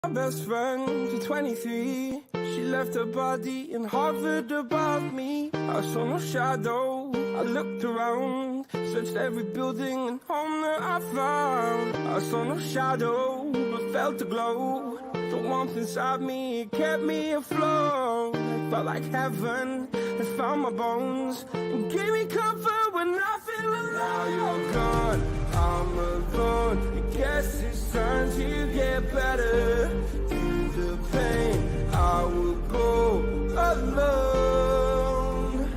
My best friend for 23. She left her body and hovered above me. I saw no shadow. I looked around, searched every building and home that I found. I saw no shadow, but felt the glow. The warmth inside me, it kept me afloat. It felt like heaven had found my bones and gave me comfort when I feel alone. Now you're gone, I'm alone. I guess it's time to get better. Through the pain, I will go alone.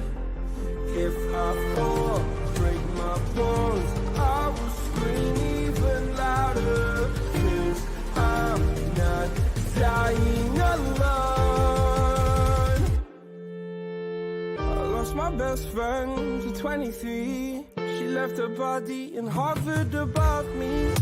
If I fall, break my bones, I will scream even louder. 'Cause I'm not dying alone. I lost my best friend to 23. She left her body and hovered above me.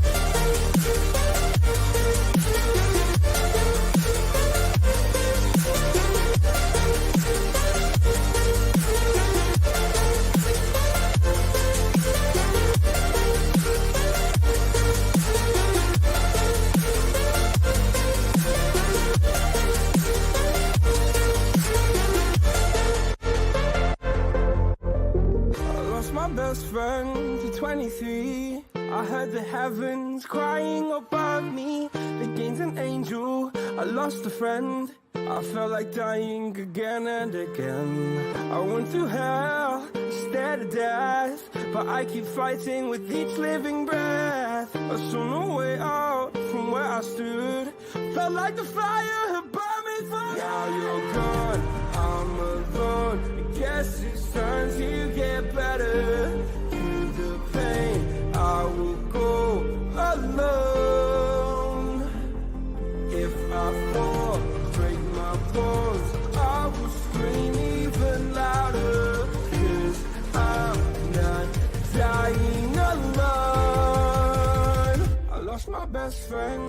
My best friend to 23. I heard the heavens crying above me. The gain's an angel, I lost a friend. I felt like dying again and again. I went through hell, stared at death, but I keep fighting with each living breath. I saw no way out from where I stood. Felt like the fire had burned me through. Now you're gone, I'm alone. I guess it's time to get better. Through the pain, I will go alone. If I fall, break my bones, I will scream even louder. 'Cause I'm not dying alone. I lost my best friend.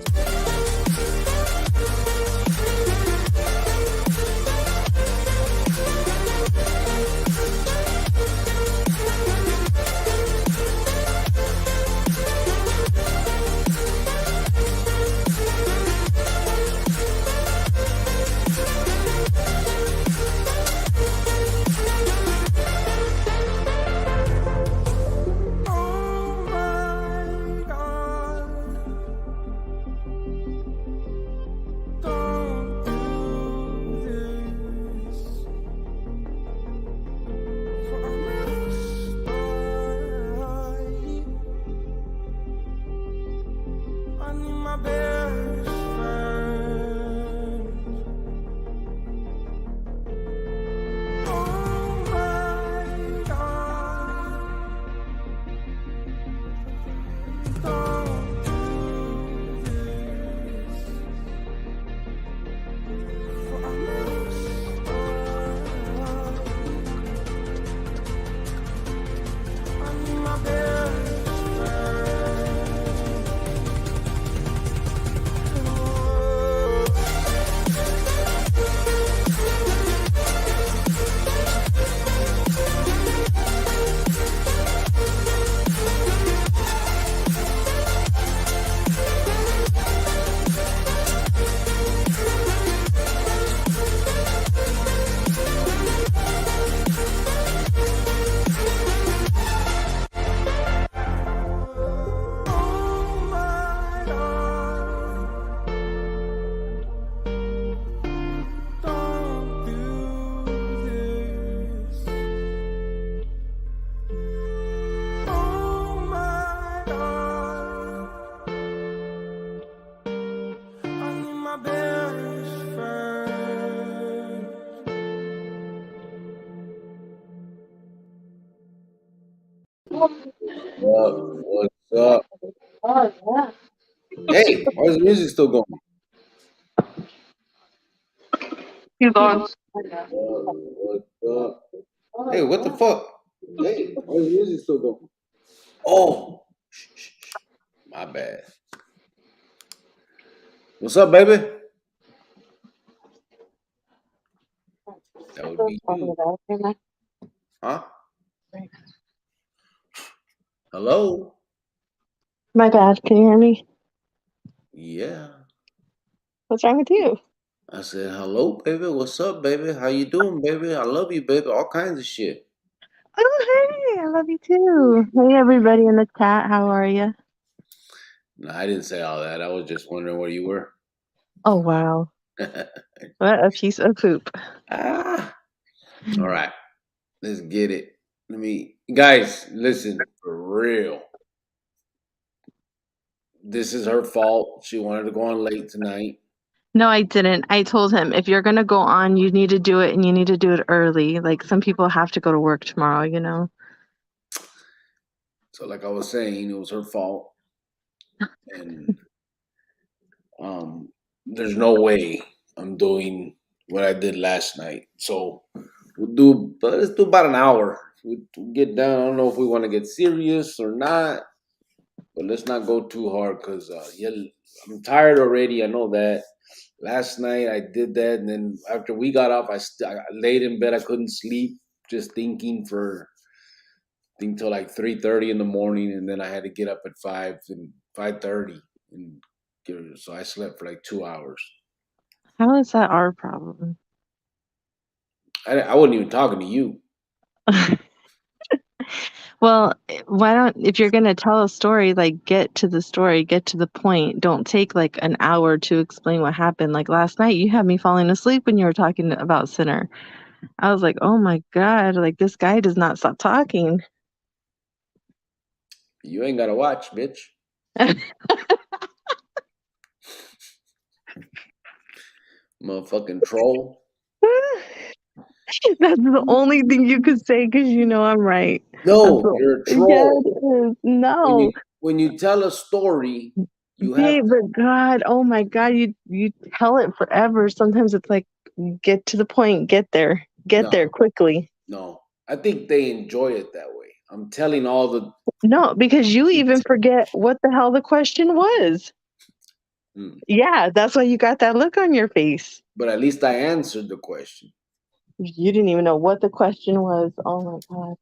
What's up? Hey, why is the music still going? Keep going. What's up? Hey, what the fuck? Hey, why is the music still going? Oh, my bad. What's up, baby? That would be you. Huh? Hello? My bad. Can you hear me? Yeah. What's wrong with you? I said, hello, baby. What's up, baby? How you doing, baby? I love you, baby. All kinds of shit. Oh, hey, I love you too. Hey, everybody in the chat, how are you? No, I didn't say all that. I was just wondering where you were. Oh, wow. What a piece of poop. Ah. All right. Let's get it. Guys, listen, for real. This is her fault. She wanted to go on late tonight. No, I didn't. I told him, if you're going to go on, you need to do it, and you need to do it early. Like, some people have to go to work tomorrow, you know? So, like I was saying, it was her fault. And there's no way I'm doing what I did last night. So let's do about an hour. We get down. I don't know if we want to get serious or not, but let's not go too hard because yeah, I'm tired already. I know that. Last night I did that, and then after we got off, I laid in bed. I couldn't sleep, just thinking till like 3:30 in the morning, and then I had to get up at 5:30, and so I slept for like 2 hours. How is that our problem? I wasn't even talking to you. Well, if you're going to tell a story, like, get to the story, get to the point. Don't take like an hour to explain what happened. Like last night, you had me falling asleep when you were talking about Sinner. I was like, oh my God, like this guy does not stop talking. You ain't gotta watch, bitch. Motherfucking troll. That's the only thing you could say because you know I'm right. No, you're a troll. Yeah, it is. No. When you tell a story, you have Babe, but God, oh my God, you tell it forever. Sometimes it's like, get to the point, get there quickly. No, I think they enjoy it that way. I'm telling all the. No, because you even forget what the hell the question was. Yeah, that's why you got that look on your face. But at least I answered the question. You didn't even know what the question was. Oh my God.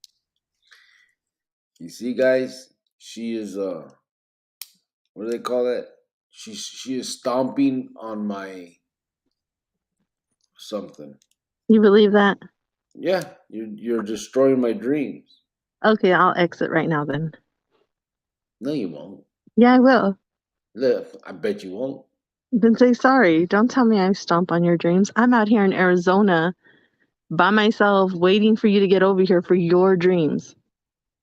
You see, guys, she is what do they call that? She is stomping on my something. You believe that? Yeah, you're destroying my dreams. Okay, I'll exit right now then. No, you won't. Yeah, I will. Look, I bet you won't. Then say sorry. Don't tell me I stomp on your dreams. I'm out here in Arizona by myself waiting for you to get over here for your dreams.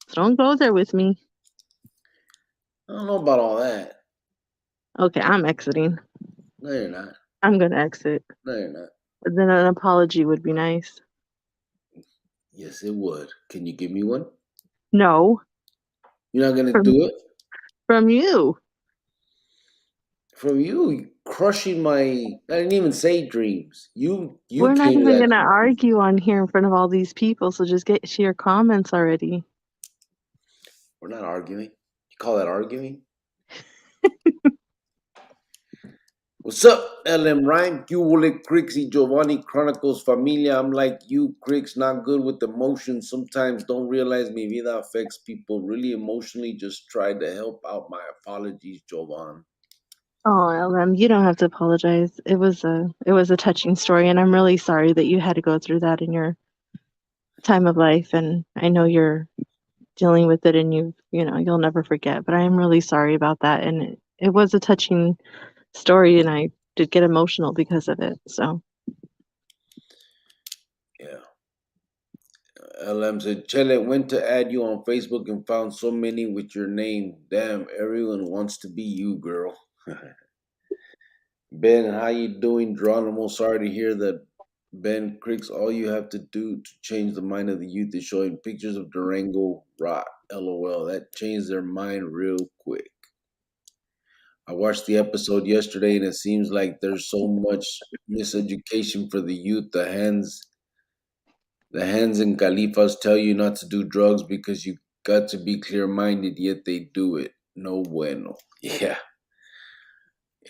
So don't go there with me. I don't know about all that. Okay, I'm exiting. No, you're not. I'm going to exit. No, you're not. But then an apology would be nice. Yes, it would. Can you give me one? No. You're not gonna do it? From you. From you crushing my. I didn't even say dreams. You We're not came to even that. going to argue on here in front of all these people, so just get to your comments already. We're not arguing. You call that arguing? What's up, LM Rhyme? Culic, Crixie, Giovanni, Chronicles, Familia. I'm like you, Crix, not good with emotions. Sometimes don't realize mi vida affects people really emotionally. Just try to help out. My apologies, Jovan. Oh, LM, you don't have to apologize. It was a touching story, and I'm really sorry that you had to go through that in your time of life. And I know you're dealing with it, and you'll never forget. But I am really sorry about that, and it was a touching story, and I did get emotional because of it. So Yeah. LM said, Chele went to add you on Facebook and found so many with your name. Damn, everyone wants to be you, girl. Ben, how you doing? Geronimo, sorry to hear that. Ben Cricks, all you have to do to change the mind of the youth is showing pictures of Durango rot. LOL. That changed their mind real quick. I watched the episode yesterday and it seems like there's so much miseducation for the youth. The hands and Califas tell you not to do drugs because you got to be clear minded, yet they do it. No bueno. Yeah.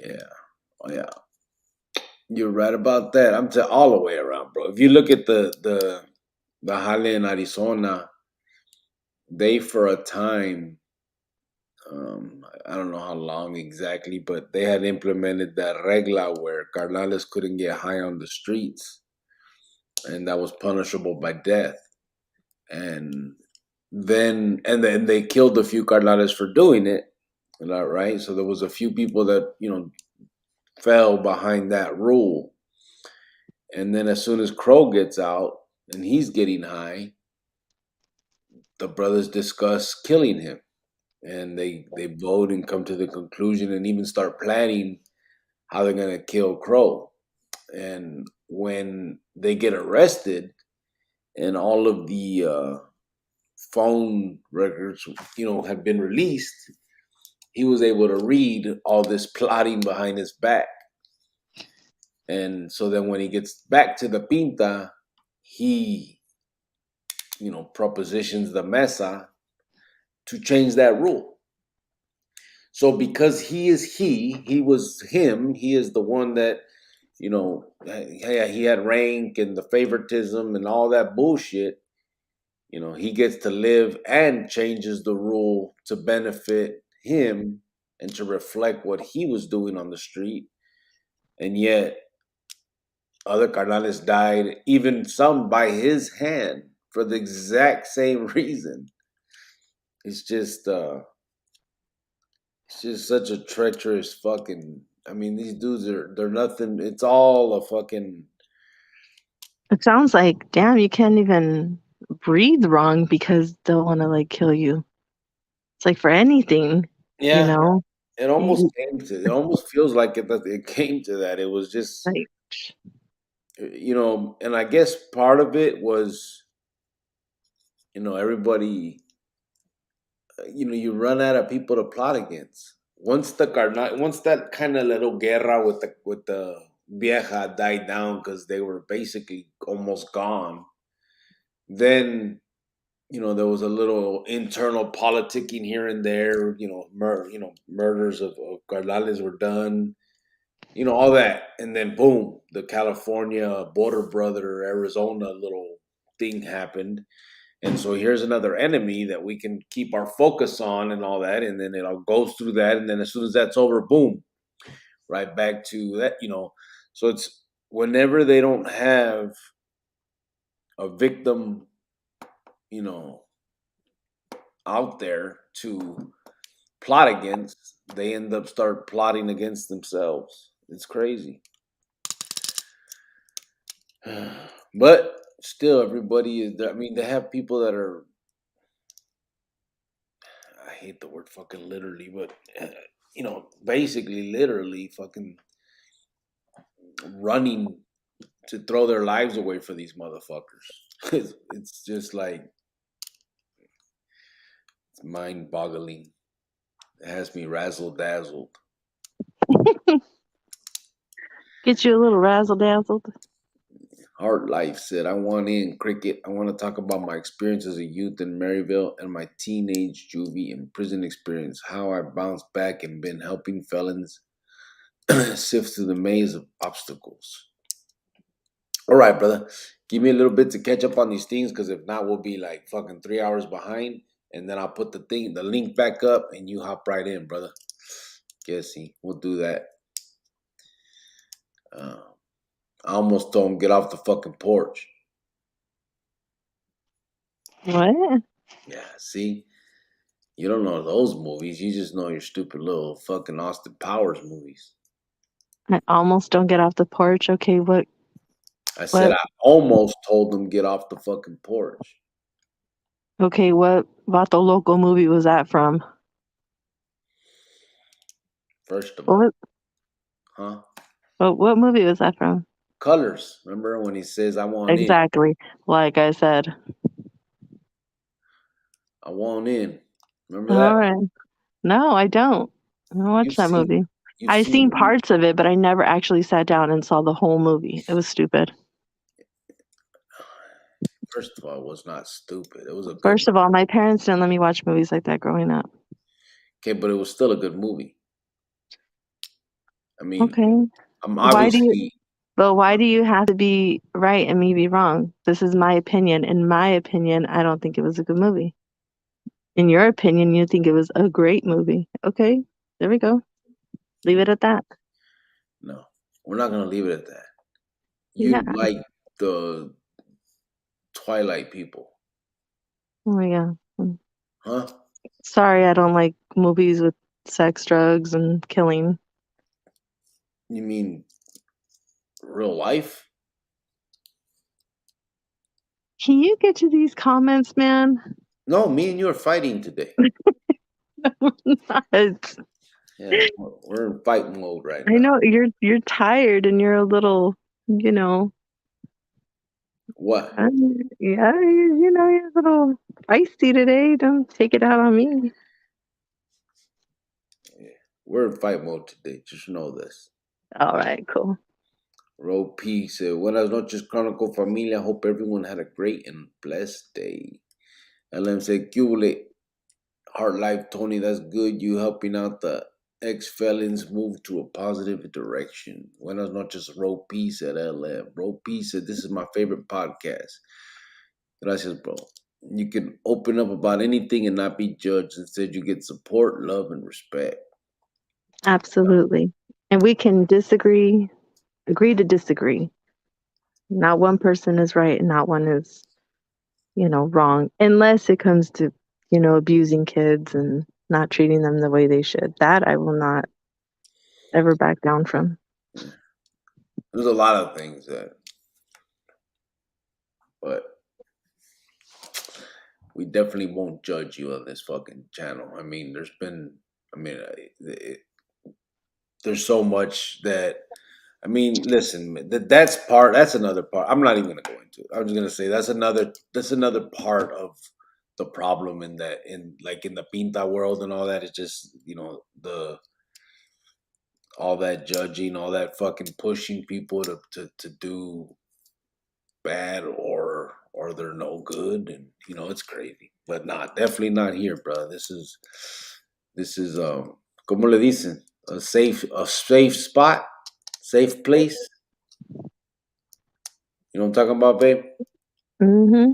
Yeah. Oh, yeah. You're right about that. I'm all the way around, bro. If you look at the Jale in Arizona, they for a time I don't know how long exactly, but they had implemented that regla where carnales couldn't get high on the streets, and that was punishable by death. And then they killed a few carnales for doing it, right? So there was a few people that fell behind that rule. And then as soon as Crow gets out and he's getting high, the brothers discuss killing him, and they vote and come to the conclusion and even start planning how they're gonna kill Crow. And when they get arrested and all of the phone records, have been released, he was able to read all this plotting behind his back. And so then when he gets back to the Pinta, he, propositions the Mesa to change that rule. So because he was him, he is the one that, he had rank and the favoritism and all that bullshit. He gets to live and changes the rule to benefit him and to reflect what he was doing on the street. And yet other carnales died, even some by his hand, for the exact same reason. It's just such a treacherous fucking. I mean, these dudes they're nothing. It's all a fucking. It sounds like, damn, you can't even breathe wrong because they'll want to like kill you. It's like for anything, Yeah, you it almost came to. It almost feels like it came to that. It was just, like and I guess part of it was, everybody. You run out of people to plot against. Once that kind of little guerra with the vieja died down because they were basically almost gone, then there was a little internal politicking here and there. Murders of carnales were done. All that, and then boom, the California border brother Arizona little thing happened. And so here's another enemy that we can keep our focus on and all that. And then it all goes through that. And then as soon as that's over, boom, right back to that, So it's whenever they don't have a victim, you know, out there to plot against, they end up start plotting against themselves. It's crazy. But still, everybody is there. I mean, they have people that are, I hate the word fucking literally, but basically literally fucking running to throw their lives away for these motherfuckers. It's just like it's mind boggling. It has me razzle dazzled. get you a little razzle dazzled. Heart Life said, I want in cricket. I want to talk about my experience as a youth in Maryville and my teenage juvie and prison experience, how I bounced back and been helping felons sift through the maze of obstacles. All right, brother. Give me a little bit to catch up on these things, because if not, we'll be like fucking 3 hours behind. And then I'll put the link back up, and you hop right in, brother. Guessy, we'll do that. I almost told him get off the fucking porch. What? Yeah, see, you don't know those movies. You just know your stupid little fucking Austin Powers movies. I almost don't get off the porch. Okay, what? I said I almost told him get off the fucking porch. Okay, what Vato Loco movie was that from? First of all, huh? What movie was that from? Colors. Remember when he says, I want in? Exactly. Like I said. I want in. Remember that? All right. No, I don't. I don't watch that movie. I've seen parts of it, but I never actually sat down and saw the whole movie. It was stupid. First of all, it was not stupid. It was a good First of all, my parents didn't let me watch movies like that growing up. Okay, but it was still a good movie. I mean, okay. I'm obviously. Why do you have to be right and me be wrong? This is my opinion. In my opinion, I don't think it was a good movie. in your opinion, you think it was a great movie. Okay, there we go. Leave it at that. No, we're not gonna leave it at that. Yeah. You like the Twilight people, Oh yeah. huh? Sorry, I don't like movies with sex, drugs, and killing. You mean real life? Can you get to these comments, man? No, me and you are fighting today. Not. Yeah, we're in fight mode right I now. know you're tired and you're a little, you know, What? yeah, you're a little feisty today. Don't take it out on me. Yeah, we're in fight mode today. Just know this. All right, cool. Ro P said, Buenas noches, Chronicle Familia. Hope everyone had a great and blessed day. LM said, Cubole, Heart Life, Tony, that's good. You helping out the ex-felons move to a positive direction. Buenas noches, Ro P said LM. Ro P said, this is my favorite podcast. Gracias, bro. You can open up about anything and not be judged. Instead, you get support, love, and respect. Absolutely. And we can disagree, agree to disagree. Not one person is right and not one is, wrong, unless it comes to, abusing kids and not treating them the way they should. That I will not ever back down from. There's a lot of things that, but we definitely won't judge you on this fucking channel. I mean, there's so much that, I mean, listen, that's another part. I'm not even gonna go into it. I'm just gonna say that's another part of the problem in that, in the pinta world and all that. It's just, all that judging, all that fucking pushing people to do bad or they're no good, and it's crazy. But not definitely not here, bro. This is como le dicen, a safe spot, safe place. You know what I'm talking about, babe? Mm-hmm.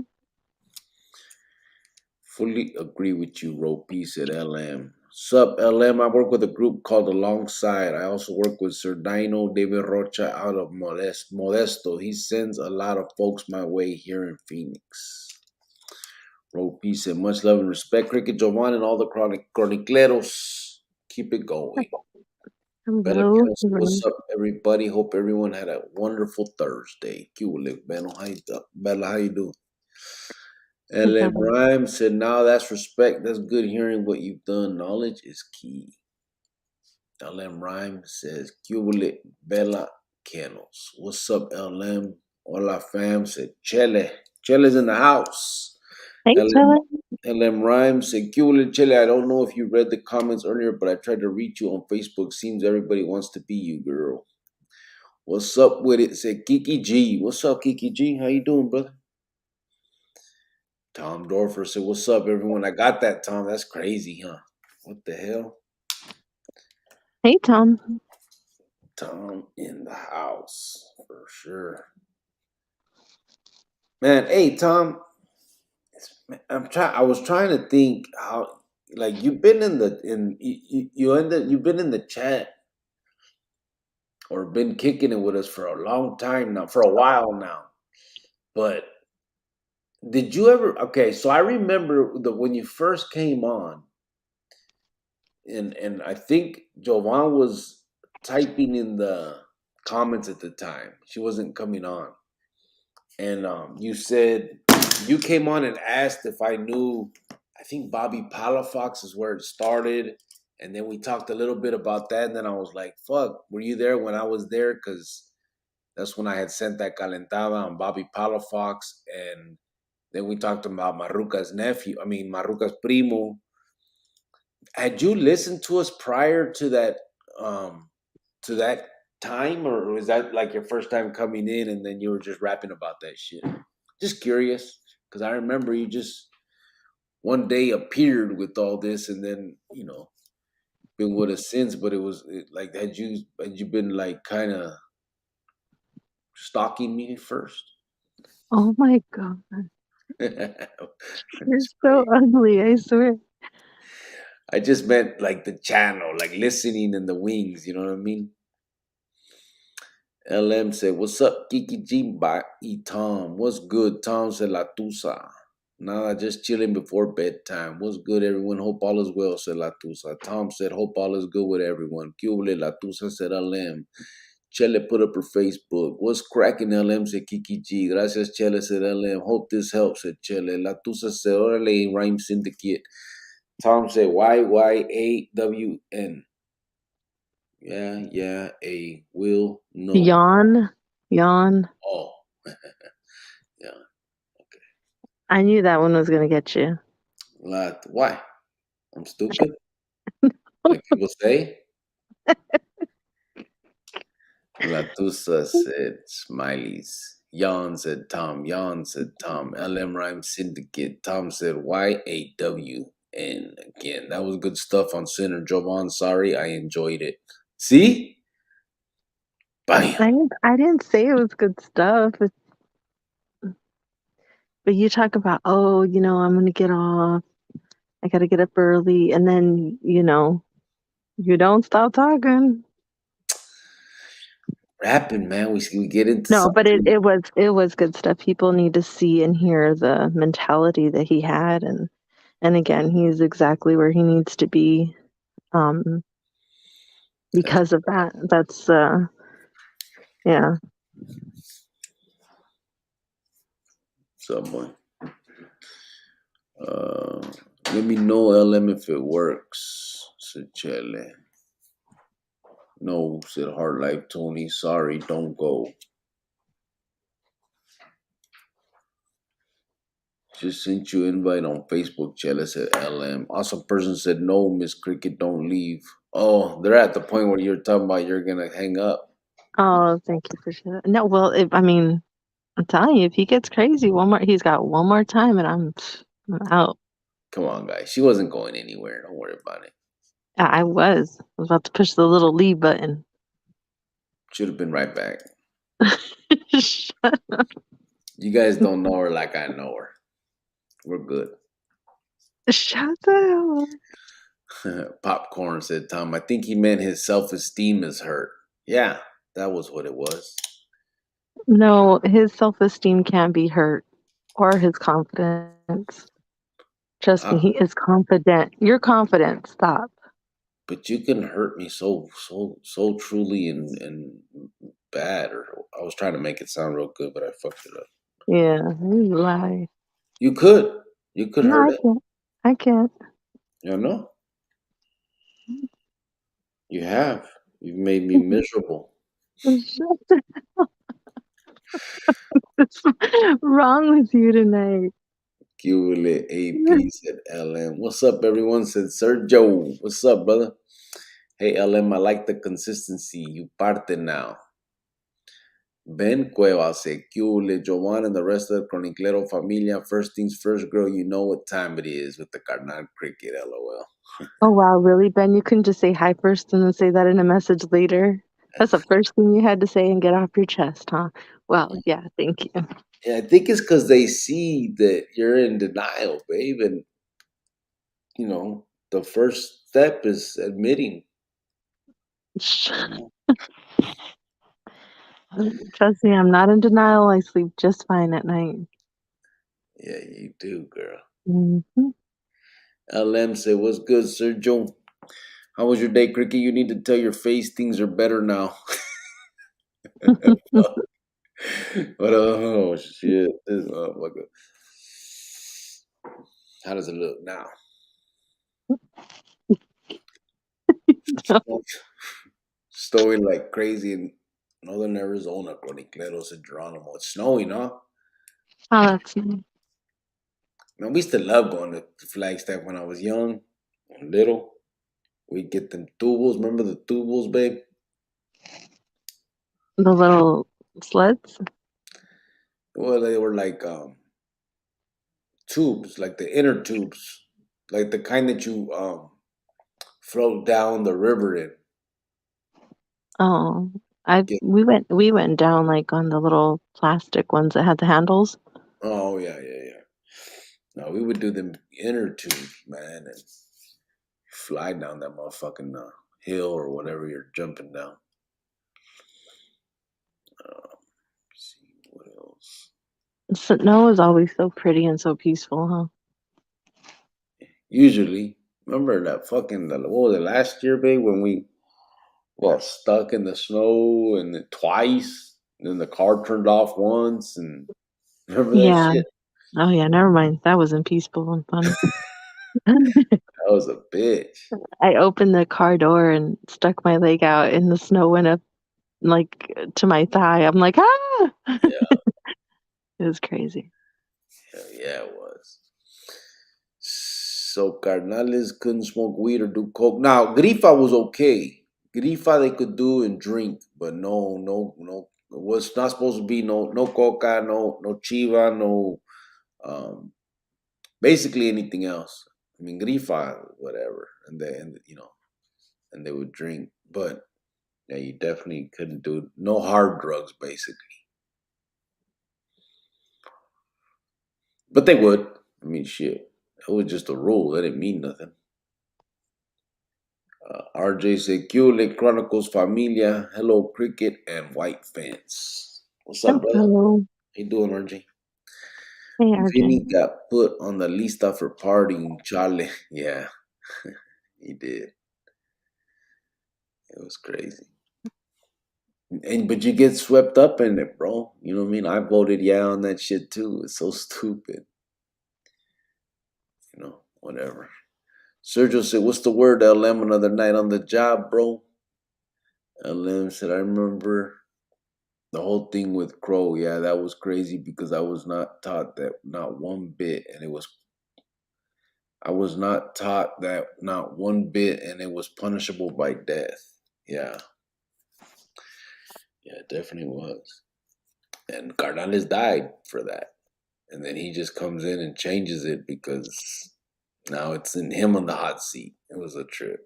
Fully agree with you, Ropey, said LM. Sup, LM? I work with a group called Alongside. I also work with Sir Dino David Rocha out of Modesto. He sends a lot of folks my way here in Phoenix. Ropey said, much love and respect. Cricket Jovan and all the chronicleros. Keep it going. Bella Hello. Kelso, what's up, everybody? Hope everyone had a wonderful Thursday. Bella, how you doing? LM Rhyme said, now that's respect. That's good hearing what you've done. Knowledge is key. LM Rhyme says, Cubole Bella Kennels. What's up, LM? Hola, fam. Said, Chele. Chele's in the house. Hey, Chilla. LM Rhyme said, Cubole Chele. I don't know if you read the comments earlier, but I tried to reach you on Facebook. Seems everybody wants to be you, girl. What's up with it? Said Kiki G. What's up, Kiki G? How you doing, brother? Tom Dorfer said, what's up, everyone? I got that, Tom. That's crazy, huh? What the hell? Hey, Tom. Tom in the house, for sure. Man, hey, Tom. I was trying to think how, like, you've been in the, you've been in the chat or been kicking it with us for a long time now, for a while now. But did you ever, okay, so I remember when you first came on, and I think Jovan was typing in the comments at the time. She wasn't coming on, and you said you came on and asked if I knew. I think Bobby Palafox is where it started, and then we talked a little bit about that. And then I was like, "Fuck, were you there when I was there?" Because that's when I had sent that calentada on Bobby Palafox, and then we talked about Maruca's nephew. I mean, Maruca's primo. Had you listened to us prior um to that time, or was that like your first time coming in and then you were just rapping about that shit? Just curious, because I remember you just one day appeared with all this, and then been with us since. But like, had you been like kind of stalking me first? Oh my God. I'm You're just so playing. ugly, I swear. I just meant like the channel, like listening in the wings. You know what I mean? LM said, "What's up, Kiki G? By E Tom. What's good?" Tom said, "La Tusa. Nada, just chilling before bedtime. What's good, everyone? Hope all is well," said La Tusa. Tom said, "Hope all is good with everyone." Cubele, La Tusa said, LM. Chele put up her Facebook. "What's cracking, LM?" said Kiki G. Gracias, Chele, said LM. "Hope this helps," said Chele. La Tusa said, "Orale, Rhyme Syndicate." Tom said, YYAWN. Yeah, a will, no. Yawn. Oh, yeah. I knew that one was gonna get you. Why? I'm stupid? Like people say? Latusa said, smileys. Yawn said Tom. Yawn said Tom. LM Rhyme Syndicate. Tom said YAWN again. That was good stuff on Sinner Jovan. Sorry, I enjoyed it. See? Bam. I didn't say it was good stuff, but you talk about, oh, I'm gonna get off. I gotta get up early, and then you don't stop talking. Rapping, man. We get into No, but something. it was good stuff. People need to see and hear the mentality that he had, and again, he's exactly where he needs to be, because of that. That's yeah. Someone. Let me know, LM, if it works, said Chele. No, said Hard Life Tony. Sorry, don't go. Just sent you invite on Facebook, Chele, said LM. Awesome person said, no, Miss Cricket, don't leave. Oh, they're at the point where you're talking about you're going to hang up. Oh, thank you for sharing. No, well, I mean, I'm telling you, if he gets crazy, he's got one more time, and I'm out. Come on, guys. She wasn't going anywhere. Don't worry about it. I was about to push the little leave button. Should have been right back. Shut You guys don't know her like I know her. We're good. Shut the hell up. Popcorn, said Tom. I think he meant his self-esteem is hurt. Yeah, that was what it was. No, his self-esteem can't be hurt, or his confidence. Trust me, he is confident. You're confident. Stop. But you can hurt me so truly and bad. Or I was trying to make it sound real good, but I fucked it up. Yeah, you lie. You could No, hurt I it. can't. I can't. You know, you have. You've made me miserable. Shut the What's wrong with you tonight? QLA AP said LM. What's up, everyone? Said Sergio. What's up, brother? Hey, LM, I like the consistency. You parte now. Ben Cuevas said, QLA, Jovan, and the rest of the Chroniclero familia. First things first, girl, you know what time it is with the Carnal Cricket, LOL. Oh wow, really, Ben? You couldn't just say hi first and then say that in a message later? That's the first thing you had to say and get off your chest, huh? Well, yeah, thank you. Yeah, I think it's because they see that you're in denial, babe. And, the first step is admitting. Trust me, I'm not in denial. I sleep just fine at night. Yeah, you do, girl. Mm-hmm. LM said, what's good, Sergio? How was your day, Cricket? You need to tell your face things are better now. But oh shit, this motherfucker. How does it look now? Snowing like crazy in northern Arizona, Chronicles and Geronimo. It's snowing, huh? Oh, that's nice. Man, we used to love going to Flagstaff when I was young, little. We'd get them tubos. Remember the tubos, babe? The little sleds? Well, they were like tubes, like the inner tubes, like the kind that you float down the river in. Oh, Get, we went down like on the little plastic ones that had the handles. oh yeah. No, we would do them inner tubes, man, and fly down that motherfucking hill or whatever you're jumping down. See what else. Snow is always so pretty and so peaceful, huh? Usually, remember that fucking what was it last year, babe, when we got stuck in the snow and then twice, and then the car turned off once, and remember that Yeah. shit? Oh yeah, never mind. That wasn't peaceful and fun. That was a bitch. I opened the car door and stuck my leg out, and the snow went up like to my thigh. I'm like, ah! Yeah, It was crazy. yeah, it was. So carnales couldn't smoke weed or do coke. Now grifa was okay. Grifa they could do and drink, but no. It was not supposed to be no coca, no chiva, no basically anything else. I mean grifa, whatever, and they would drink, but yeah, you definitely couldn't do no hard drugs, basically. But they would. I mean, shit. It was just a rule. That didn't mean nothing. RJ said, "Cule Chronicles Familia, Hello Cricket, and White Fence." What's up, brother? How Hello. you doing, RJ? Hey, RJ. Vinny got put on the lista for partying, Charlie. Yeah, he did. It was crazy. But you get swept up in it, bro. You know what I mean? I voted yeah on that shit too. It's so stupid. Whatever. Sergio said, "What's the word, LM? Another night on the job, bro." LM said, "I remember the whole thing with Crow. Yeah, that was crazy because I was not taught that not one bit, and I was not taught that not one bit, and it was punishable by death. Yeah, yeah, it definitely was. And Carnales died for that, and then he just comes in and changes it because now it's in him on the hot seat. It was a trip."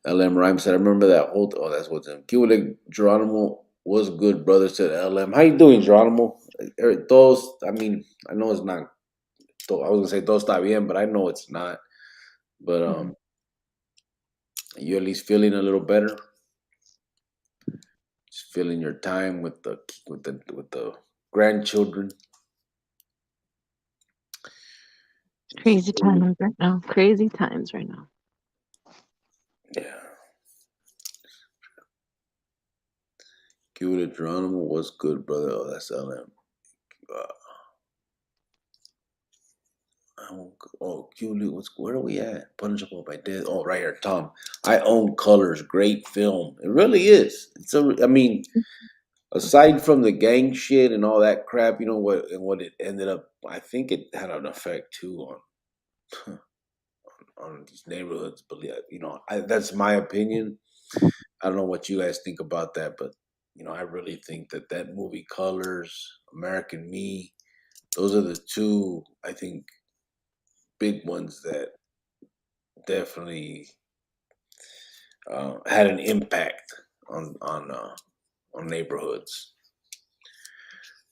LM Rhyme said, "I remember that whole. Oh, that's what's him. Cuba Geronimo was good, brother." Said LM. How you doing, Geronimo? Those. I mean, I know it's not. I was gonna say dos está bien, but I know it's not. But you at least feeling a little better. Just feeling your time with the grandchildren. Crazy times right now. Crazy times right now. Yeah. Cuba Geronimo was good, brother. Oh, that's LM. Cuba, where are we at? Punishable by Death. Oh, right here, Tom. I Own Colors. Great film. It really is. I mean, aside from the gang shit and all that crap, what it ended up. I think it had an effect too on these neighborhoods. But that's my opinion. I don't know what you guys think about that, but I really think that movie Colors, American Me, those are the two I think big ones that definitely had an impact on neighborhoods.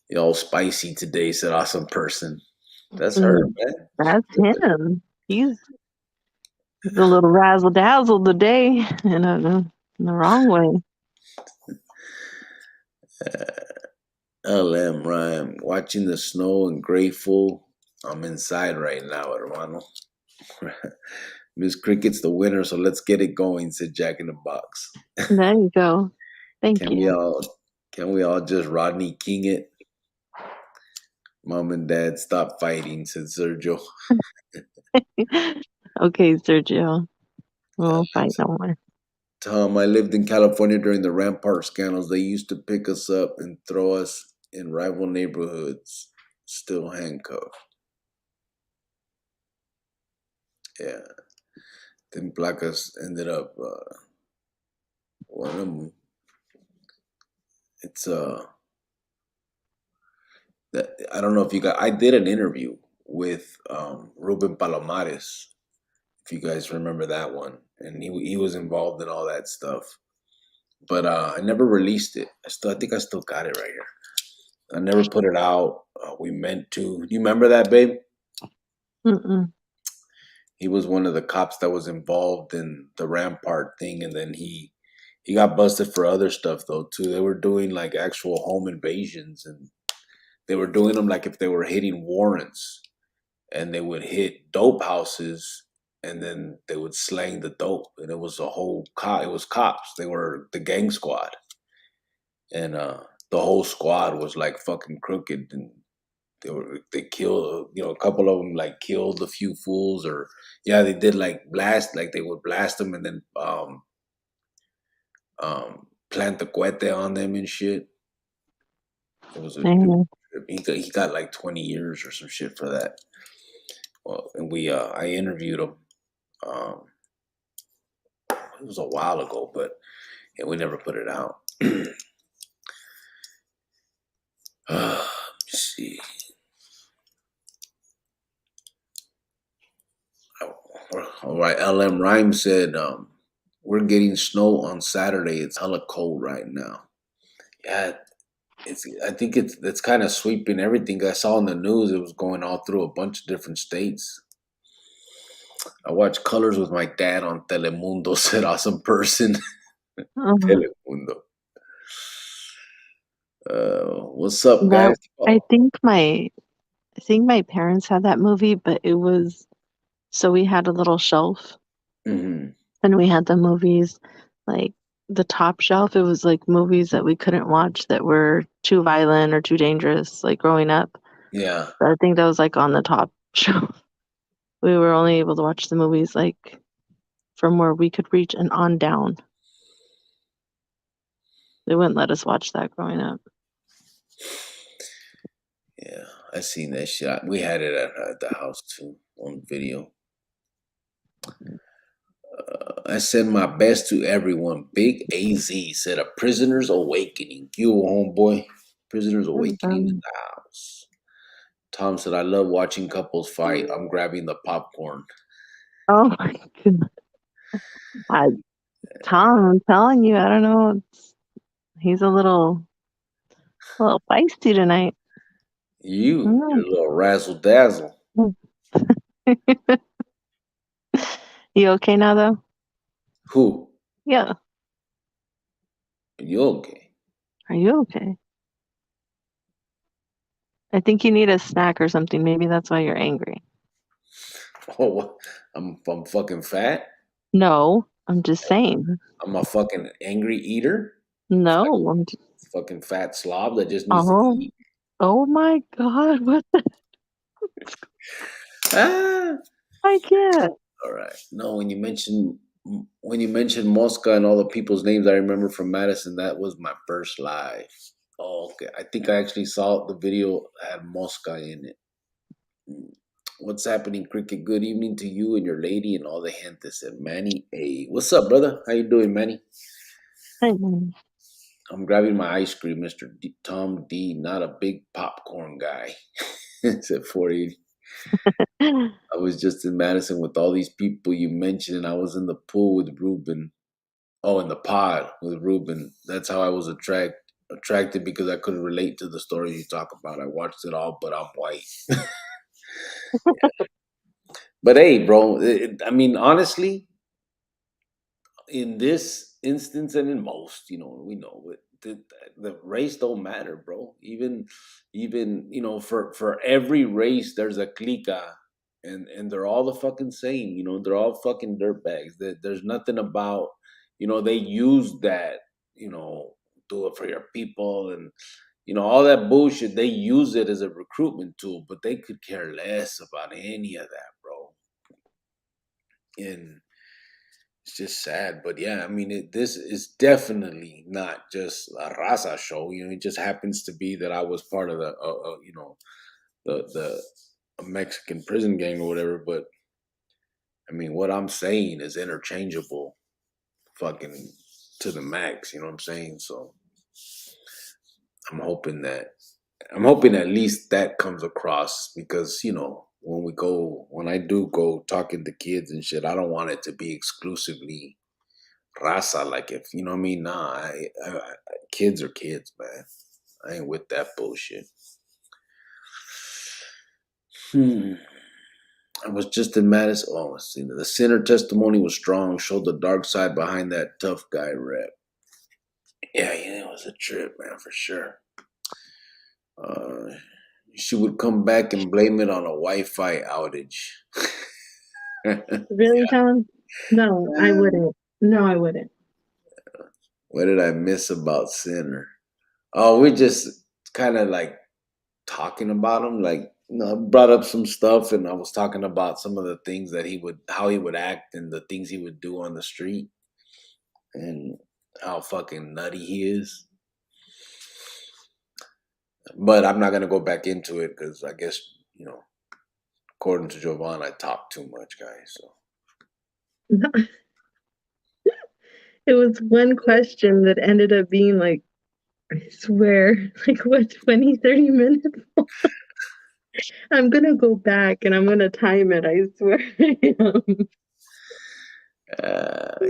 You all spicy today, said awesome person. That's her, man. That's him. He's a little razzle dazzle today in the wrong way. LM Rhyme. Watching the snow and grateful. I'm inside right now, hermano. Miss Cricket's the winner, so let's get it going, said Jack in the Box. There you go. Thank Can you. we all just Rodney King it? Mom and Dad, stop fighting, said Sergio. Okay, Sergio. We'll fight no more. Tom, I lived in California during the Rampart scandals. They used to pick us up and throw us in rival neighborhoods, still handcuffed. Yeah. Then Placas ended up, one of them, it's, I don't know if you got, I did an interview with Ruben Palomares, if you guys remember that one. And he was involved in all that stuff. But I never released it. I think I still got it right here. I never put it out. We meant to. Do you remember that, babe? Mm-mm. He was one of the cops that was involved in the Rampart thing, and then he got busted for other stuff though too. They were doing like actual home invasions, and they were doing them like if they were hitting warrants, and they would hit dope houses, and then they would slang the dope, and it was a whole it was cops. They were the gang squad, and the whole squad was like fucking crooked, and they killed, you know, a couple of them like killed a few fools, or yeah, they did like blast, like they would blast them and then plant the cohete on them and shit. It was a Dang. he got like 20 years or some shit for that. Well, and I interviewed him. Um, it was a while ago, but yeah, we never put it out. Let me see. All right, LM Rhyme said, we're getting snow on Saturday. It's hella cold right now. Yeah, I think it's kind of sweeping everything. I saw in the news it was going all through a bunch of different states. I watched Colors with my dad on Telemundo. Said awesome person. Uh-huh. Telemundo. What's up, That guys? I Oh, think my parents had that movie, but it was so we had a little shelf hmm and we had the movies like the top shelf. It was like movies that we couldn't watch that were too violent or too dangerous, like growing up. yeah, But I think that was like on the top shelf. We were only able to watch the movies like from where we could reach and on down. They wouldn't let us watch that growing up. yeah. I seen that shit. We had it at the house too on video. I send my best to everyone. Big AZ said a prisoner's awakening. You homeboy. Prisoner's awakening in the house. Tom said, I love watching couples fight. I'm grabbing the popcorn. Oh my goodness. I, Tom, I'm telling you, I don't know. He's a little feisty tonight. You're Mm. a little razzle dazzle. You okay now, though? Who? Yeah. You okay? Are you okay? I think you need a snack or something. Maybe that's why you're angry. Oh, what? I'm fucking fat. No, I'm just saying. I'm a fucking angry eater. No, I'm just, Fucking fat slob that just needs to oh, eat. oh my God, what the, Ah. I can't. All right. No, when you mentioned Mosca and all the people's names I remember from Madison, that was my first live. Oh, okay. I think I actually saw the video had Mosca in it. Mm. What's happening, Cricket? Good evening to you and your lady and all the gente, said Manny A. What's up, brother? How you doing, Manny? I'm grabbing my ice cream, Mr. Tom D. Not a big popcorn guy. Said 480. I was just in Madison with all these people you mentioned, and I was in the pool with Ruben. Oh, in the pod with Ruben. That's how I was attracted because I could relate to the stories you talk about. I watched it all, but I'm white. But hey, bro, I mean, honestly, in this instance and in most, we know it, the race don't matter, bro. Even for every race, there's a clica, and they're all the fucking same. They're all fucking dirtbags. There's nothing about they use that do it for your people and all that bullshit. They use it as a recruitment tool, but they could care less about any of that, bro. And it's just sad, but yeah, I mean, this is definitely not just a raza show. It just happens to be that I was part of the Mexican prison gang or whatever. But I mean, what I'm saying is interchangeable, fucking to the max. You know what I'm saying? So I'm hoping that at least that comes across because when I do go talking to kids and shit, I don't want it to be exclusively raza, like if you know what I mean. Nah, kids are kids, man. I ain't with that bullshit. Hmm. I was just in Madison. Oh, let's see. The sinner testimony was strong, showed the dark side behind that tough guy rep. Yeah, it was a trip, man, for sure. She would come back and blame it on a Wi-Fi outage. Really, Tom? No, I wouldn't. No, I wouldn't. What did I miss about Sinner? Oh, we're just kind of like talking about him. Like, I brought up some stuff, and I was talking about some of the things that how he would act, and the things he would do on the street, and how fucking nutty he is. But I'm not gonna go back into it because I guess according to Jovan, I talk too much, guys. So It was one question that ended up being like, I swear, like what, 20, 30 minutes? I'm going to go back and I'm going to time it. I swear.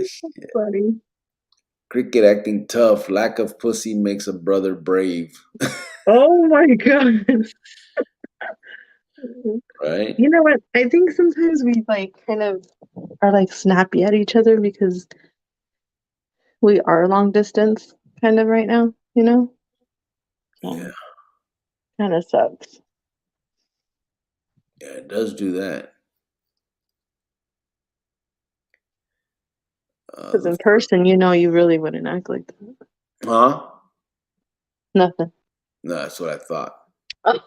shit. Funny. Cricket acting tough. Lack of pussy makes a brother brave. Oh my God. Right? You know what? I think sometimes we like kind of are like snappy at each other because we are long distance kind of right now, you know? Yeah. Kind of sucks. Yeah, it does do that. Because in person, you really wouldn't act like that. Huh? Nothing. No, that's what I thought. Oh.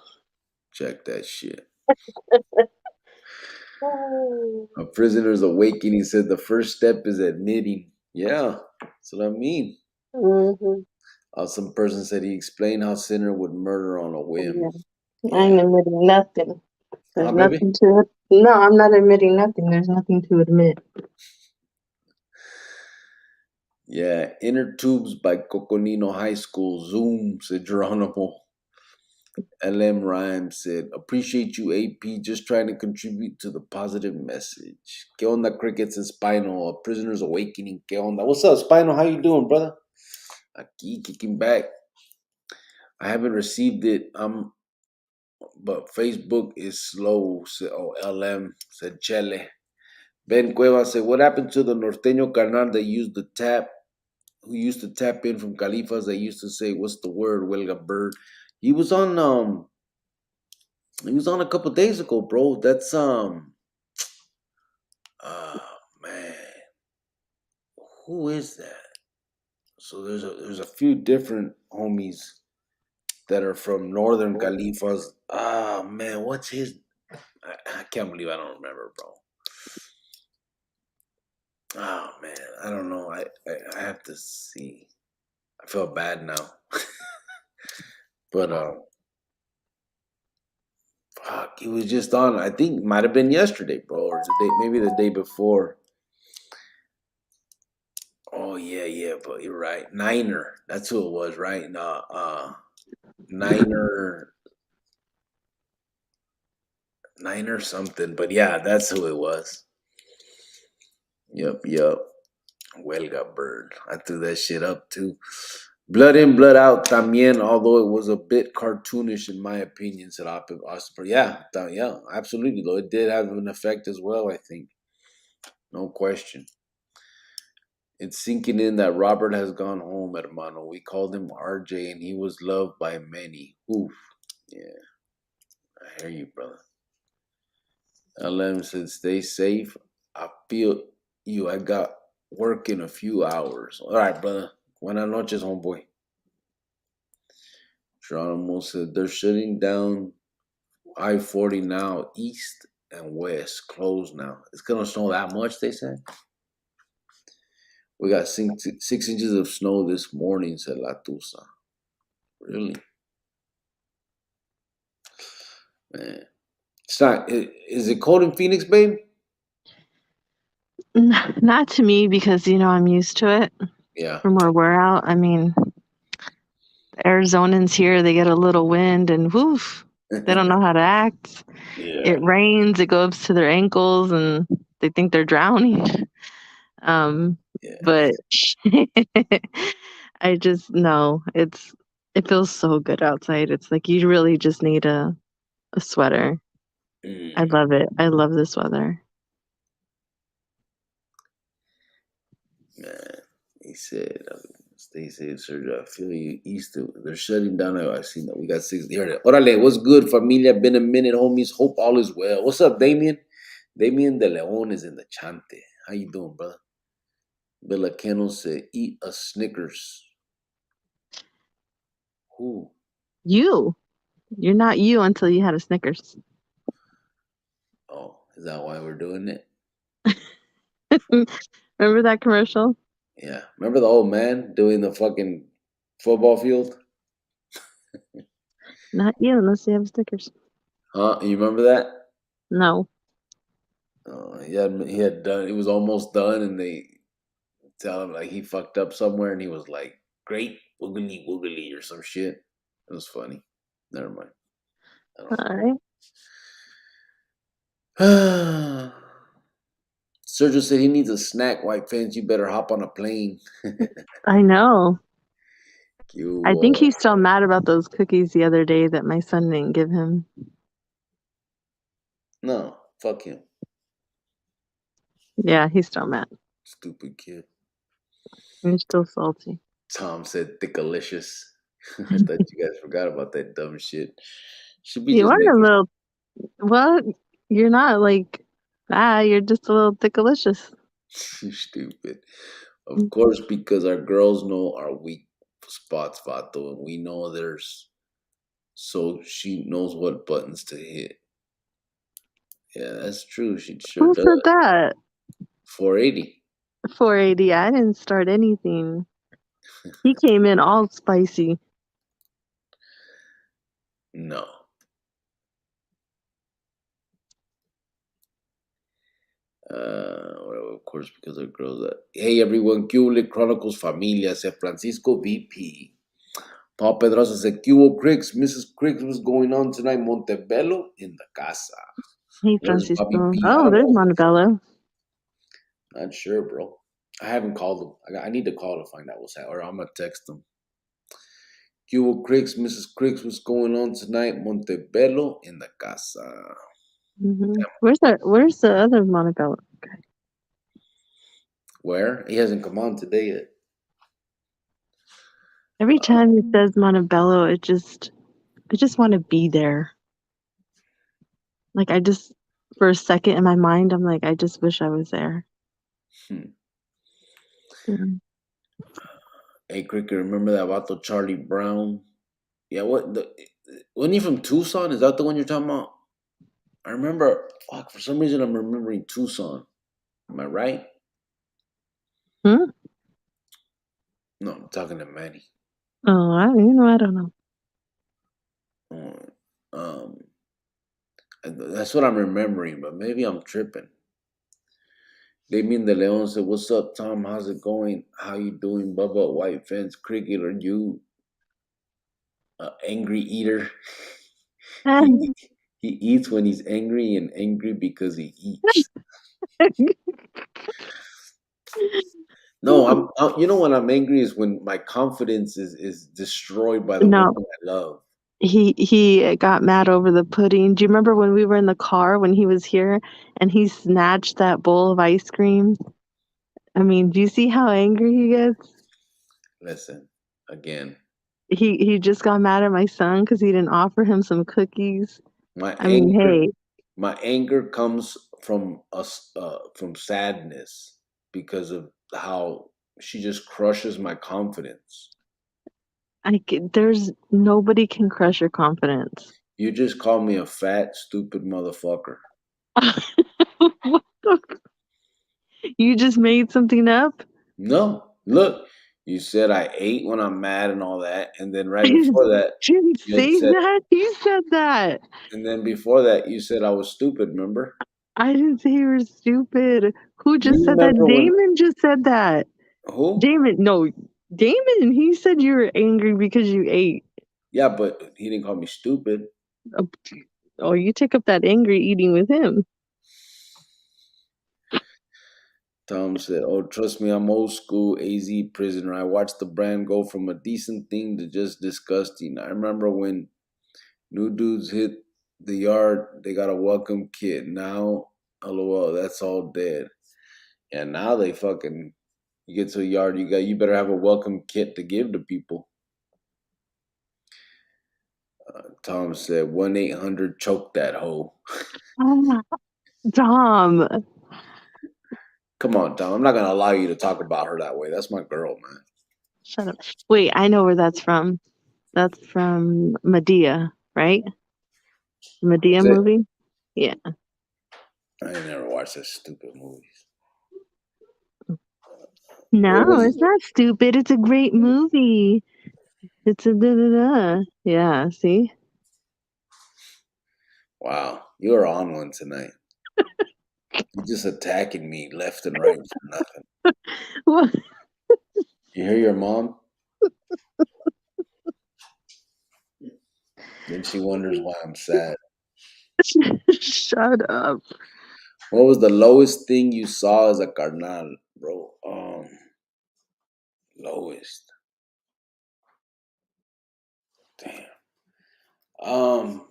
Check that shit. A prisoner's awakening said the first step is admitting. Yeah, that's what I mean. Mm-hmm. Some person said he explained how Sinner would murder on a whim. Yeah. I ain't admitting nothing. There's Baby? nothing to it. No, I'm not admitting nothing. There's nothing to admit. Yeah, Inner Tubes by Coconino High School. Zoom, said Geronimo. LM Rhymes said, appreciate you, AP, just trying to contribute to the positive message. ¿Qué onda, Crickets and Spinal? A prisoner's awakening. ¿Qué onda? What's up, Spinal? How you doing, brother? Aquí, kicking back. I haven't received it. But Facebook is slow. LM said Chele. Ben Cueva said, what happened to the norteño carnal that used the tap? Who used to tap in from Califas? They used to say, what's the word? Huelga bird. He was on a couple days ago, bro. That's oh man. Who is that? So there's a few different homies that are from Northern Califas. Ah man, what's his I can't believe I don't remember, bro. Oh man, I don't know. I have to see. I feel bad now. But fuck, he was just on. I think it might have been yesterday, bro, or maybe the day before. Oh yeah, but you're right. Niner, that's who it was, right? Niner something. But yeah, that's who it was. Yep. Huelga bird. I threw that shit up too. Blood in, blood out, también, although it was a bit cartoonish in my opinion, said Osper. Yeah, absolutely, though. It did have an effect as well, I think. No question. It's sinking in that Robert has gone home, hermano. We called him RJ, and he was loved by many. Oof. Yeah. I hear you, brother. LM said, stay safe. I feel you. I got work in a few hours. All right, brother. Buenas noches, homeboy. Geronimo said, they're shutting down I-40 now, east and west, closed now. It's going to snow that much, they said? We got 6 inches of snow this morning, said Latusa. Really? Man. It's not, is it cold in Phoenix, babe? Not to me because, I'm used to it. Yeah. From where we're out. I mean, the Arizonans here, they get a little wind and woof, they don't know how to act. Yeah. It rains, it goes to their ankles and they think they're drowning. But I just know it feels so good outside. It's like you really just need a sweater. I love it. I love this weather. Man, he said, stay safe, Sergio. I feel you. Easter, they're shutting down. I seen that. We got 6. Here, Orale, what's good, familia? Been a minute, homies. Hope all is well. What's up, Damien? Damien De Leon is in the chante. How you doing, brother? Villacano said, eat a Snickers. Who? You're not you until you had a Snickers. Oh, is that why we're doing it? Remember that commercial? Yeah. Remember the old man doing the fucking football field? Not you unless you have Snickers. Huh? You remember that? No. He had done. It was almost done, and they tell him like he fucked up somewhere, and he was like, "Great woogly woogly" or some shit. It was funny. Never mind. I don't All right. know. Sergio said he needs a snack. White fans, you better hop on a plane. I know. You, I think he's still mad about those cookies the other day that my son didn't give him. no, fuck him, Yeah, he's still mad. stupid kid. He's still salty. Tom said thickalicious. I thought you guys forgot about that dumb shit. Should be You just are a making little. Well, you're not like you're just a little thickalicious. stupid. Of course, because our girls know our weak spots, Vato, and we know theirs. So she knows what buttons to hit. Yeah, that's true. She sure Who does. said that? 480. 480. I didn't start anything. He came in all spicy. No. Of course, because our girls. Hey, everyone. Chronicles Familia. Said Francisco VP. Paul Pedrosa said, Cubo Cricks. Mrs. Cricks, what's going on tonight? Montebello in the casa. Hey, Where's Bobby Francisco. B? I Oh, don't there's know. Montebello. Not sure, bro. I haven't called him. I need to call to find out what's happening. Or I'm going to text him. Cubo Cricks, Mrs. Cricks, what's going on tonight? Montebello in the casa. Mm-hmm. Where's the other Montebello? Okay. Where? He hasn't come on today yet. Every time it says Montebello, I just want to be there. Like for a second in my mind, I'm like, I just wish I was there. Yeah. Hey, Cricket, remember that Vato Charlie Brown? Yeah, wasn't he from Tucson? Is that the one you're talking about? I remember, fuck, for some reason I'm remembering Tucson. Am I right? Hmm? No, I'm talking to Manny. Oh, I don't know. That's what I'm remembering, but maybe I'm tripping. Damien De Leon said, "What's up, Tom? How's it going? How you doing, Bubba? White fence cricket? Are you angry eater? he he eats when he's angry and angry because he eats." No, you know when I'm angry is when my confidence is destroyed by the No, woman I love. he got mad over the pudding. Do you remember when we were in the car when he was here and he snatched that bowl of ice cream? I mean, do you see how angry he gets? Listen, again, He just got mad at my son because he didn't offer him some cookies. my I mean, anger, hey, my anger comes from us, from sadness because of how she just crushes my confidence. there's nobody can crush your confidence. You just called me a fat, stupid motherfucker. What you just made something up? No, look, you said I ate when I'm mad and all that, and then right I before that, didn't you had say said, that. You said that. and then before that, you said I was stupid. Remember? I didn't say you were stupid. Who just You said that? remember when? Damon just said that. Who? Damon, no, Damon, he said you were angry because you ate. Yeah, but he didn't call me stupid. Oh, you took up that angry eating with him. Tom said, "Oh, trust me, I'm old school AZ prisoner. I watched the brand go from a decent thing to just disgusting. I remember when new dudes hit The yard, they got a welcome kit. Now, lol, that's all dead. And now they fucking, you get to the yard, you better have a welcome kit to give to people. Tom said 1-800 choke that hoe. Oh, Tom, Come on, Tom. I'm not gonna allow you to talk about her that way. That's my girl, man. shut up. Wait, I know where that's from. That's from Medea, right? Medea Is it? movie? Yeah. I ain't never watched this stupid movies. What No, was it's it? not stupid. It's a great movie. It's a da da da. Yeah, see? Wow, you're on one tonight. You're just attacking me left and right for nothing. What? You hear your mom? Then she wonders why I'm sad. Shut up. What was the lowest thing you saw as a carnal, bro? Lowest. Damn. Um,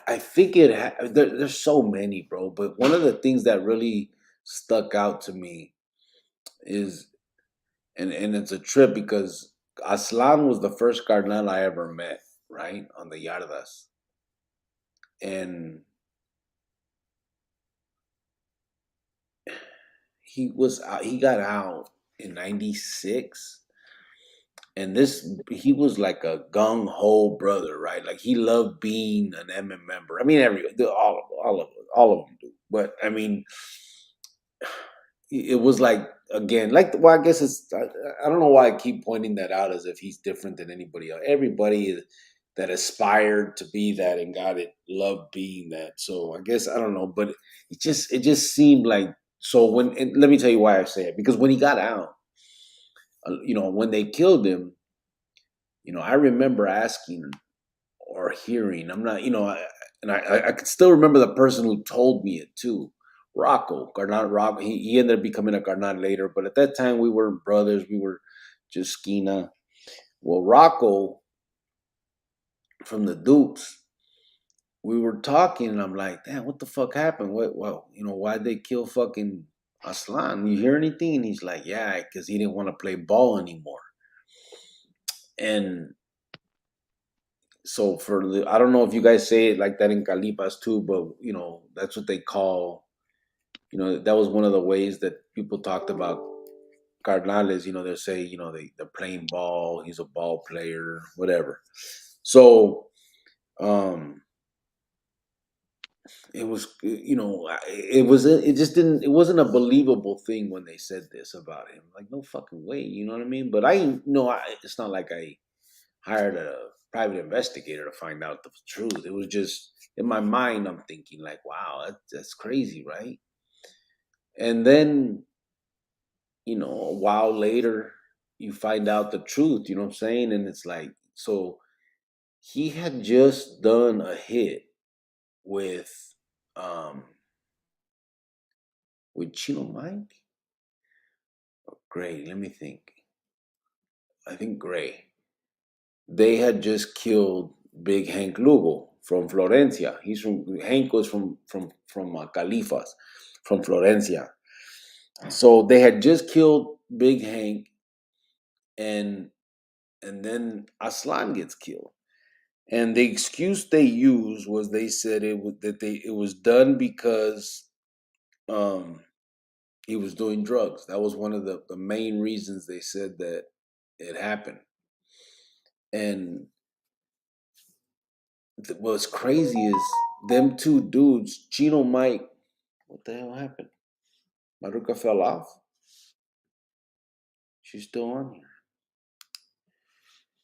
I think there's so many, bro. But one of the things that really stuck out to me is, and it's a trip because Aslan was the first carnal I ever met, right, on the yardas, and he got out in '96, and he was like a gung ho brother, right? Like he loved being an MM member. I mean, all of them do, but I mean, it was like again, like well, I guess I don't know why I keep pointing that out as if he's different than anybody else. Everybody that aspired to be that and got it loved being that. So I guess I don't know, but it just seemed like so when and let me tell you why I say it because when he got out, when they killed him, I remember asking or hearing. I'm not, I could still remember the person who told me it too. Rocco, Garnat Rocco. He ended up becoming a Garnat later, but at that time we weren't brothers. We were just Skina. Well, Rocco from the Dukes, we were talking, and I'm like, damn, what the fuck happened? What? Well, why'd they kill fucking Aslan? You hear anything? And he's like, yeah, because he didn't want to play ball anymore. And so I don't know if you guys say it like that in Calipas too, but that's what they call. That was one of the ways that people talked about Cardinales. They say they're playing ball. He's a ball player, whatever. So it was it just didn't it wasn't a believable thing when they said this about him. Like no fucking way, you know what I mean? But it's not like I hired a private investigator to find out the truth. It was just in my mind. I'm thinking like, wow, that's crazy, right? And then, a while later, you find out the truth. You know what I'm saying? And it's like, so he had just done a hit with, um, with Chino Mike. Gray. Let me think. I think Gray. They had just killed Big Hank Lugo from Florencia. Hank was from Califas, from Florencia. So they had just killed Big Hank, and then Aslan gets killed. And the excuse they used was they said it was done because um, he was doing drugs. That was one of the main reasons they said that it happened. And what's crazy is them two dudes, Chino Mike. What the hell happened? Maruka fell off. She's still on here.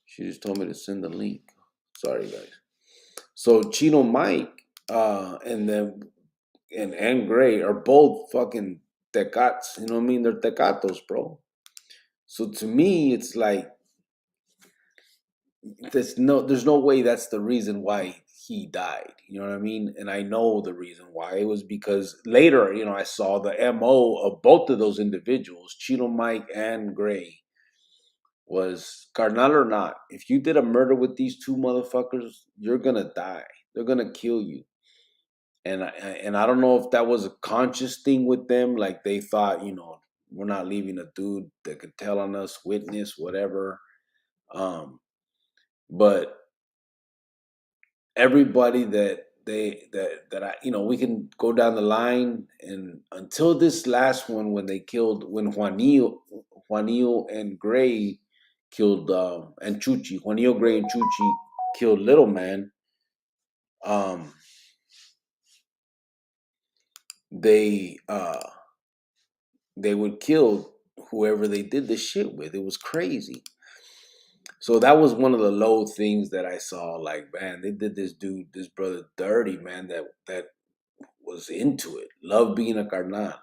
She just told me to send the link. Sorry, guys. So Chino Mike, and then and Gray are both fucking tecats. You know what I mean? They're tecatos, bro. So to me, it's like there's no way that's the reason why he died. You know what I mean? And I know the reason why. It was because later, I saw the MO of both of those individuals, Chino Mike and Gray, was carnal or not. If you did a murder with these two motherfuckers, you're gonna die. They're gonna kill you. And I don't know if that was a conscious thing with them, like they thought, we're not leaving a dude that could tell on us, witness, whatever. But everybody that we can go down the line, and until this last one when Juanillo and Gray killed and Chuchi, Juanillo, Gray, and Chuchi killed Little Man. They would kill whoever they did this shit with. It was crazy. So that was one of the low things that I saw. Like, man, they did this brother dirty, man. That was into it, loved being a carnal.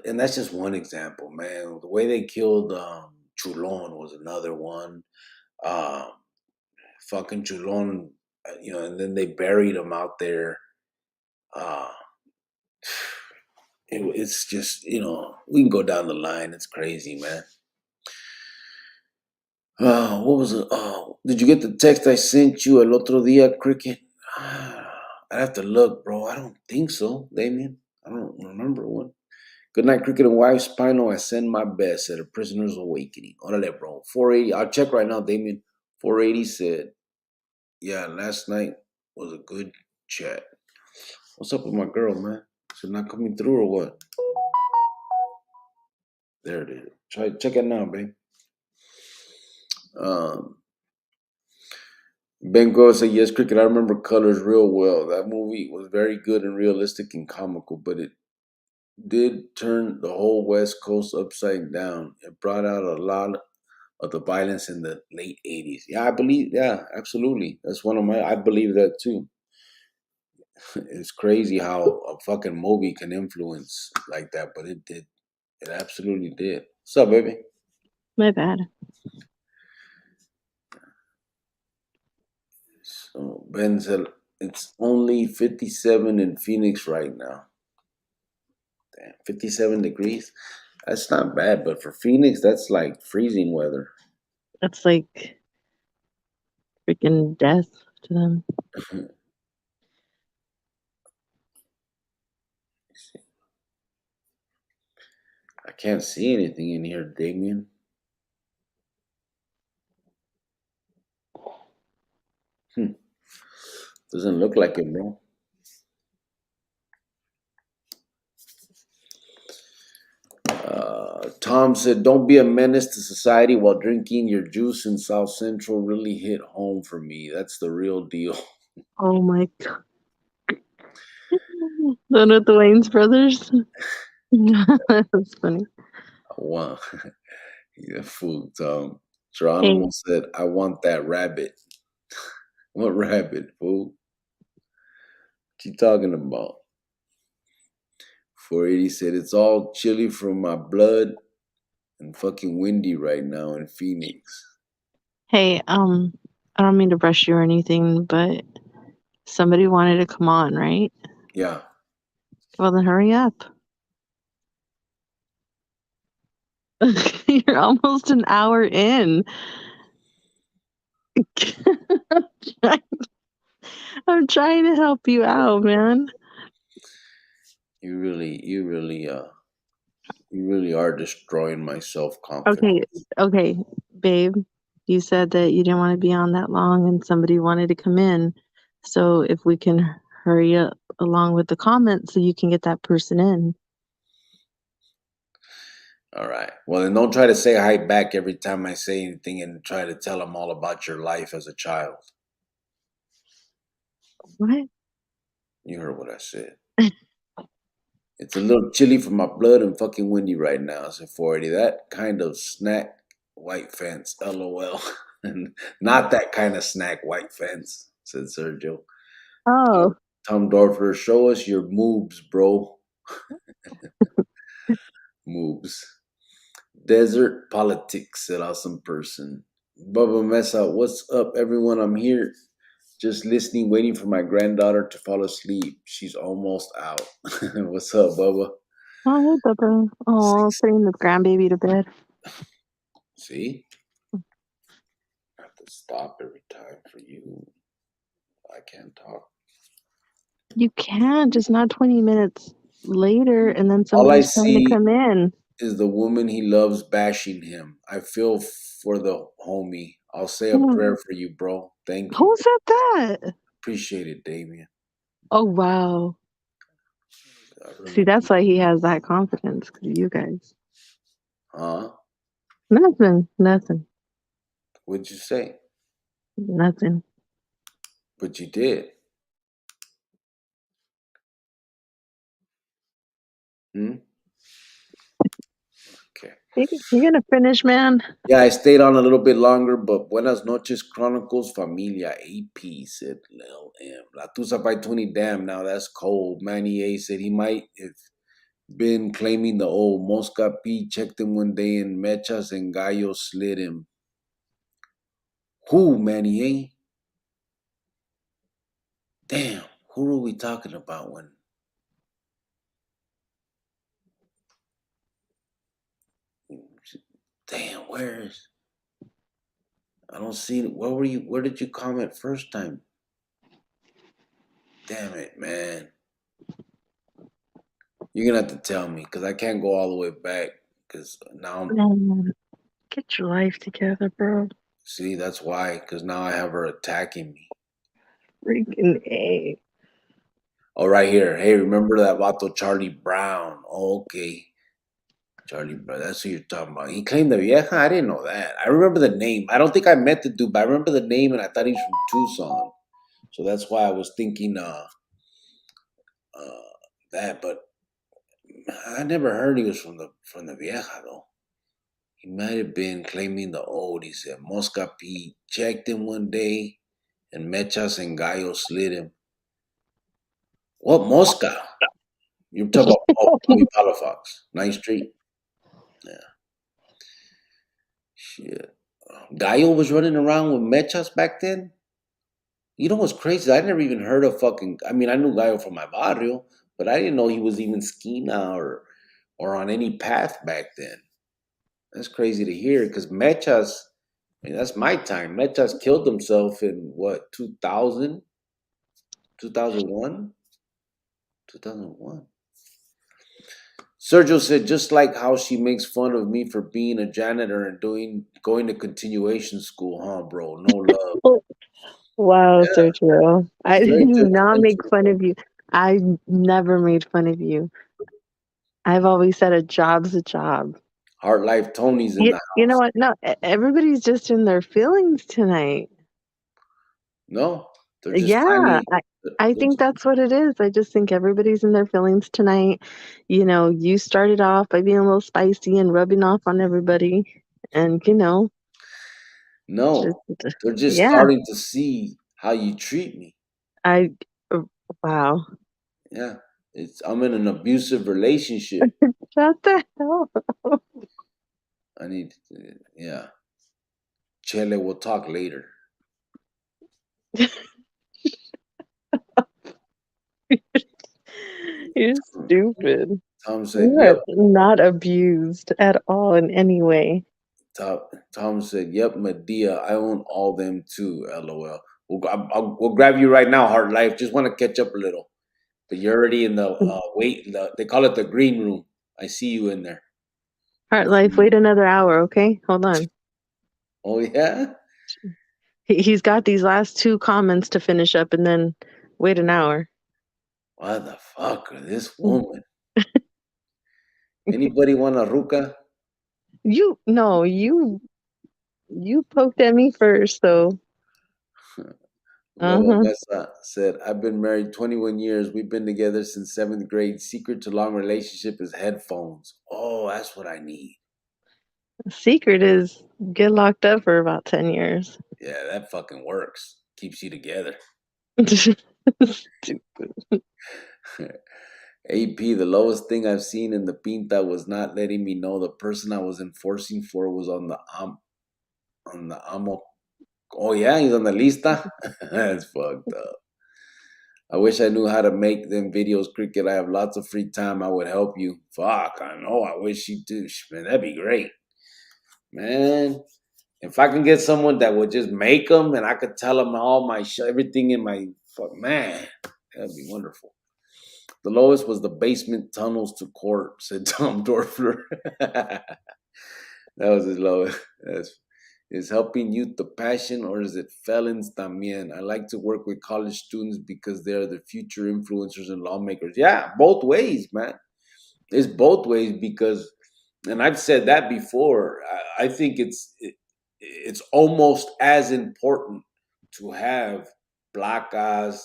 And that's just one example, man. The way they killed Chulon was another one. Um, Fucking Chulon, and then they buried him out there. Uh, it's just, we can go down the line. It's crazy, man. What was it? Oh, did you get the text I sent you el otro día, Cricket? I'd have to look, bro. I don't think so, Damien. I don't remember one. Good night, Cricket and Wife. Spino, I send my best at a prisoner's awakening. Orale, bro. 480. I'll check right now, Damien. 480 said, yeah, last night was a good chat. What's up with my girl, man? Is it not coming through or what? There it is. Try check it now, babe. Ben Go said, yes, Cricket, I remember Colors real well. That movie was very good and realistic and comical, but it did turn the whole West Coast upside down. It brought out a lot of the violence in the late 80s. Yeah, absolutely. That's I believe that too. It's crazy how a fucking movie can influence like that, but it did. It absolutely did. What's up, baby? My bad. So Ben said it's only 57 in Phoenix right now. Damn, 57 degrees. That's not bad, but for Phoenix, that's like freezing weather. That's like freaking death to them. I can't see anything in here, Damien. Doesn't look like it, bro. Tom said, don't be a menace to society while drinking your juice in South Central really hit home for me. That's the real deal. Oh my god. One with the Wayne's brothers. That's funny. I want yeah, food, Tom. Geronimo said, I want that rabbit. What rabbit, fool? What you talking about? 480 said, it's all chilly from my blood and fucking windy right now in Phoenix. Hey, I don't mean to brush you or anything, but somebody wanted to come on, right? Yeah. Well, then hurry up. You're almost an hour in. I'm trying to help you out, man. You really are destroying my self-confidence. Okay, babe. You said that you didn't want to be on that long and somebody wanted to come in. So if we can hurry up along with the comments so you can get that person in. All right. Well, then don't try to say hi back every time I say anything and try to tell them all about your life as a child. What? You heard what I said. It's a little chilly for my blood and fucking windy right now. It's 480. That kind of snack white fence. LOL. Not that kind of snack white fence, said Sergio. Oh. Tom Dorfler, show us your moves, bro. Moves. Desert politics, said awesome person. Bubba Mesa, what's up, everyone? I'm here. Just listening, waiting for my granddaughter to fall asleep. She's almost out. What's up, Bubba? Oh, hey, Bubba. Oh, putting the grandbaby to bed. See? I have to stop every time for you. I can't talk. You can't, just not 20 minutes later, and then All I somebody's trying to see come in. is the woman he loves bashing him. I feel for the homie. I'll say a Hmm. prayer for you, bro. Thank you. Who said that? Appreciate it, Damien. Oh, wow. I See, really that's why he has that confidence, because of you guys. Huh? Nothing. What'd you say? Nothing. But you did. Hmm? Okay. You gonna finish, man? Yeah, I stayed on a little bit longer, but Buenas noches, Chronicles, Familia, AP, said Lil M. La Tusa by 20, damn, now that's cold. Manny A said he might have been claiming the old Mosca P. Checked him one day and Mechas and Gallo slid him. Who, Manny A? Damn, who were we talking about when? Damn, where is? I don't see it. Where were you? Where did you comment first time? Damn it, man. You're gonna have to tell me because I can't go all the way back because now I'm. Man, get your life together, bro. See, that's why. Because now I have her attacking me. Freaking A. Oh, right here. Hey, remember that vato Charlie Brown? Oh, okay. Charlie Brown. That's who you're talking about. He claimed the vieja. I didn't know that. I remember the name. I don't think I met the dude, but I remember the name, and I thought he was from Tucson. So that's why I was thinking that. But I never heard he was from the vieja though. He might have been claiming the old. He said Mosca P checked him one day, and Mechas and Gallo slid him. What Mosca? You're talking about Tommy Palafox, 9th Street. Yeah, shit. Gallo was running around with Mechas back then. You know what's crazy? I never even heard of fucking. I mean, I knew Gallo from my barrio, but I didn't know he was even Skina or on any path back then. That's crazy to hear because Mechas. I mean, that's my time. Mechas killed himself in what 2000, 2001, 2001. Sergio said, just like how she makes fun of me for being a janitor and going to continuation school, huh, bro? No love. Wow, Yeah, Sergio. I it's very do not make judgmental, fun bro. of you. I never made fun of you. I've always said a job's a job. Heart Life Tony's in the You know house. what? No, everybody's just in their feelings tonight. No, they're just Yeah, finally. I think that's what it is. I just think everybody's in their feelings tonight. You know, you started off by being a little spicy and rubbing off on everybody. And, just, No, they're just yeah, starting to see how you treat me. I, wow. Yeah, I'm in an abusive relationship. Shut the hell up. I need, yeah. Chele, we'll talk later. You're stupid. Tom said, You "Yep." are not abused at all in any way. Tom said, "Yep, Medea. I own all them too." LOL. We'll grab you right now, Heart Life. Just want to catch up a little, but you're already in the they call it the green room. I see you in there. Heart Life, wait another hour, okay? Hold on. Oh yeah. He's got these last two comments to finish up and then wait an hour. What the fuck? This woman. Anybody want a ruka? No, you poked at me first, so Lola uh-huh. Mesa said, "I've been married 21 years. We've been together since 7th grade. Secret to long relationship is headphones. Oh, that's what I need. Secret is get locked up for about 10 years. Yeah, that fucking works. Keeps you together." Stupid. AP, the lowest thing I've seen in the pinta was not letting me know the person I was enforcing for was on the amo. Oh yeah, he's on the lista. That's fucked up. I wish I knew how to make them videos, Cricket. I have lots of free time. I would help you. Fuck, I know. I wish you do. Man, that'd be great. Man, if I can get someone that would just make them and I could tell them all my everything in my Fuck, man, that'd be wonderful. The lowest was the basement tunnels to court, said Tom Dorfler. That was his lowest. Is helping youth the passion, or is it felons también? I like to work with college students because they're the future influencers and lawmakers. Yeah, both ways, man. It's both ways because, and I've said that before. I think it's almost as important to have placas,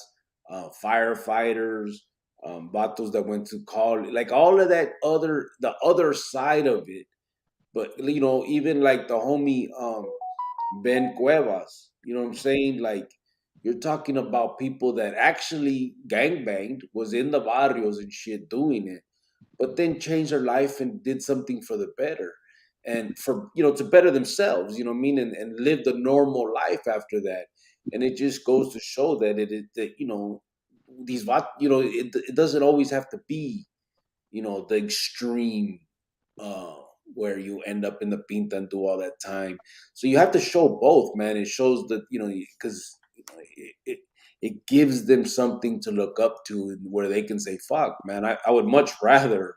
firefighters, vatos that went to college, like all of that the other side of it. But even like the homie Ben Cuevas, you know what I'm saying? Like you're talking about people that actually gangbanged, was in the barrios and shit doing it, but then changed their life and did something for the better and for to better themselves, what I mean, and lived a normal life after that. And it just goes to show that that it doesn't always have to be the extreme, uh where you end up in the pinta and do all that time. So you have to show both, man. It shows that because it gives them something to look up to where they can say, fuck, man, I would much rather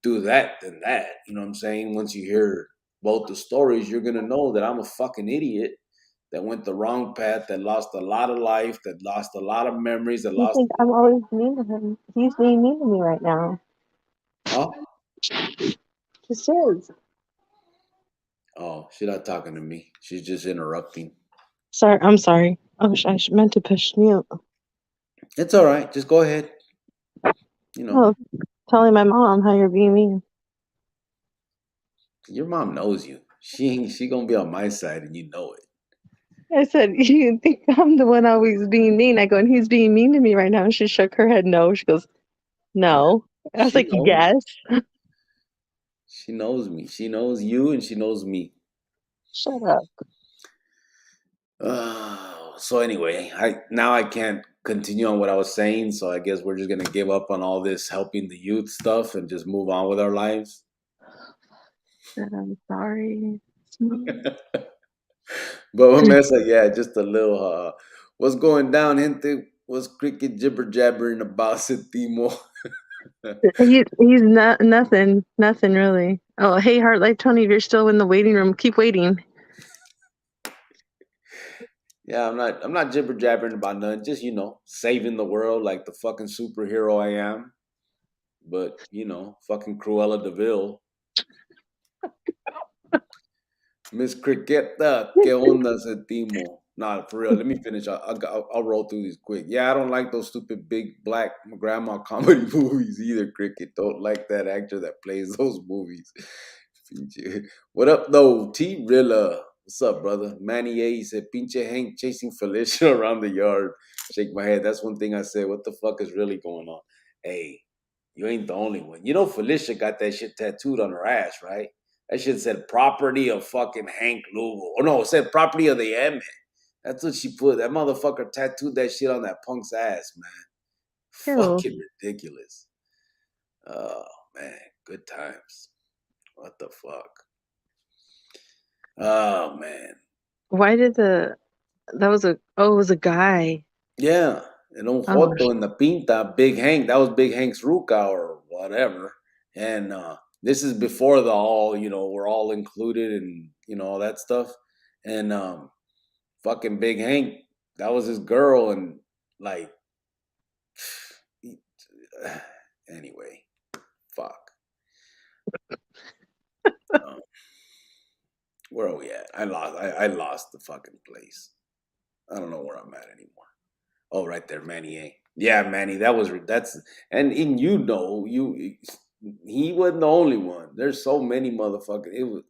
do that than that. You know what I'm saying? Once you hear both the stories, you're gonna know that I'm a fucking idiot that went the wrong path, that lost a lot of life, that lost a lot of memories, that You lost. think I'm always mean to him? He's being mean to me right now. Oh, Just is. oh, she's not talking to me. She's just interrupting. Sorry, I'm sorry. Oh, I meant to push mute. It's all right. Just go ahead. Oh, telling my mom how you're being mean. Your mom knows you. She gonna be on my side, and you know it. I said, you think I'm the one always being mean? I go, and he's being mean to me right now. And she shook her head no. She goes, no. I was She like, knows. yes. She knows me. She knows you, and she knows me. Shut up. So anyway, I can't continue on what I was saying. So I guess we're just gonna give up on all this helping the youth stuff and just move on with our lives. I'm sorry. But what mess? Yeah, just a little. What's going down, gente? What's cricket jibber jabbering about, Timo? He's not nothing really. Oh, hey, Heartlight Tony, if you're still in the waiting room, keep waiting. Yeah, I'm not jibber jabbering about nothing. Just saving the world like the fucking superhero I am. But fucking Cruella Deville, Miss Cricketa, que onda, Timo? Nah, for real. Let me finish. I'll roll through these quick. Yeah, I don't like those stupid big black grandma comedy movies either. Cricket, don't like that actor that plays those movies. What up, though? T Rilla. What's up, brother? Manny A. He said, Pinche Hank chasing Felicia around the yard. Shake my head. That's one thing I said. What the fuck is really going on? Hey, you ain't the only one. Felicia got that shit tattooed on her ass, right? That shit said property of fucking Hank Lugo. Oh, no, it said property of the M. That's what she put. That motherfucker tattooed that shit on that punk's ass, man. Ew. Fucking ridiculous. Oh, man. Good times. What the fuck? Oh, man. Why did it was a guy. Yeah. And un joto in the pinta, Big Hank. That was Big Hank's Ruka or whatever. And this is before the all, we're all included and, all that stuff. And fucking Big Hank, that was his girl. And like, anyway, fuck. Where are we at? I lost the fucking place. I don't know where I'm at anymore. Oh, right there, Manny A. Yeah, Manny, and he wasn't the only one. There's so many motherfuckers. It was,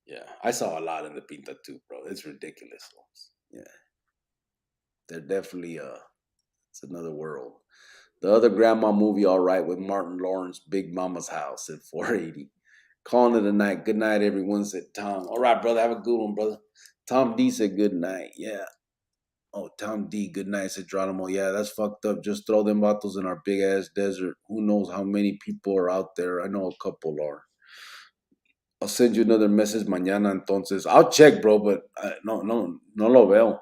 yeah, I saw a lot in the Pinta too, bro. It's ridiculous. Yeah, they're definitely it's another world. The other grandma movie, all right, with Martin Lawrence, Big Mama's House at 480. Calling it a night. Good night, everyone, said Tom. All right, brother, have a good one, brother. Tom D said good night. Yeah. Oh, Tom D, good night, said Geronimo. Yeah, that's fucked up. Just throw them vatos in our big ass desert. Who knows how many people are out there? I know a couple are. I'll send you another message mañana entonces. I'll check, bro, but no lo veo.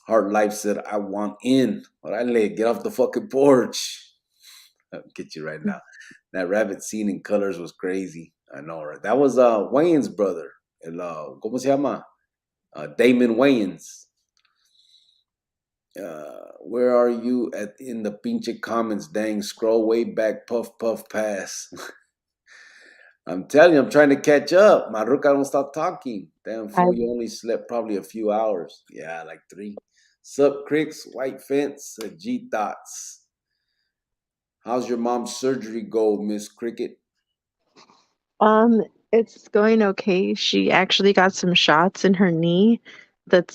Heart Life said, I want in. Orale, get off the fucking porch. I'll get you right now. That rabbit scene in colors was crazy. I know, right? That was Wayne's brother. ¿Cómo se llama? Damon Wayans. Where are you at in the pinche comments? Dang, scroll way back, puff, puff, pass. I'm telling you, I'm trying to catch up. Maruka, don't stop talking. Damn I fool, you only slept probably a few hours. Yeah, like 3. Sup, Cricks, White Fence, G Thoughts. How's your mom's surgery go, Miss Cricket? it's going okay. She actually got some shots in her knee they're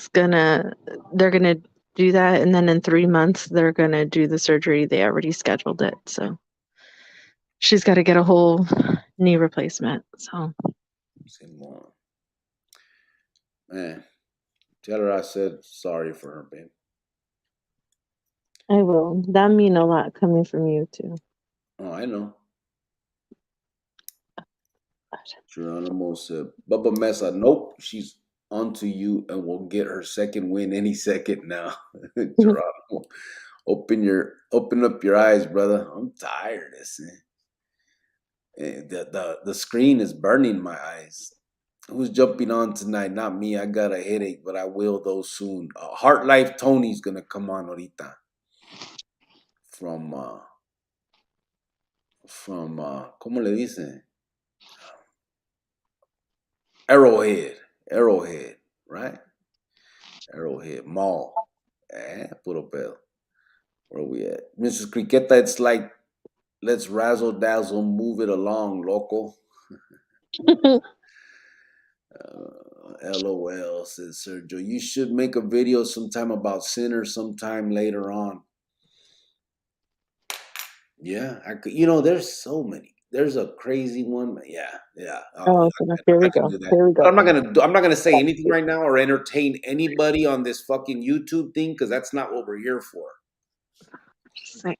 gonna do that, and then in 3 months they're gonna do the surgery. They already scheduled it, so she's got to get a whole knee replacement. So Simone. Man, tell her I said sorry for her, babe. I will. That mean a lot coming from you too. Oh, I know. Geronimo said, Bubba Mesa, nope, she's onto you and will get her second win any second now. Geronimo, open up your eyes, brother. I'm tired of this. The screen is burning my eyes. Who's jumping on tonight? Not me. I got a headache, but I will though soon. Heart Life Tony's gonna come on ahorita from ¿cómo le dicen? Arrowhead, right? Arrowhead Mall. Puro pedo. Where are we at? Mrs. Criqueta, it's like, let's razzle dazzle, move it along, loco. LOL, said Sergio. You should make a video sometime about sinners sometime later on. Yeah, I could. There's so many. There's a crazy one. Yeah. Oh, so here we I can go. do that. Here we But go. I'm not gonna say anything right now or entertain anybody on this fucking YouTube thing because that's not what we're here for. Say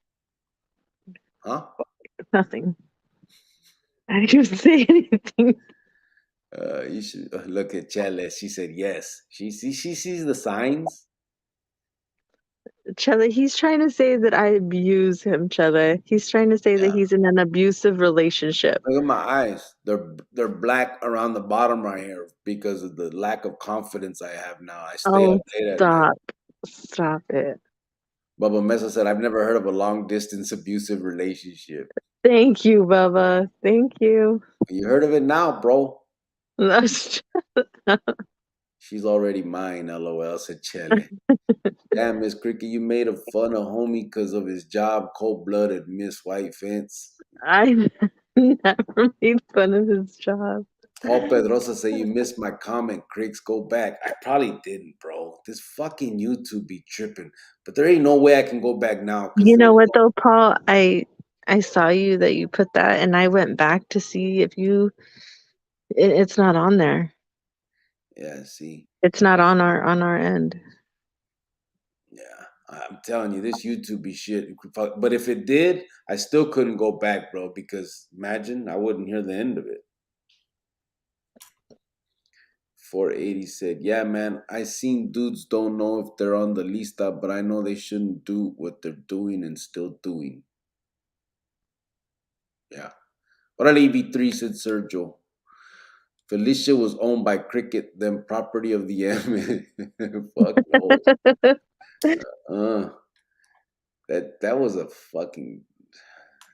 Huh? nothing. I didn't even say anything. You should look at Chele. She said yes. She sees the signs. Chele, he's trying to say that I abuse him, Chele. He's trying to say that Yeah. he's in an abusive relationship. Look at my eyes. They're black around the bottom right here because of the lack of confidence I have now. I stay up Oh, late at night. stop it. Bubba Mesa said, I've never heard of a long distance abusive relationship. Thank you, Bubba. Thank you. You heard of it now, bro. That's She's already mine, LOL, said Chele. Damn, Miss Cricket, you made a fun of homie because of his job, cold-blooded, Miss White Fence. I never made fun of his job. Paul Pedrosa say you missed my comment, Cricks. Go back. I probably didn't, bro. This fucking YouTube be tripping. But there ain't no way I can go back now. You know what though, Paul? I saw you that you put that, and I went back to see if it's not on there. Yeah, see. It's not on our end. Yeah, I'm telling you, this YouTube be shit. But if it did, I still couldn't go back, bro, because imagine I wouldn't hear the end of it. 480 said, yeah, man, I seen dudes don't know if they're on the lista, but I know they shouldn't do what they're doing and still doing. Yeah. Orale EV3, said Sergio. Felicia was owned by Cricket, then property of the M. Fuck no. That was a fucking,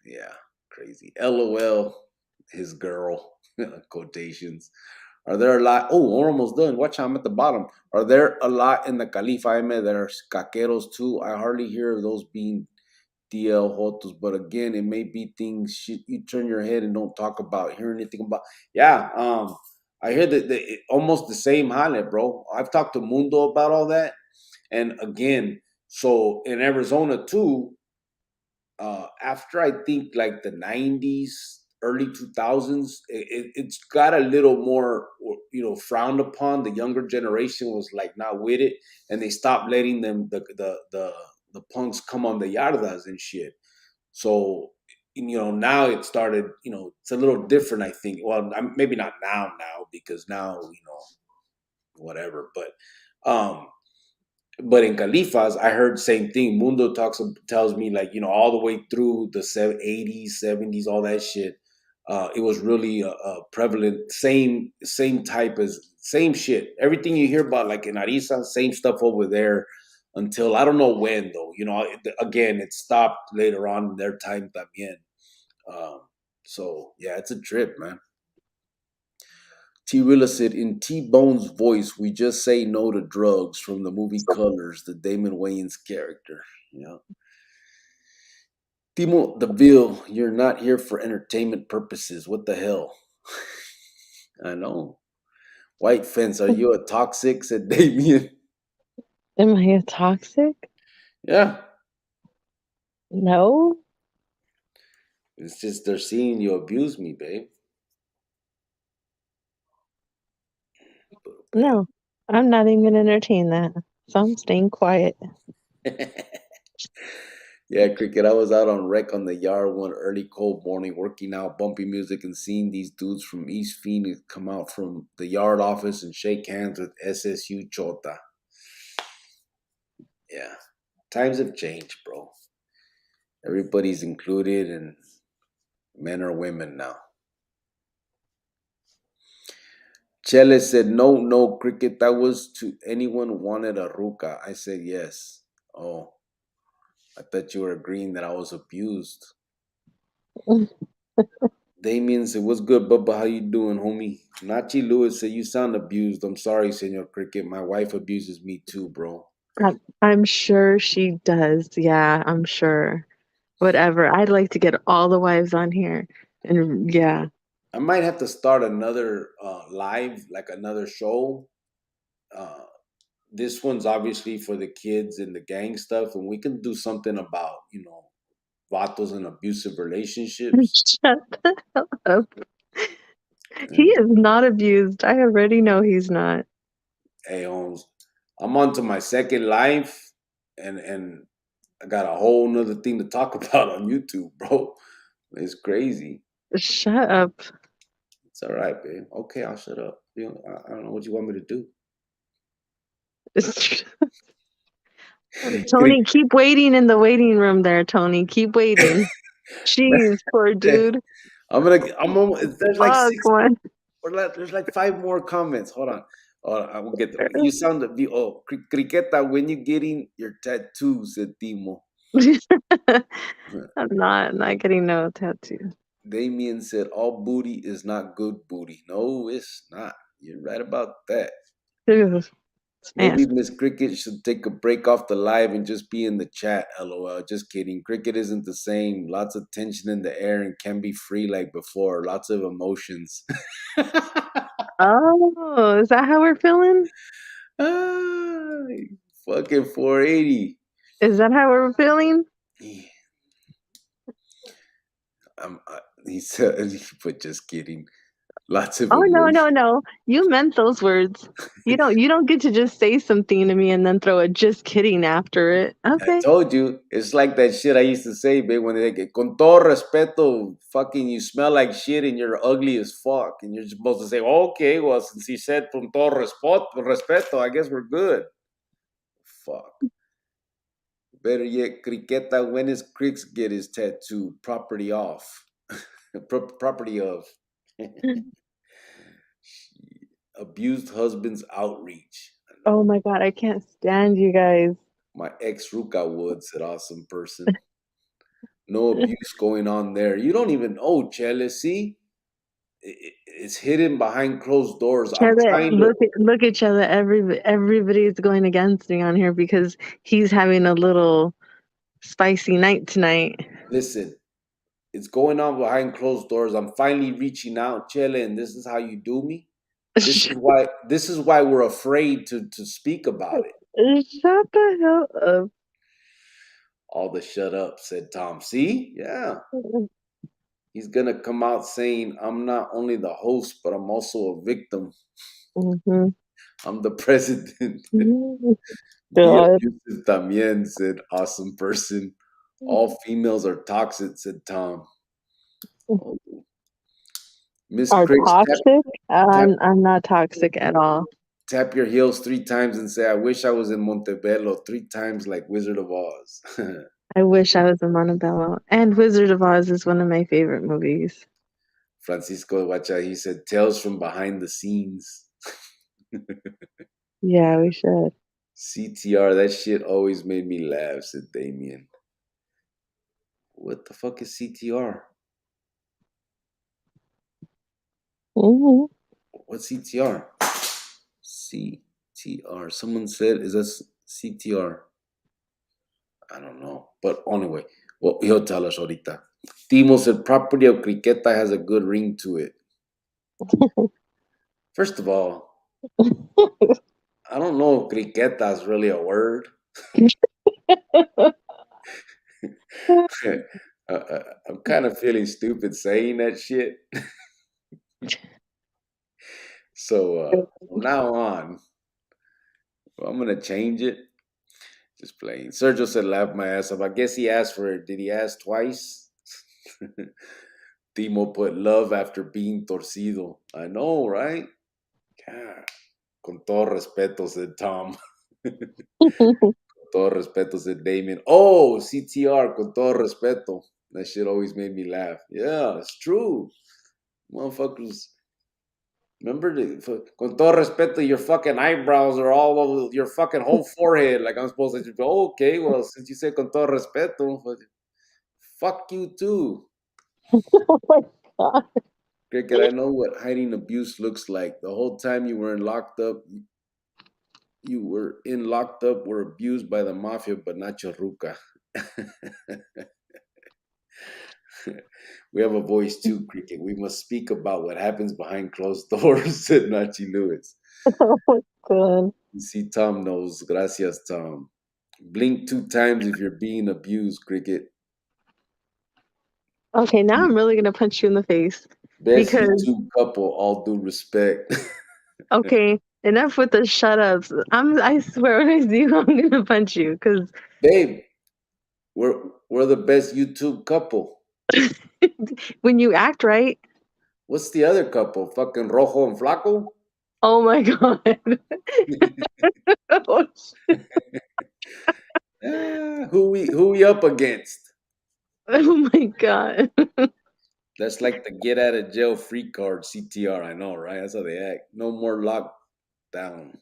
yeah, crazy. LOL, his girl, quotations. Are there a lot? Oh, we're almost done. Watch, I'm at the bottom. Are there a lot in the Califa M that are caqueros too? I hardly hear of those being DL Jotos, but again, it may be things you turn your head and don't talk about, hear anything about. Yeah, I hear that almost the same highlight, bro. I've talked to Mundo about all that. And again, so in Arizona too, after I think like the 90s, early 2000s, it's got a little more, frowned upon. The younger generation was like not with it, and they stopped letting them the punks come on the yardas and shit. So now it started. It's a little different. I think. Well, maybe not now because now whatever. But But in Califas, I heard same thing. Mundo tells me like all the way through the 80s, 70s, all that shit. It was really prevalent. Same type as same shit. Everything you hear about like in Ariza, same stuff over there. Until I don't know when though. Again, it stopped later on in their time también. So yeah, it's a trip, man. T Rilla said, in T Bone's voice, we just say no to drugs from the movie Colors, the Damon Wayans character. Yeah. Timo DeVille, you're not here for entertainment purposes. What the hell? I know. White Fence, are you a toxic? Said Damien. Am I a toxic? Yeah. No. It's just they're seeing you abuse me, babe. No. I'm not even going to entertain that. So I'm staying quiet. Yeah, Cricket. I was out on rec on the yard one early cold morning, working out, bumpy music, and seeing these dudes from East Phoenix come out from the yard office and shake hands with SSU Chota. Yeah, times have changed, bro. Everybody's included, and men or women now. Chele said, no, no, Cricket. That was to anyone wanted a ruka. I said yes. Oh, I thought you were agreeing that I was abused. Damien said, what's good, Bubba? How you doing, homie? Nachi Lewis said, you sound abused. I'm sorry, Senor Cricket. My wife abuses me too, bro. I'm sure she does. Yeah, I'm sure. Whatever. I'd like to get all the wives on here. And yeah. I might have to start another live, like another show. This one's obviously for the kids and the gang stuff, and we can do something about, vatos and abusive relationships. Shut the hell up. He is not abused. I already know he's not. Hey, Holmes, I'm on to my second life, and I got a whole nother thing to talk about on YouTube, bro. It's crazy. Shut up. It's all right, babe. Okay, I'll shut up. I don't know what you want me to do. Tony, keep waiting in the waiting room there, Tony. Keep waiting. Jeez, poor dude. I'm almost, there's like Oh, six come on. there's like 5 more comments. Hold on. I will get them. You sound Criqueta, when you getting your tattoo, said Timo. I'm not getting no tattoo. Damien said all booty is not good booty. No, it's not. You're right about that. Maybe Miss Cricket should take a break off the live and just be in the chat. LOL. Just kidding. Cricket isn't the same. Lots of tension in the air and can be free like before. Lots of emotions. Oh, is that how we're feeling? Fucking 480. Is that how we're feeling? He said, but just kidding. Lots of Oh, emotions. no. You meant those words. You don't get to just say something to me and then throw a just kidding after it. Okay. I told you, it's like that shit I used to say, babe, when they get con todo respeto, fucking you smell like shit and you're ugly as fuck. And you're supposed to say, okay, well, since he said con todo respeto, I guess we're good. Fuck. Better yet, Criqueta, when is Crix get his tattoo? Property off. Property of. Abused husband's outreach. Oh my God, I can't stand you guys. My ex Ruka Wood said, awesome person. No abuse going on there. You don't even know, Chele. See? It's hidden behind closed doors. I'm trying to Look at each other. Everybody's going against me on here because he's having a little spicy night tonight. listen. It's going on behind closed doors. I'm finally reaching out, Chele, and this is how you do me. This is why we're afraid to speak about it. Shut the hell up. All the shut up, said Tom. See? Yeah. He's gonna come out saying, I'm not only the host, but I'm also a victim. Mm-hmm. I'm the president. Be God. abusive también, said awesome person. All females are toxic, said Tom. Oh. Miss Are Cricks, toxic? I'm not toxic at all. Tap your heels 3 times and say, I wish I was in Montebello 3 times like Wizard of Oz. I wish I was in Montebello. And Wizard of Oz is one of my favorite movies. Francisco Wacha, he said, Tales from behind the scenes. Yeah, we should. CTR, that shit always made me laugh, said Damien. What the fuck is CTR? Mm-hmm. What's CTR? CTR. Someone said, is that CTR? I don't know. But anyway, well, he'll tell us ahorita. Timo said, property of Criqueta has a good ring to it. First of all, I don't know if Criqueta is really a word. I'm kind of feeling stupid saying that shit. So from now on, I'm gonna change it. Just playing. Sergio said, "Laugh my ass off." I guess he asked for it. Did he ask twice? Timo put love after being torcido. I know, right? God. Con todo respeto, said Tom. Con todo respeto, said Damien. Oh, CTR, con todo respeto. That shit always made me laugh. Yeah, it's true. Motherfuckers. Remember, con todo respeto, your fucking eyebrows are all over your fucking whole forehead. Like I'm supposed to go, oh, okay, well, since you say con todo respeto, fuck you too. Oh my God. Cricket, I know what hiding abuse looks like. The whole time you were locked up, were abused by the mafia, but not your ruca. We have a voice too, Cricket. We must speak about what happens behind closed doors, said Nachi Lewis. Oh my God. You see, Tom knows. Gracias, Tom. Blink 2 times if you're being abused, Cricket. Okay, now I'm really gonna punch you in the face Best because YouTube couple, all due respect. okay, enough with the shut ups. I swear when I see you, I'm gonna punch you because Babe, we're the best YouTube couple. when you act right, What's the other couple? Fucking Rojo and Flaco? oh my God. Oh, Who we up against? oh my God. That's like the get out of jail free card, CTR. I know, right? That's how they act. No more lockdown.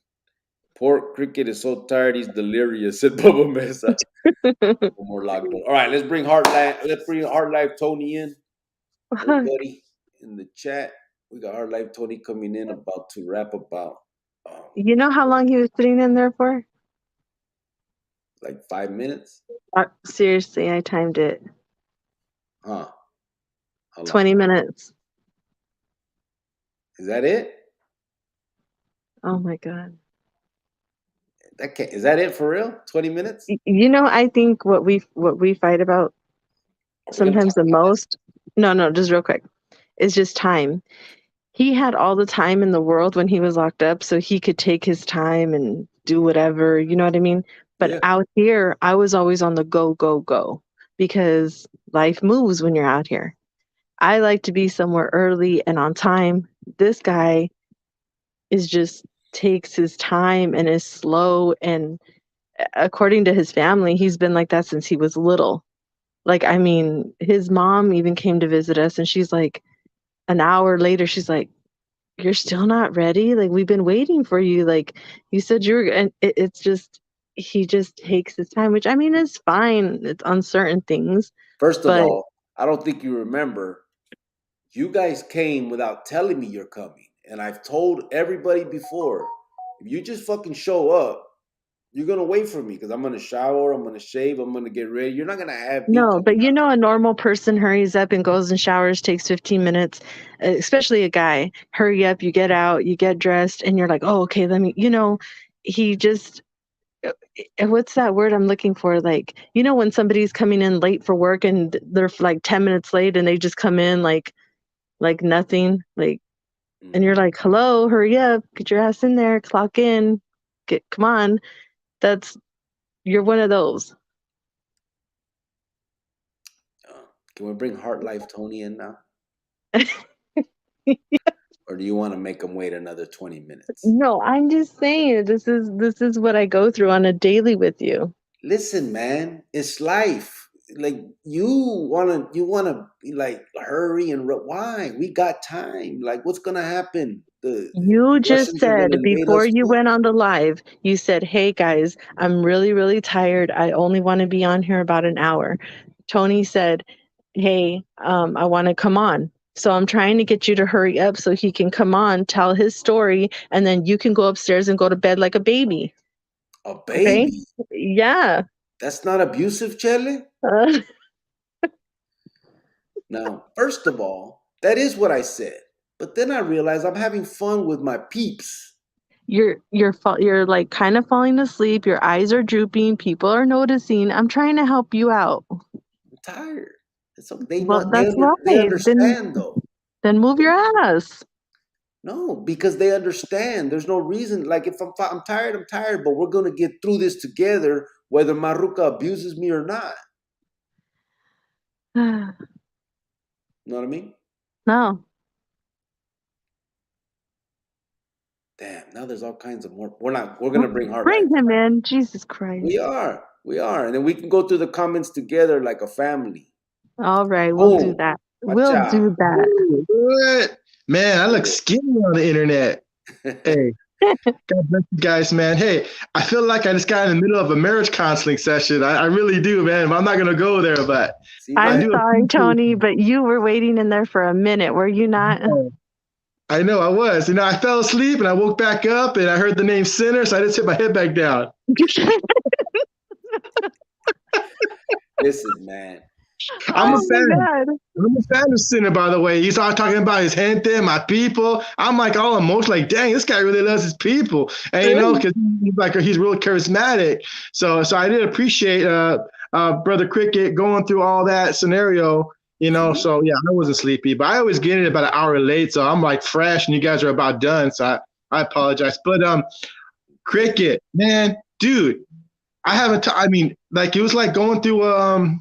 Poor Cricket is so tired he's delirious, said Bubba Mesa. No more lockdown. All right, let's bring Heart Life Tony in. Everybody in the chat. We got Heart Life Tony coming in, about to rap about You know how long he was sitting in there for? like 5 minutes. Seriously, I timed it. Huh? How long? 20 minutes. Is that it? Oh my God. Is that it for real? 20 minutes? You know, I think what we fight about Are we gonna sometimes talk the about most, no, just real quick, is just time. He had all the time in the world when he was locked up, so he could take his time and do whatever, you know what I mean? But Yeah. out here, I was always on the go, go, go because life moves when you're out here. I like to be somewhere early and on time. This guy is just takes his time and is slow, and according to his family, he's been like that since he was little. Like, I mean, his mom even came to visit us and she's like, an hour later, she's like, you're still not ready? Like, we've been waiting for you. Like, you said you were, and it's just, he just takes his time, which I mean is fine. It's on certain things, First of but all, I don't think you remember. You guys came without telling me you're coming. And I've told everybody before, if you just fucking show up, you're gonna wait for me because I'm gonna shower, I'm gonna shave, I'm gonna get ready. You're not gonna have me no, coming but you out. know, a normal person hurries up and goes and showers, takes 15 minutes, especially a guy. Hurry up, you get out, you get dressed, and you're like, oh, okay, let me, you know, he just, what's that word I'm looking for? Like, you know, when somebody's coming in late for work and they're like 10 minutes late and they just come in like nothing, like, and you're like, hello, hurry up, get your ass in there, clock in, come on. You're one of those. Can we bring Heart Life Tony in now? or do you want to make them wait another 20 minutes? No, I'm just saying this is what I go through on a daily with you. Listen, man, it's life. Like you wanna like hurry and why? We got time. Like, what's gonna happen? The You just Russians are gonna said invade before us you too? went on the live, you said, "Hey guys, I'm really, really tired. I only want to be on here about an hour." Tony said, "Hey, I want to come on." So I'm trying to get you to hurry up so he can come on, tell his story, and then you can go upstairs and go to bed like a baby. A Okay? baby? Yeah. That's not abusive, Chele? Uh, Now, first of all, that is what I said. But then I realized I'm having fun with my peeps. you're like kind of falling asleep. Your eyes are drooping. People are noticing. I'm trying to help you out. I'm tired. It's okay. They Well, know that's they right. understand though. Then move your ass. No, because they understand. There's no reason. Like if I'm tired, I'm tired. But we're gonna get through this together, whether Maruka abuses me or not. You know what I mean? No. Damn. Now there's all kinds of more. We're not. We're gonna bring Heart Bring back. him in. Jesus We Christ. are. We are, and then we can go through the comments together like a family. All right, we'll do Boom. that. We'll Watcha. do that. Ooh, what? Man, I look skinny on the internet. Hey, God bless you guys, man. Hey, I feel like I just got in the middle of a marriage counseling session. I really do, man. I'm not gonna go there, but See I I'm that? do sorry, appreciate Tony, but you were waiting in there for a minute, were you not? it. I know I was. I fell asleep and I woke back up and I heard the name Sinner, so I just hit my head back down. Listen, man. I'm a Oh my fan. God. I'm a fan of Sinner, by the way. He's all talking about his gente, my people. I'm like all emotional, like, dang, this guy really loves his people. And because he's really charismatic. So I did appreciate Brother Cricket going through all that scenario. So yeah, I wasn't sleepy, but I always get in about an hour late, so I'm like fresh, and you guys are about done. So I apologize. But Cricket, man, dude, I haven't. I mean, like it was like going through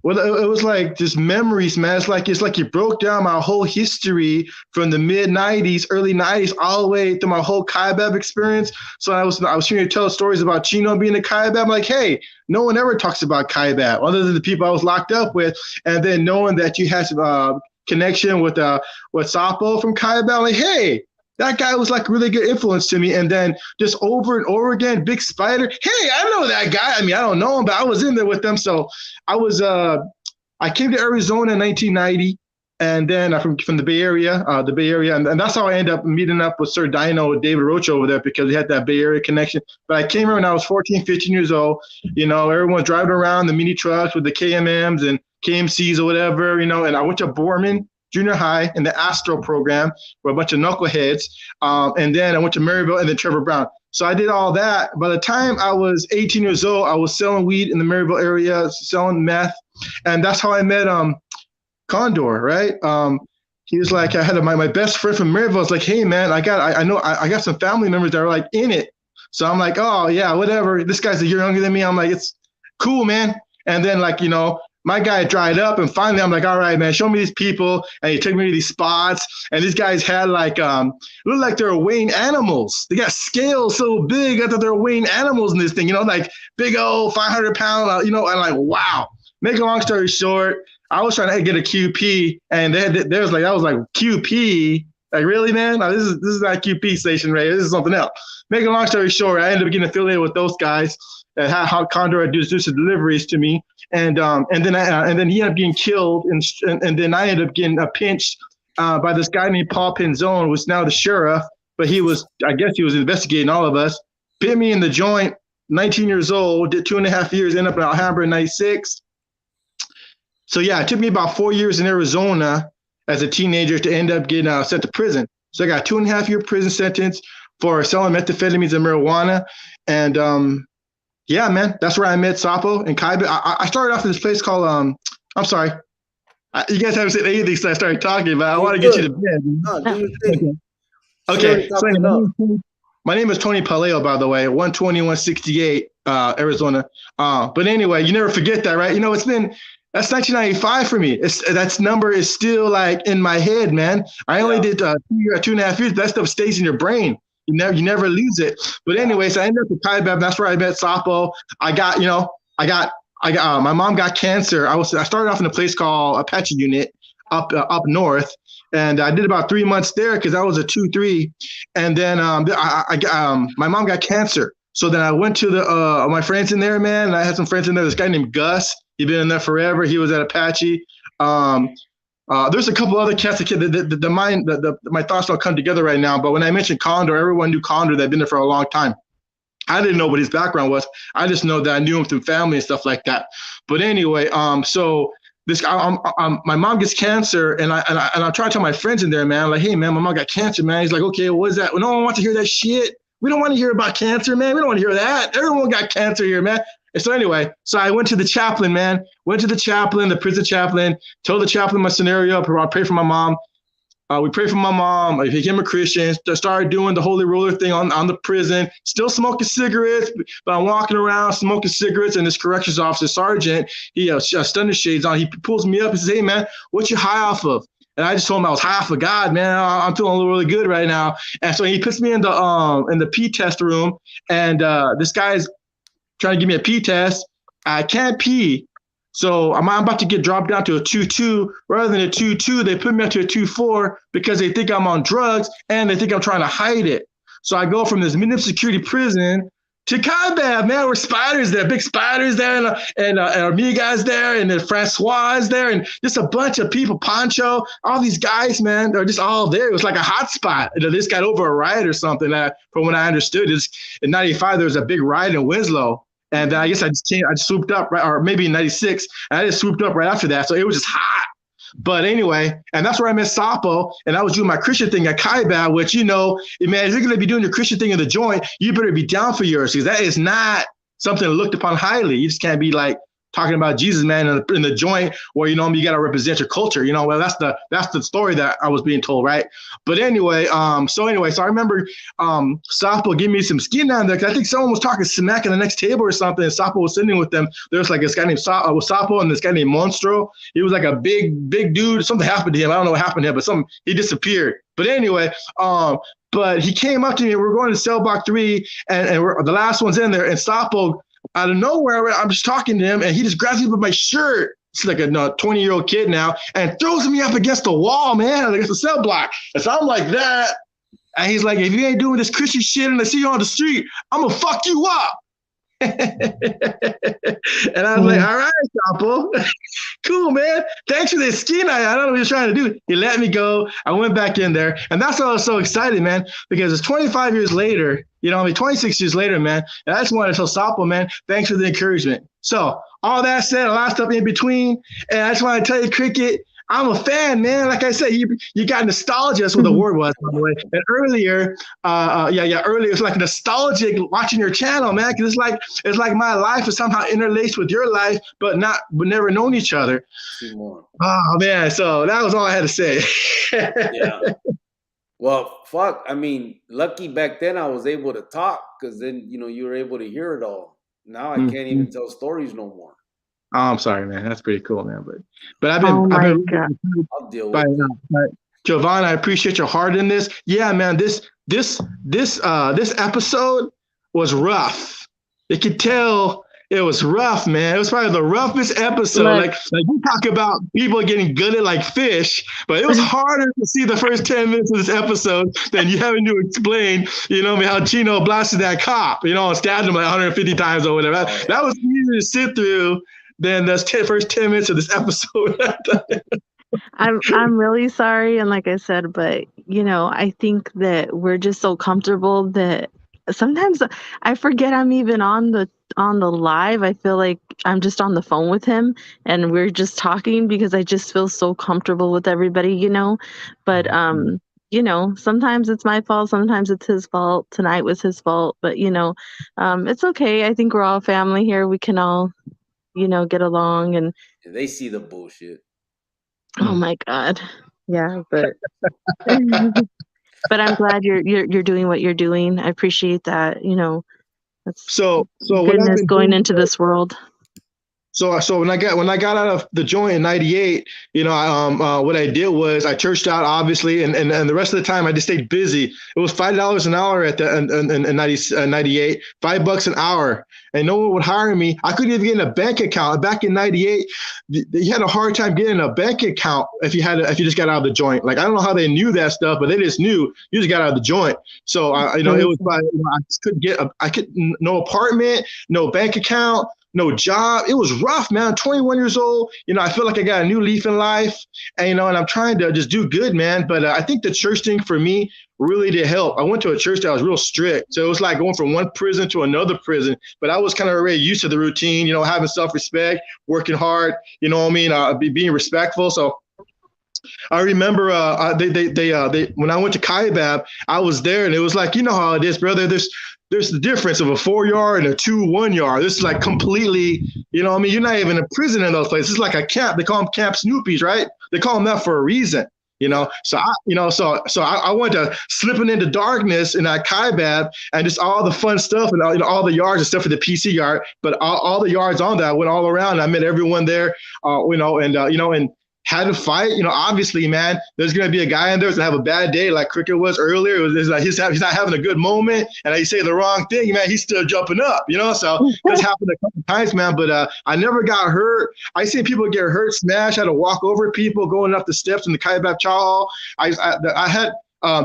well, it was like just memories, man. It's like you broke down my whole history from the mid '90s, early '90s, all the way through my whole CASHAPP experience. So I was hearing you tell stories about Chino being a CASHAPP. I'm like, hey, no one ever talks about CASHAPP other than the people I was locked up with. And then knowing that you had some connection with Sapo from CASHAPP, I'm like, hey, that guy was like a really good influence to me. And then just over and over again, Big Spider. Hey, I know that guy. I mean, I don't know him, but I was in there with them. So I came to Arizona in 1990, and then I'm from the Bay Area, and that's how I ended up meeting up with Sir Dino with David Roach over there because we had that Bay Area connection. But I came here when I was 14, 15 years old. Everyone's driving around the mini trucks with the KMMs and KMCs or whatever, and I went to Borman Junior High in the Astro program with a bunch of knuckleheads. And then I went to Maryville and then Trevor Brown. So I did all that. By the time I was 18 years old, I was selling weed in the Maryville area, selling meth. And that's how I met Condor, right? He was like, I had my best friend from Maryville was like, hey man, I got some family members that are like in it. So I'm like, oh yeah, whatever. This guy's a year younger than me. I'm like, it's cool, man. And then my guy dried up, and finally I'm like, all right, man, show me these people. And he took me to these spots, and these guys had looked like they were weighing animals. They got scales so big, I thought they were weighing animals in this thing, like big old 500-pound, and like, wow. Make a long story short, I was trying to get a QP, and they was like, I was like, QP? Like, really, man? Like, this is not a QP station, right? This is something else. Make a long story short, I ended up getting affiliated with those guys, and how Condor would do some deliveries to me. And then he ended up getting killed, and then I ended up getting pinched by this guy named Paul Penzone, who's now the sheriff, but I guess he was investigating all of us. Bit me in the joint, 19 years old, did 2.5 years, ended up in Alhambra in 96. So yeah, it took me about 4 years in Arizona as a teenager to end up getting sent to prison. So I got a 2.5-year prison sentence for selling methamphetamines and marijuana. And yeah, man, that's where I met Sapo and Kaiba. I started off in this place called, I'm sorry. You guys haven't said anything since I started talking, but I want to get you to bed. No, do your thing. Okay. So my name is Tony Paleo, by the way, 120-168, Arizona. But anyway, you never forget that, right? It's been That's 1995 for me. That number is still like in my head, man. I only did 2.5 years. That stuff stays in your brain. You never lose it. But anyways, I ended up with Kaibab. That's where I met Sapo. My mom got cancer. I started off in a place called Apache Unit up north, and I did about 3 months there because I was a 2-3, and then my mom got cancer. So then I went to my friends in there, man. And I had some friends in there. This guy named Gus. He'd been in there forever. He was at Apache. There's a couple other cats. My thoughts don't come together right now. But when I mentioned Condor, everyone knew Condor. They'd been there for a long time. I didn't know what his background was. I just know that I knew him through family and stuff like that. But anyway, so this my mom gets cancer, and I try to tell my friends in there, man, like, hey, man, my mom got cancer, man. He's like, okay, what is that? Well, no one wants to hear that shit. We don't want to hear about cancer, man. We don't want to hear that. Everyone got cancer here, man. And so anyway, so I went to the chaplain, man. Went to the chaplain, the prison chaplain, told the chaplain my scenario, I prayed for my mom. We prayed for my mom. I became a Christian. Started doing the holy roller thing on the prison. Still smoking cigarettes, but I'm walking around smoking cigarettes. And this corrections officer, sergeant, he has stunner shades on. He pulls me up and says, "Hey, man, what you high off of?" And I just told him I was high off of God, man. I'm feeling really good right now. And so he puts me in the P test room, and this guy's trying to give me a P test. I can't pee. So I'm about to get dropped down to a 2.2. Rather than a 2.2, they put me up to a 2.4 because they think I'm on drugs and they think I'm trying to hide it. So I go from this minimum security prison to Kaibab, man, where spiders there, big spiders there, and Amiga's there, and then Francois is there, and just a bunch of people, Pancho, all these guys, man, they're just all there. It was like a hot spot. This got over a riot or something. From what I understood, in 95, there was a big riot in Winslow. And I guess I just swooped up, right, or maybe in 96, and I just swooped up right after that. So it was just hot. But anyway, and that's where I met Sapo, and I was doing my Christian thing at Kaibab, which, man, if you're going to be doing your Christian thing in the joint, you better be down for yours, because that is not something looked upon highly. You just can't be like talking about Jesus, man, in the joint where, you got to represent your culture. Well, that's the story that I was being told, right? But anyway, so I remember Sapo gave me some skin down there, because I think someone was talking smack in the next table or something, and Sapo was sitting with them. There was like this guy named Sapo and this guy named Monstro. He was like a big dude. Something happened to him. I don't know what happened to him, but he disappeared. But anyway, but he came up to me, and we're going to cell block 3, and we're the last one's in there, and Sapo, out of nowhere, I'm just talking to him, and he just grabs me by my shirt. It's like a 20-year-old kid now, and throws me up against the wall, man, against the cell block. And so I'm like that. And he's like, if you ain't doing this Christian shit and I see you on the street, I'm going to fuck you up. And I was like, all right, Sapo. Cool, man. Thanks for this skin. I don't know what you're trying to do. He let me go. I went back in there. And that's why I was so excited, man, because it's 25 years later, 26 years later, man. And I just wanted to tell Sapo, man, thanks for the encouragement. So all that said, a lot of stuff in between. And I just want to tell you, Cricket, I'm a fan, man. Like I said, you got nostalgia. That's what the word was, by the way. And earlier, earlier, it's like nostalgic watching your channel, man. Because it's like my life is somehow interlaced with your life, but never known each other. Oh man, so that was all I had to say. Yeah. Well, fuck. I mean, lucky back then I was able to talk, because then you were able to hear it all. Now I can't even tell stories no more. Oh, I'm sorry, man. That's pretty cool, man. But I've been I'll deal with it. Jovan, I appreciate your heart in this. Yeah, man. This episode was rough. You could tell it was rough, man. It was probably the roughest episode. Like you talk about people getting gutted like fish, but it was harder to see the first 10 minutes of this episode than you having to explain, how Chino blasted that cop, and stabbed him like 150 times or whatever. That was easier to sit through than the first 10 minutes of this episode. I'm really sorry, and like I said, but I think that we're just so comfortable that sometimes I forget I'm even on the live. I feel like I'm just on the phone with him, and we're just talking because I just feel so comfortable with everybody, But sometimes it's my fault, sometimes it's his fault. Tonight was his fault, but it's okay. I think we're all family here. We can all get along, and they see the bullshit. Oh my God. Yeah, but but I'm glad you're doing what you're doing. I appreciate that. That's so goodness going into this world. So when I got out of the joint in '98, what I did was I churched out, obviously, and the rest of the time I just stayed busy. It was $5 an hour at the in 98, $5 an hour, and no one would hire me. I couldn't even get in a bank account back in '98. You had a hard time getting a bank account if you just got out of the joint. Like, I don't know how they knew that stuff, but they just knew you just got out of the joint. So it was like, I couldn't get no apartment, no bank account, no job. It was rough, man. 21 years old. I feel like I got a new leaf in life, and I'm trying to just do good, man. But I think the church thing for me really did help. I went to a church that was real strict, so it was like going from one prison to another prison. But I was kind of already used to the routine, having self-respect, working hard, being respectful. So I remember they when I went to CASHAPP, I was there, and it was like, how it is, brother. There's the difference of a 4-yard and a 2 1-yard. This is like completely, you're not even in prison in those places. It's like a camp. They call them Camp Snoopies, right? They call them that for a reason, So I went to slipping into darkness in that CASHAPP, and just all the fun stuff and all the yards and stuff for the PC yard, but all the yards on that I went all around. I met everyone there, and had to fight. Obviously, man, there's going to be a guy in there that's going to have a bad day like Cricket was earlier. It's like he's not having a good moment, and you say the wrong thing, man, he's still jumping up, So that's happened a couple times, man, but I never got hurt. I see people get hurt, smash, had to walk over people going up the steps in the CASHAPP Chow Hall. I had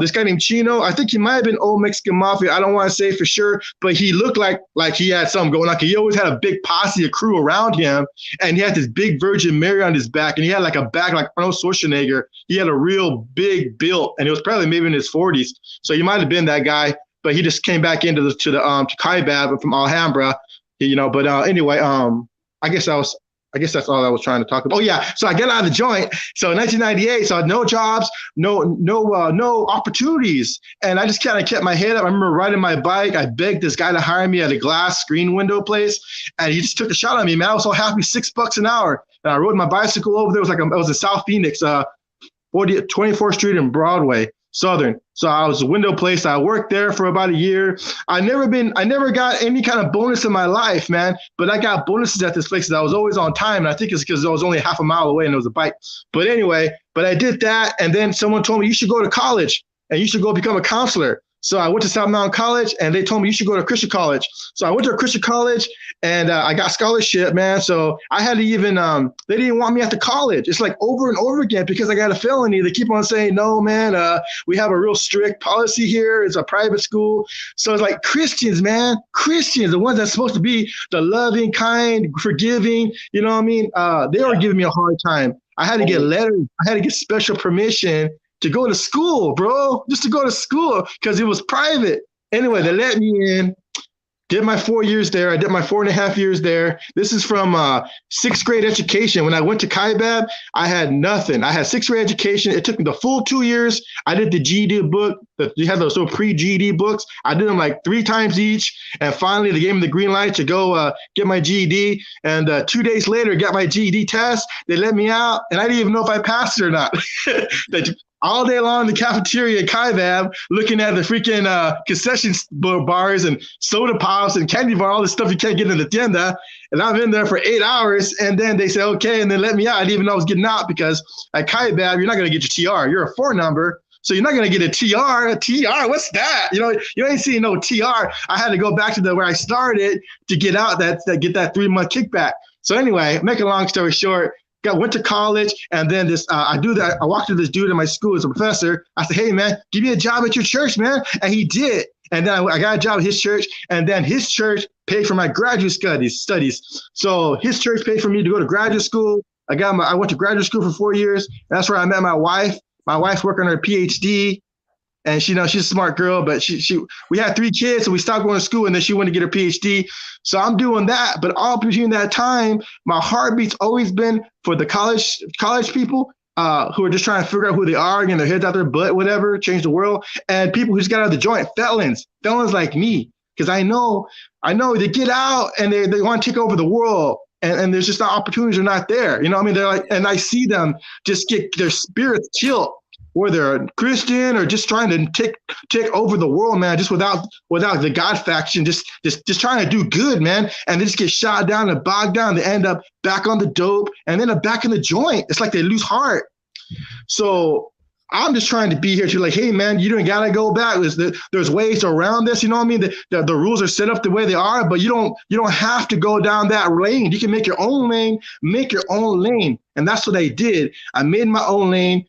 this guy named Chino. I think he might have been old Mexican Mafia. I don't want to say for sure, but he looked like he had something going on. He always had a big posse, a crew around him, and he had this big Virgin Mary on his back, and he had like a back like Arnold Schwarzenegger. He had a real big build, and it was probably maybe in his 40s. So he might have been that guy, but he just came back into to CASHAPP from Alhambra, But anyway, I guess that's all I was trying to talk about. Oh yeah, so I get out of the joint. So in 1998, so I had no jobs, no opportunities, and I just kind of kept my head up. I remember riding my bike. I begged this guy to hire me at a glass screen window place, and he just took a shot at me. Man, I was so happy, $6 an hour. And I rode my bicycle over there. It was in South Phoenix, 24th Street and Broadway, Southern. So I was a window place. I worked there for about a year. I never got any kind of bonus in my life, man. But I got bonuses at this place. I was always on time, and I think it's because I was only half a mile away and it was a bike. But anyway, I did that, and then someone told me you should go to college and you should go become a counselor. So I went to South Mountain College, and they told me you should go to Christian college. So I went to a Christian college, and I got scholarship, man. So I had to even, they didn't want me at the college. It's like over and over again because I got a felony. They keep on saying, no, man, we have a real strict policy here. It's a private school. So it's like Christians, man, Christians, the ones that's supposed to be the loving, kind, forgiving, they were giving me a hard time. I had to get letters. I had to get special permission to go to school, bro, just to go to school because it was private. Anyway, they let me in, did my 4 years there. I did my 4.5 years there. This is from 6th grade education. When I went to CASHAPP, I had nothing. I had 6th grade education. It took me the full 2 years. I did the GED book. You had those little pre-GED books. I did them like 3 times each. And finally, they gave me the green light to go get my GED. And 2 days later, got my GED test. They let me out. And I didn't even know if I passed it or not. All day long in the cafeteria at CASHAPP, looking at the freaking concession bars and soda pops and candy bar, all this stuff you can't get in the tienda. And I'm in there for 8 hours, and then they say, okay, and then let me out. I didn't even know I was getting out because at CASHAPP, you're not going to get your TR. You're a 4 number, so you're not going to get a TR. A TR, what's that? You ain't seeing no TR. I had to go back to where I started to get out get that 3-month kickback. So anyway, make a long story short, went to college, and then I walked to this dude in my school as a professor. I said, hey, man, give me a job at your church, man. And he did. And then I got a job at his church, and then his church paid for my graduate studies. So his church paid for me to go to graduate school. I went to graduate school for 4 years. That's where I met my wife. My wife's working on her PhD. And she's a smart girl, but we had 3 kids, so we stopped going to school, and then she went to get her PhD. So I'm doing that, but all between that time, my heartbeat's always been for the college people who are just trying to figure out who they are, getting their heads out their butt, whatever, change the world, and people who just got out of the joint, felons like me, because I know they get out and they want to take over the world. And there's just the opportunities are not there. They're like, and I see them just get their spirits killed. or they're a Christian or just trying to take over the world, man, just without the God faction, just trying to do good, man. And they just get shot down and bogged down. They end up back on the dope and then back in the joint. It's like they lose heart. So I'm just trying to be here to like, hey, man, you don't got to go back. There's ways around this. You know what I mean? The rules are set up the way they are, but you don't have to go down that lane. You can make your own lane, And that's what I did. I made my own lane.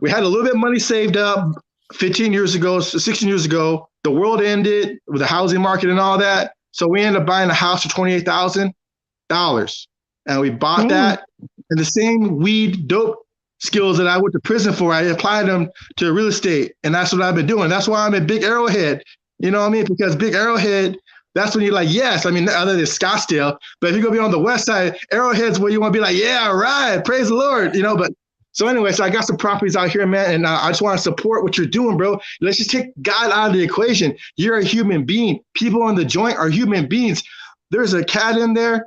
We had a little bit of money saved up 16 years ago. The world ended with the housing market and all that. So we ended up buying a house for $28,000. And we bought that. And the same weed dope skills that I went to prison for, I applied them to real estate. And that's what I've been doing. That's why I'm at Big Arrowhead. You know what I mean? Because Big Arrowhead, that's when you're like, yes. I mean, other than Scottsdale. But if you're going to be on the west side, Arrowhead's where you want to be like, yeah, all right, praise the Lord. You know, but so anyway, so I got some properties out here, man. And I just want to support what you're doing, bro. Let's just take God out of the equation. You're a human being. People on the joint are human beings. There's a cat in there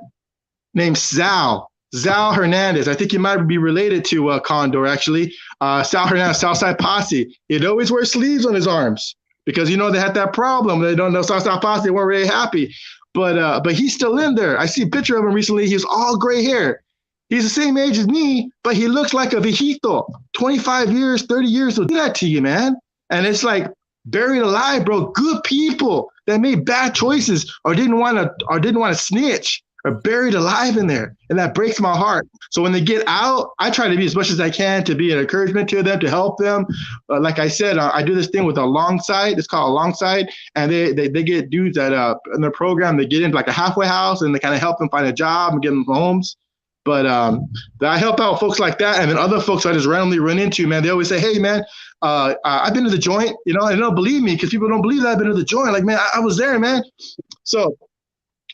named Zal Hernandez. I think he might be related to Condor, actually. Sal Hernandez, Southside Posse. He'd always wear sleeves on his arms because, you know, they had that problem. They don't know Southside Posse. They weren't really happy. But he's still in there. I see a picture of him recently. He was all gray hair. He's the same age as me, but he looks like a viejito. 25 years, 30 years will do that to you, man. And it's like buried alive, bro. Good people that made bad choices or didn't want to snitch. Are buried alive in there, and that breaks my heart. So when they get out, I try to be as much as I can to be an encouragement to them, to help them. Like I said, I do this thing with Alongside. It's called Alongside, and they get dudes that in their program, they get into like a halfway house, and they kind of help them find a job and get them homes. But I help out folks like that, and then other folks I just randomly run into, man. They always say, "Hey, man, I've been to the joint," you know, and they don't believe me because people don't believe that I've been to the joint. Like, man, I was there, man. So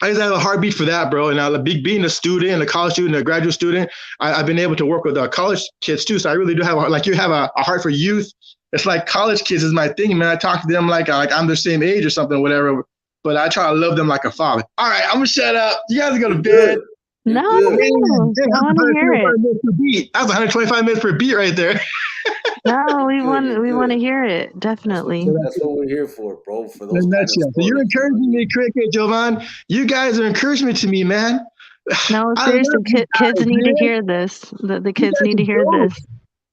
I just have a heartbeat for that, bro. And being a student, a college student, a graduate student, I've been able to work with college kids too. So I really do have you have a heart for youth. It's like college kids is my thing, man. I talk to them like I'm their same age or something, whatever. But I try to love them like a father. All right, I'm gonna shut up. You guys go to bed. No, I want to hear it. That's 125 minutes per beat right there. No, we want to hear it, definitely. That's what we're here for, bro. For those. So you're encouraging me, Cricket, Jovan. You guys are encouragement to me, man. No, seriously, kids need to hear this. The kids need to hear this.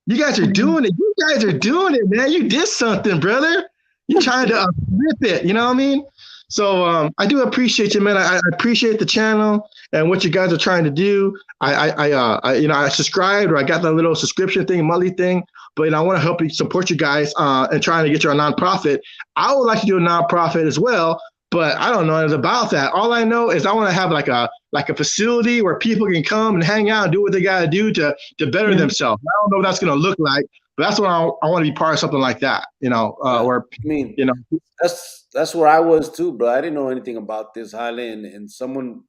You guys are doing it. You guys are doing it, man. You did something, brother. You're trying to rip it. You know what I mean? So I do appreciate you, man. I appreciate the channel and what you guys are trying to do. I subscribed, or I got that little subscription thing, monthly thing. But I want to help you support you guys and trying to get you a nonprofit. I would like to do a nonprofit as well, but I don't know anything about that. All I know is I want to have like a facility where people can come and hang out and do what they got to do to better themselves. I don't know what that's going to look like, but that's what I want to be part of something like that. You know, where that's where I was too, bro. I didn't know anything about this, Haile, and someone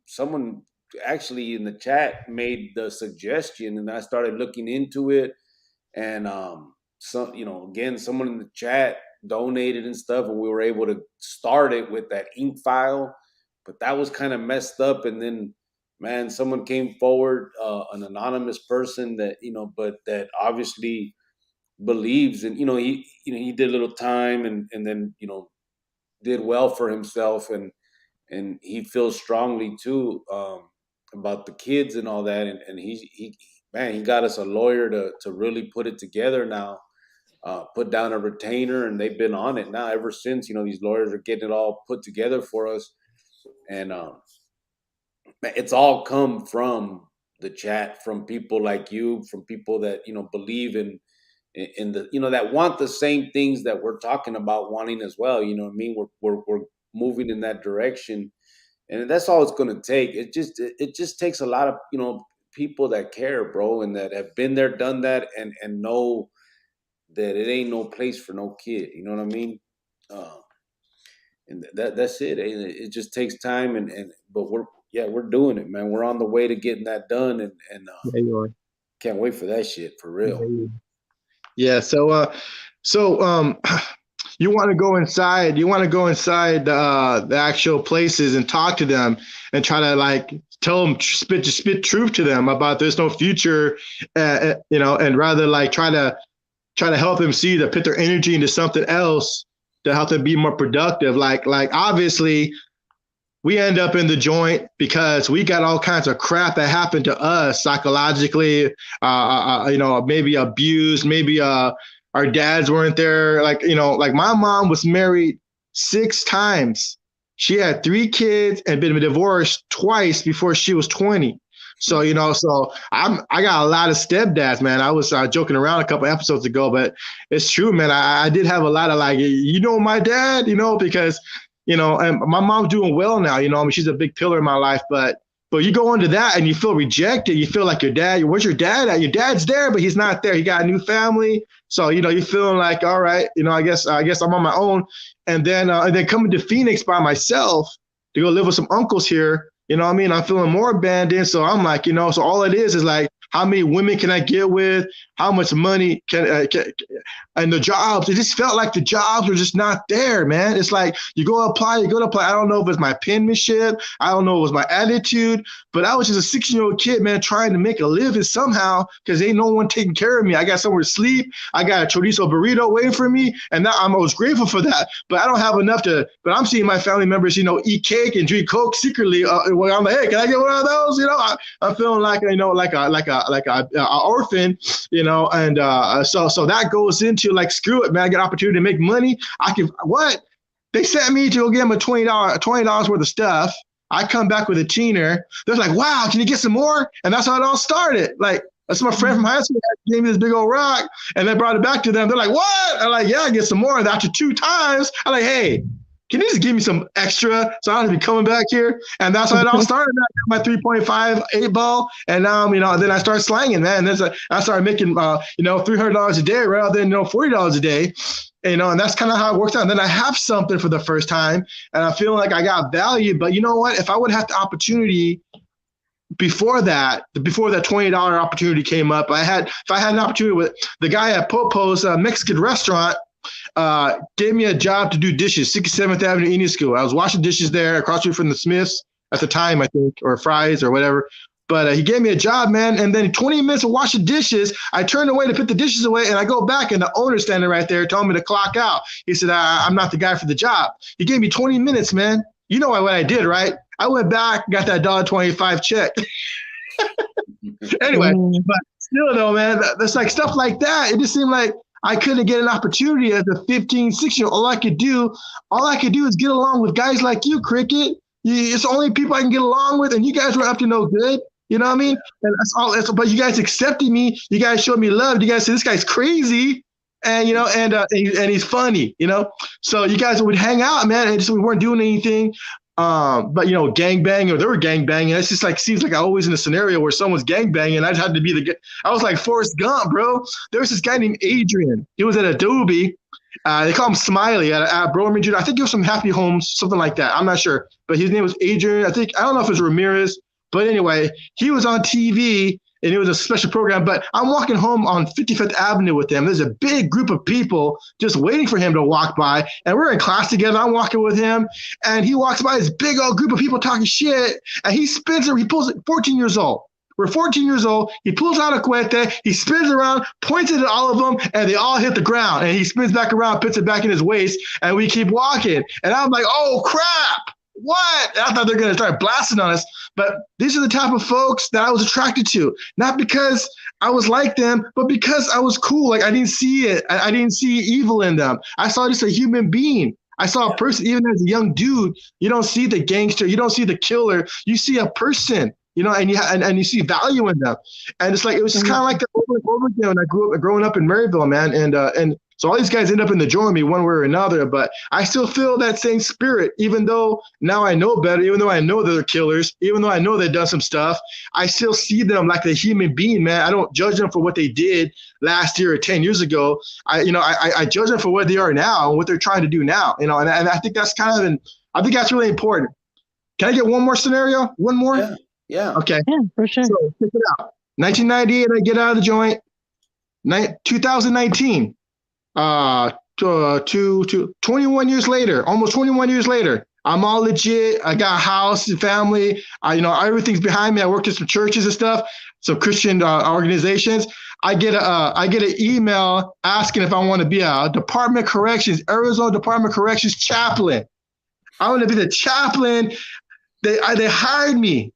actually in the chat made the suggestion, and I started looking into it. And again, someone in the chat donated and stuff, and we were able to start it with that ink file, but that was kind of messed up. And then, man, someone came forward, an anonymous person that but that obviously believes, and he did a little time, and then did well for himself, and he feels strongly too about the kids and all that, and he got us a lawyer to really put it together now, put down a retainer, and they've been on it now ever since. These lawyers are getting it all put together for us, and it's all come from the chat, from people like you, from people that believe in the that want the same things that we're talking about wanting as well. You know what I mean? We're moving in that direction, and that's all it's going to take. It just takes a lot of people that care, bro, and that have been there, done that, and know that it ain't no place for no kid. You know what I mean? And that's it. It just takes time, but we're doing it, man. We're on the way to getting that done, and can't wait for that shit for real. Yeah. So you want to go inside? You want to go inside the actual places and talk to them and try to tell them, spit truth to them about there's no future, and rather try to try to help them see to put their energy into something else to help them be more productive. Like obviously we end up in the joint because we got all kinds of crap that happened to us psychologically, maybe abused, maybe our dads weren't there. Like my mom was married 6 times. She had 3 kids and been divorced twice before she was 20. So, I got a lot of stepdads, man. I was joking around a couple episodes ago, but it's true, man. I did have a lot of my dad, because, and my mom's doing well now, she's a big pillar in my life, but you go into that and you feel rejected. You feel like your dad, where's your dad at? Your dad's there, but he's not there. He got a new family. So, you're feeling like, all right, I guess I'm on my own. And then coming to Phoenix by myself to go live with some uncles here, I'm feeling more abandoned. So I'm like, so all it is like, how many women can I get with? How much money can and the jobs, it just felt like the jobs were just not there, man. It's like you go apply. I don't know if it's my penmanship. I don't know if it was my attitude, but I was just a 16-year-old kid, man, trying to make a living somehow because ain't no one taking care of me. I got somewhere to sleep. I got a chorizo burrito waiting for me. And I was grateful for that, but I don't have enough but I'm seeing my family members, eat cake and drink Coke secretly. I'm like, hey, can I get one of those? I'm feeling like, like a orphan, and so that goes into like, screw it, man. I get an opportunity to make money. They sent me to go get them a $20 worth of stuff. I come back with a teener. They're like, wow, can you get some more? And that's how it all started. Like, that's my friend from high school that gave me this big old rock, and they brought it back to them. They're like, what? I'm like, yeah, I get some more. And after 2 times, I'm like, hey, can you just give me some extra so I don't have to be coming back here? And that's how it all started. I got my 3.5 8-ball, and now then I start slanging, man. And then I started making $300 a day rather than $40 a day. And that's kind of how it works out. And then I have something for the first time, and I feel like I got value. But you know what? If I would have the opportunity before that $20 opportunity came up, if I had an opportunity with the guy at Popo's Mexican restaurant. Gave me a job to do dishes, 67th Avenue Indian School. I was washing dishes there across the street from the Smiths at the time, I think, or Fry's or whatever. But he gave me a job, man. And then 20 minutes of washing dishes, I turned away to put the dishes away, and I go back, and the owner's standing right there telling me to clock out. He said, I'm not the guy for the job. He gave me 20 minutes, man. You know what I did, right? I went back, got that $1.25 check. Anyway, but still, though, man, that's like stuff like that. It just seemed like I couldn't get an opportunity as a 15, 16-year-old. All I could do is get along with guys like you, Cricket. It's the only people I can get along with, and you guys were up to no good. You know what I mean? And that's all. But you guys accepted me. You guys showed me love. You guys said this guy's crazy, and and he's funny. So you guys would hang out, man, and we weren't doing anything. But gang banging, or they were gang banging. It's just like, seems like I always in a scenario where someone's gang banging. I just had to be I was like Forrest Gump, bro. There was this guy named Adrian. He was at Adobe. They call him Smiley at Broman Jr. I think he was from Happy Homes, something like that. I'm not sure, but his name was Adrian. I don't know if it was Ramirez, but anyway, he was on TV. And it was a special program, but I'm walking home on 55th Avenue with him. There's a big group of people just waiting for him to walk by, and we're in class together. I'm walking with him, and he walks by this big old group of people talking shit, and he spins it. He pulls it. 14 years old. We're 14 years old. He pulls out a cuete. He spins around, points it at all of them, and they all hit the ground. And he spins back around, puts it back in his waist, and we keep walking. And I'm like, oh, crap. What? And I thought they were going to start blasting on us. But these are the type of folks that I was attracted to, not because I was like them, but because I was cool. Like, I didn't see it. I didn't see evil in them. I saw just a human being. I saw a person, even as a young dude. You don't see the gangster. You don't see the killer. You see a person, and you see value in them. And it's like, it was just kind of like that over and over again when I growing up in Maryville, man. And so all these guys end up in the joint with me one way or another, but I still feel that same spirit, even though now I know better, even though I know they're killers, even though I know they've done some stuff, I still see them like a human being, man. I don't judge them for what they did last year or 10 years ago. I judge them for what they are now and what they're trying to do now, and I think that's I think that's really important. Can I get one more scenario? One more? Yeah. Okay. Yeah, for sure. So check it out. 1998, I get out of the joint. 2019. 21 years later, almost 21 years later, I'm all legit. I got a house and family. Everything's behind me. I worked at some churches and stuff, some Christian organizations. I get an email asking if I want to be a Department of Corrections, Arizona Department of Corrections chaplain. I want to be the chaplain. They hired me.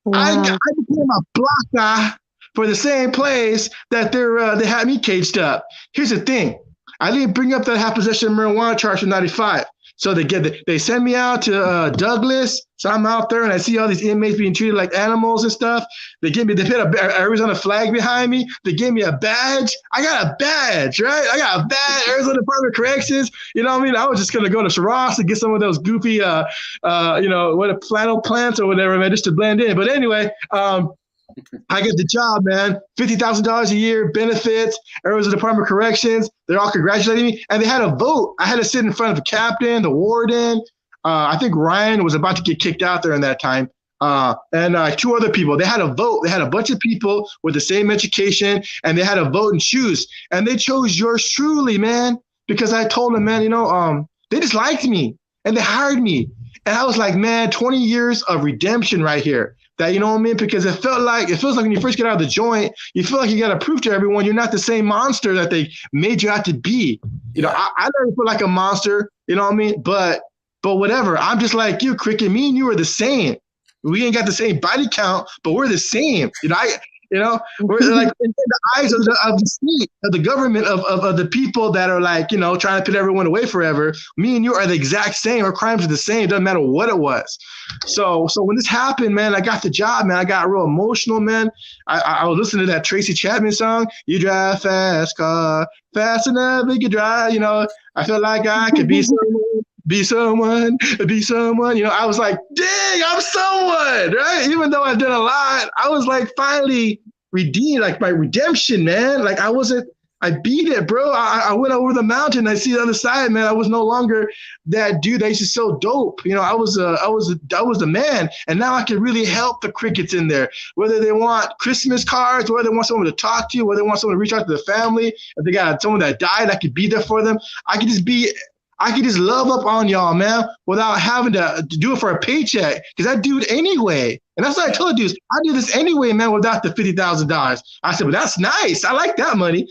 Wow. I became a block guy for the same place that they had me caged up. Here's the thing. I didn't bring up that I have possession of marijuana charge from 95. So they send me out to Douglas. So I'm out there and I see all these inmates being treated like animals and stuff. They put a Arizona flag behind me. They gave me a badge. I got a badge, right? I got a badge, Arizona Department of Corrections. You know what I mean? I was just gonna go to Ross and get some of those goofy, flannel plants or whatever, man, just to blend in. But anyway, I get the job, man. $50,000 a year, benefits, Arizona Department of Corrections. They're all congratulating me. And they had a vote. I had to sit in front of the captain, the warden. I think Ryan was about to get kicked out there in that time. And two other people. They had a vote. They had a bunch of people with the same education, and they had a vote and choose. And they chose yours truly, man, because I told them, man, they just liked me, and they hired me. And I was like, man, 20 years of redemption right here. That, you know what I mean? Because it feels like when you first get out of the joint, you feel like you got to prove to everyone you're not the same monster that they made you out to be. I never feel like a monster, you know what I mean? But whatever. I'm just like you, Cricket. Me and you are the same. We ain't got the same body count, but we're the same. We're like in the eyes of the state, of the government, of the people that are like, trying to put everyone away forever. Me and you are the exact same. Our crimes are the same. It doesn't matter what it was. So when this happened, man, I got the job, man. I got real emotional, man. I was listening to that Tracy Chapman song. You drive fast car, fast enough we can drive. I feel like I could be someone. I was like, dang, I'm someone, right? Even though I've done a lot, I was like finally redeemed, like my redemption, man. Like I beat it, bro. I went over the mountain. I see the other side, man. I was no longer that dude that used to sell dope. I was the man. And now I can really help the crickets in there, whether they want Christmas cards, whether they want someone to talk to, whether they want someone to reach out to the family. If they got someone that died, I could be there for them. I could just love up on y'all, man, without having to do it for a paycheck. Because I do it anyway. And that's what I told dudes. I do this anyway, man, without the $50,000. I said, well, that's nice. I like that money.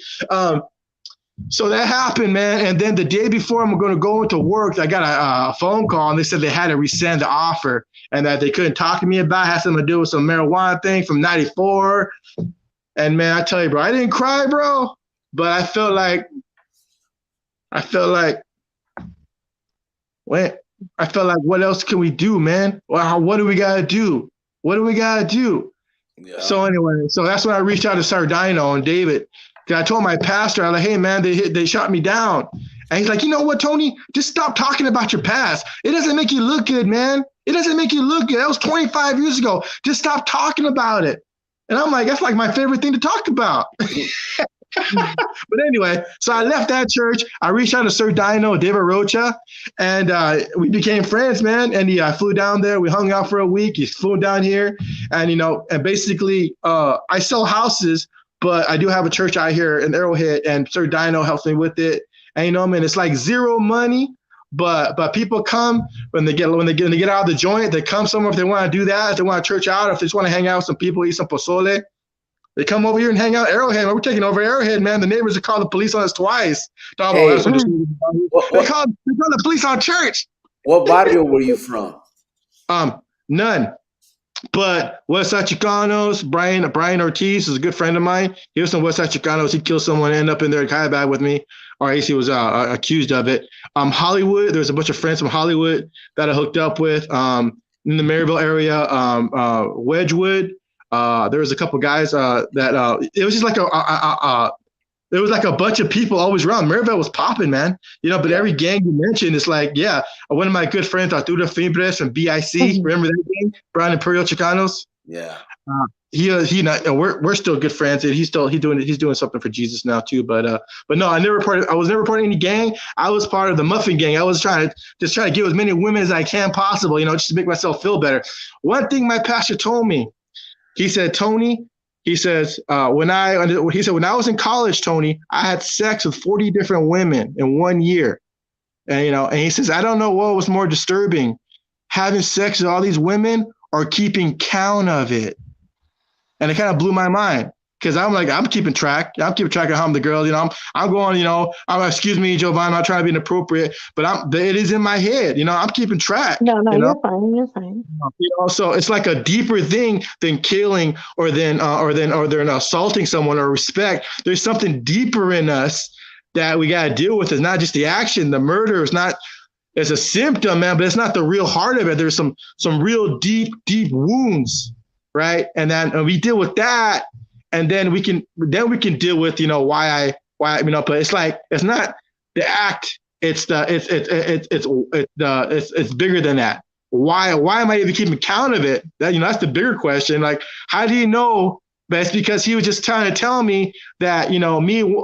So that happened, man. And then the day before I'm going to go into work, I got a phone call, and they said they had to rescind the offer and that they couldn't talk to me about it. It had something to do with some marijuana thing from 94. And, man, I tell you, bro, I didn't cry, bro. But I felt like what else can we do, man? Well, what do we got to do? Yeah. So anyway, that's when I reached out to Sardino and David. Because I told my pastor, I was like, hey, man, they shot me down. And he's like, you know what, Tony? Just stop talking about your past. It doesn't make you look good, man. It doesn't make you look good. That was 25 years ago. Just stop talking about it. And I'm like, that's like my favorite thing to talk about. But anyway, so I left that church. I reached out to Sir Dino, David Rocha, and we became friends, man. And he flew down there. We hung out for a week. He flew down here, and and basically, I sell houses, but I do have a church out here in Arrowhead, and Sir Dino helps me with it. And man, it's like zero money, but people come when they get out of the joint. They come somewhere if they want to do that, if they want to church out, if they just want to hang out with some people, eat some pozole. They come over here and hang out at Arrowhead. We're taking over Arrowhead, man. The neighbors have called the police on us twice. They called the police on church. What barrio were you from? None. But Westside Chicanos, Brian Ortiz is a good friend of mine. He was from Westside Chicanos. He killed someone, ended up in there kayak with me, or at least he was accused of it. Hollywood, there's a bunch of friends from Hollywood that I hooked up with. In the Maryville area, Wedgwood. There was a couple guys that it was just like there was like a bunch of people always around. Maryville was popping, man. But every gang you mentioned, it's like, yeah, one of my good friends, Arturo Fimbres from BIC. Remember that gang? Brown Imperial Chicanos. Yeah. We're still good friends, and he's doing something for Jesus now too. But no, I was never part of any gang. I was part of the Muffin Gang. I was trying to get as many women as I can possible, just to make myself feel better. One thing my pastor told me. He said, Tony, when I was in college, Tony, I had sex with 40 different women in 1 year. And, and he says, I don't know what was more disturbing, having sex with all these women or keeping count of it? And it kind of blew my mind. Because I'm like, I'm keeping track. I'm keeping track of how I'm the girl. I'm going, excuse me, Giovanni, I'm not trying to be inappropriate, but it is in my head. I'm keeping track. No, you're fine. You're fine. So it's like a deeper thing than killing or than assaulting someone or respect. There's something deeper in us that we got to deal with. It's not just the action. The murder is not. It's a symptom, man, but it's not the real heart of it. There's some real deep wounds, right? And then we deal with that. And then we can deal with why but it's like it's not the act, it's bigger than that. Why am I even keeping count of it? That's the bigger question. Like, how do you know? But it's because he was just trying to tell me that me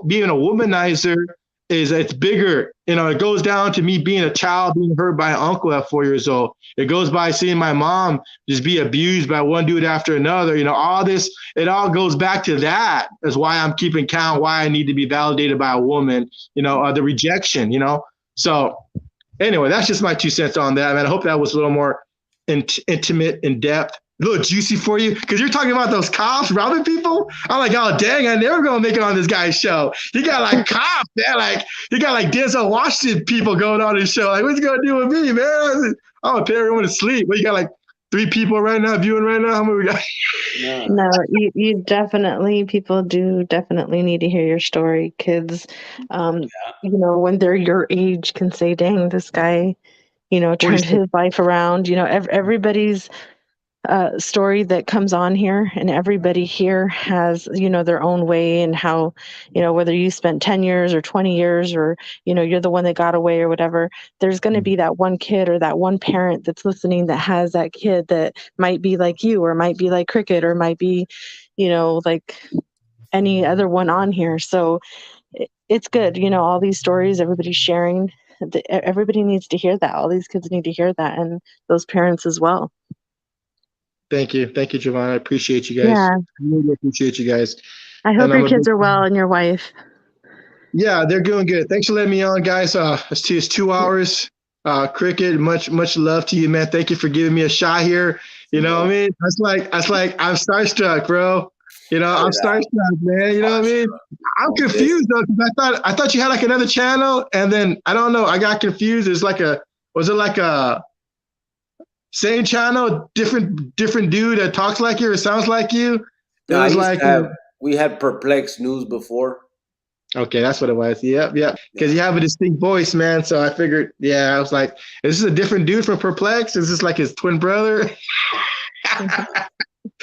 being a womanizer it's bigger. It goes down to me being a child being hurt by an uncle at 4 years old. It goes by seeing my mom just be abused by one dude after another. All this, it all goes back to that. That's why I'm keeping count, why I need to be validated by a woman, the rejection, So anyway, that's just my 2 cents on that, man. I hope that was a little more intimate, in depth. A little juicy for you, because you're talking about those cops robbing people. I'm like, oh dang, I never gonna make it on this guy's show. He got like cops, man. Like he got like Denzel Washington people going on his show. Like, what's he gonna do with me, man? I'm gonna put everyone to sleep. But you got like 3 people right now viewing right now. How many we got? No, you definitely, people do definitely need to hear your story. Kids, when they're your age, can say, dang, this guy, turned his life around. Everybody's story that comes on here, and everybody here has their own way, and how whether you spent 10 years or 20 years or you're the one that got away or whatever, there's going to be that one kid or that one parent that's listening that has that kid that might be like you, or might be like Cricket, or might be like any other one on here. So it's good, all these stories everybody's sharing. Everybody needs to hear that. All these kids need to hear that, and those parents as well. Thank you, Giovanna. I appreciate you guys. Yeah. I really appreciate you guys. I hope your kids are well, and your wife. Yeah, they're doing good. Thanks for letting me on, guys. It's 2 hours. Cricket, much love to you, man. Thank you for giving me a shot here. What I mean? That's like I'm starstruck, bro. I'm starstruck, man. You know what I mean? I'm confused though, because I thought you had like another channel, and then I don't know. I got confused. Was it like a same channel, different dude that talks like you or sounds like you? No, we had Perplexed News before. Okay, that's what it was. Yep. Because you have a distinct voice, man. So I figured, I was like, is this a different dude from Perplexed? Is this like his twin brother?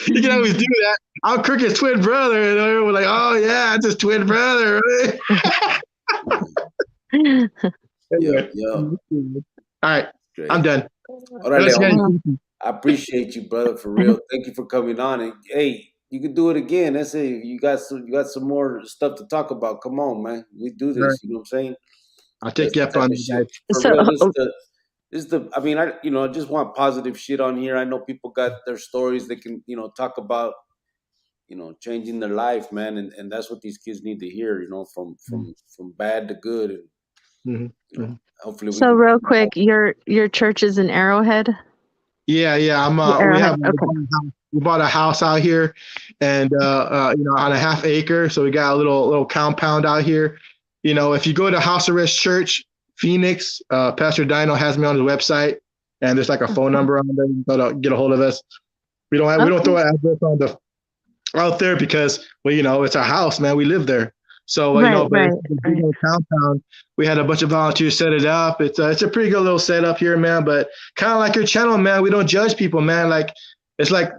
You can always do that. I'm Cricket's twin brother. And everyone was like, oh, yeah, it's his twin brother. Yeah. All right, Great. I'm done. All right, Leon. I appreciate you, brother, for real. Thank you for coming on. And hey, you can do it again. That's it. You got some more stuff to talk about. Come on, man. We do this. Right. You know what I'm saying? I'll take you up on it, guys. For real, I just want positive shit on here. I know people got their stories they can, talk about, changing their life, man, and that's what these kids need to hear, from bad to good, and hopefully. So real quick, your church is in Arrowhead. Yeah. We bought a house out here, and on a half acre. So we got a little compound out here. If you go to House Arrest Church, Phoenix, Pastor Dino has me on his website, and there's like a phone number on there. You can get a hold of us. We don't throw an address out there because it's our house, man. We live there. So compound, we had a bunch of volunteers set it up. It's a pretty good little setup here, man. But kind of like your channel, man, we don't judge people, man. It's like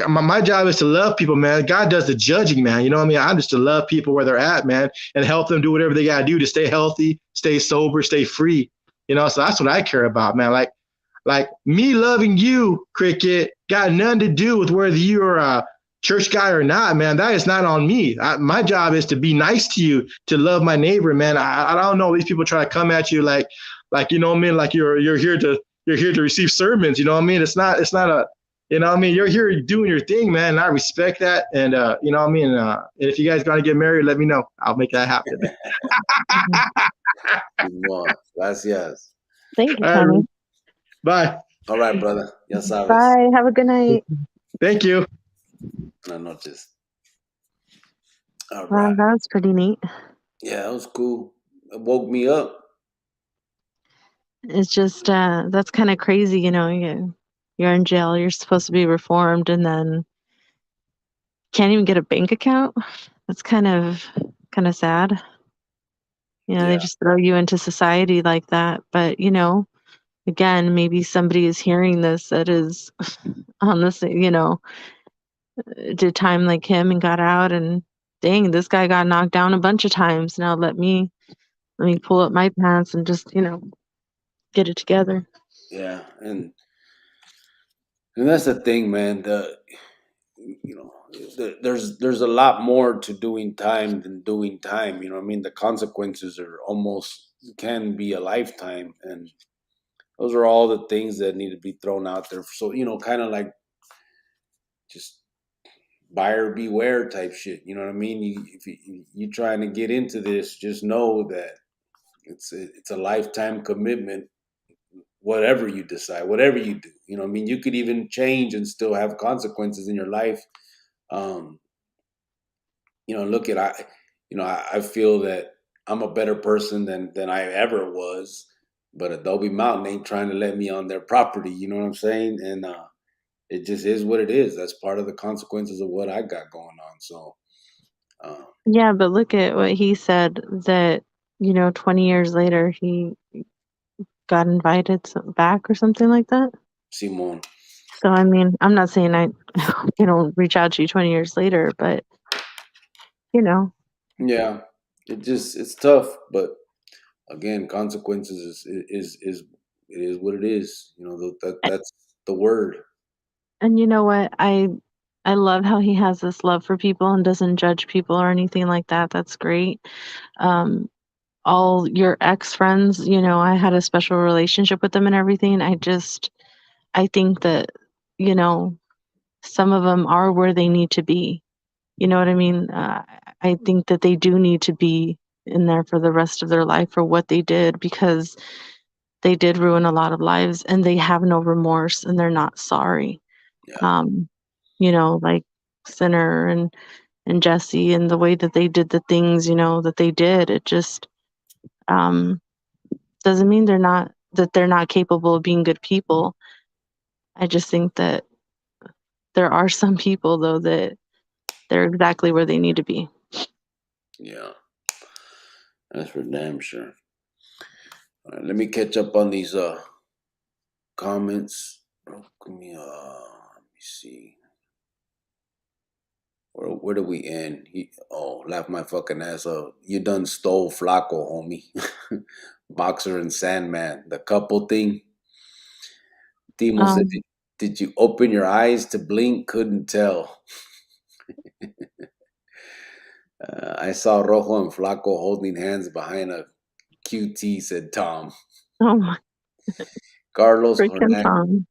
my job is to love people, man. God does the judging, man. You know what I mean? I'm just to love people where they're at, man, and help them do whatever they gotta do to stay healthy, stay sober, stay free. So that's what I care about, man. Like me loving you, Cricket, got nothing to do with whether you're a church guy or not, man. That is not on me. My job is to be nice to you, to love my neighbor, man. I don't know. These people try to come at you like you know what I mean, like you're here to receive sermons. You know what I mean? It's not a. You know what I mean? You're here doing your thing, man. And I respect that. And, you know what I mean? And if you guys got to get married, let me know. I'll make that happen. Gracias. Thank you, Tony. Bye. All right, brother. Ya sabes. Bye. Have a good night. Thank you. Buenas noches. All Wow, right. that was pretty neat. Yeah, that was cool. It woke me up. It's just that's kind of crazy, you're in jail, you're supposed to be reformed, and then can't even get a bank account. That's kind of sad. They Yeah. just throw you into society like that. But again, maybe somebody is hearing this that is on this, did time like him and got out, and dang, this guy got knocked down a bunch of times. Now let me pull up my pants and just get it together. Yeah. And that's the thing, man. There's a lot more to doing time than doing time. You know what I mean? The consequences are almost can be a lifetime, and those are all the things that need to be thrown out there. So kind of like just buyer beware type shit. You know what I mean? If you trying to get into this, just know that it's a lifetime commitment. Whatever you decide, whatever you do, you know what I mean? You could even change and still have consequences in your life. Um, look at I feel that I'm a better person than I ever was, but Adobe Mountain ain't trying to let me on their property. You know what I'm saying? And it just is what it is. That's part of the consequences of what I got going on. So, Yeah, but look at what he said that 20 years later he got invited back or something like that. Simon. So I mean, I'm not saying I reach out to you 20 years later, but Yeah, it's tough, but again, consequences is it is what it is. That's the word. and you know what? I love how he has this love for people and doesn't judge people or anything like that. That's great. All your ex-friends, I had a special relationship with them and everything. I think that, some of them are where they need to be. You know what I mean? I think that they do need to be in there for the rest of their life for what they did, because they did ruin a lot of lives and they have no remorse and they're not sorry. Yeah, Like Sinner and Jesse, and the way that they did the things, that they did, it just um, doesn't mean they're not capable of being good people. I just think that there are some people though that they're exactly where they need to be. yeah, that's for damn sure. All right, let me catch up on these comments. Let me see. Where do we end? Laugh my fucking ass off. You done stole Flaco, homie. Boxer and Sandman. The couple thing. Timo said, Um, did you open your eyes to blink? Couldn't tell. I saw Rojo and Flaco holding hands behind a QT, said Tom. oh my Carlos freaking Hernandez. Tom.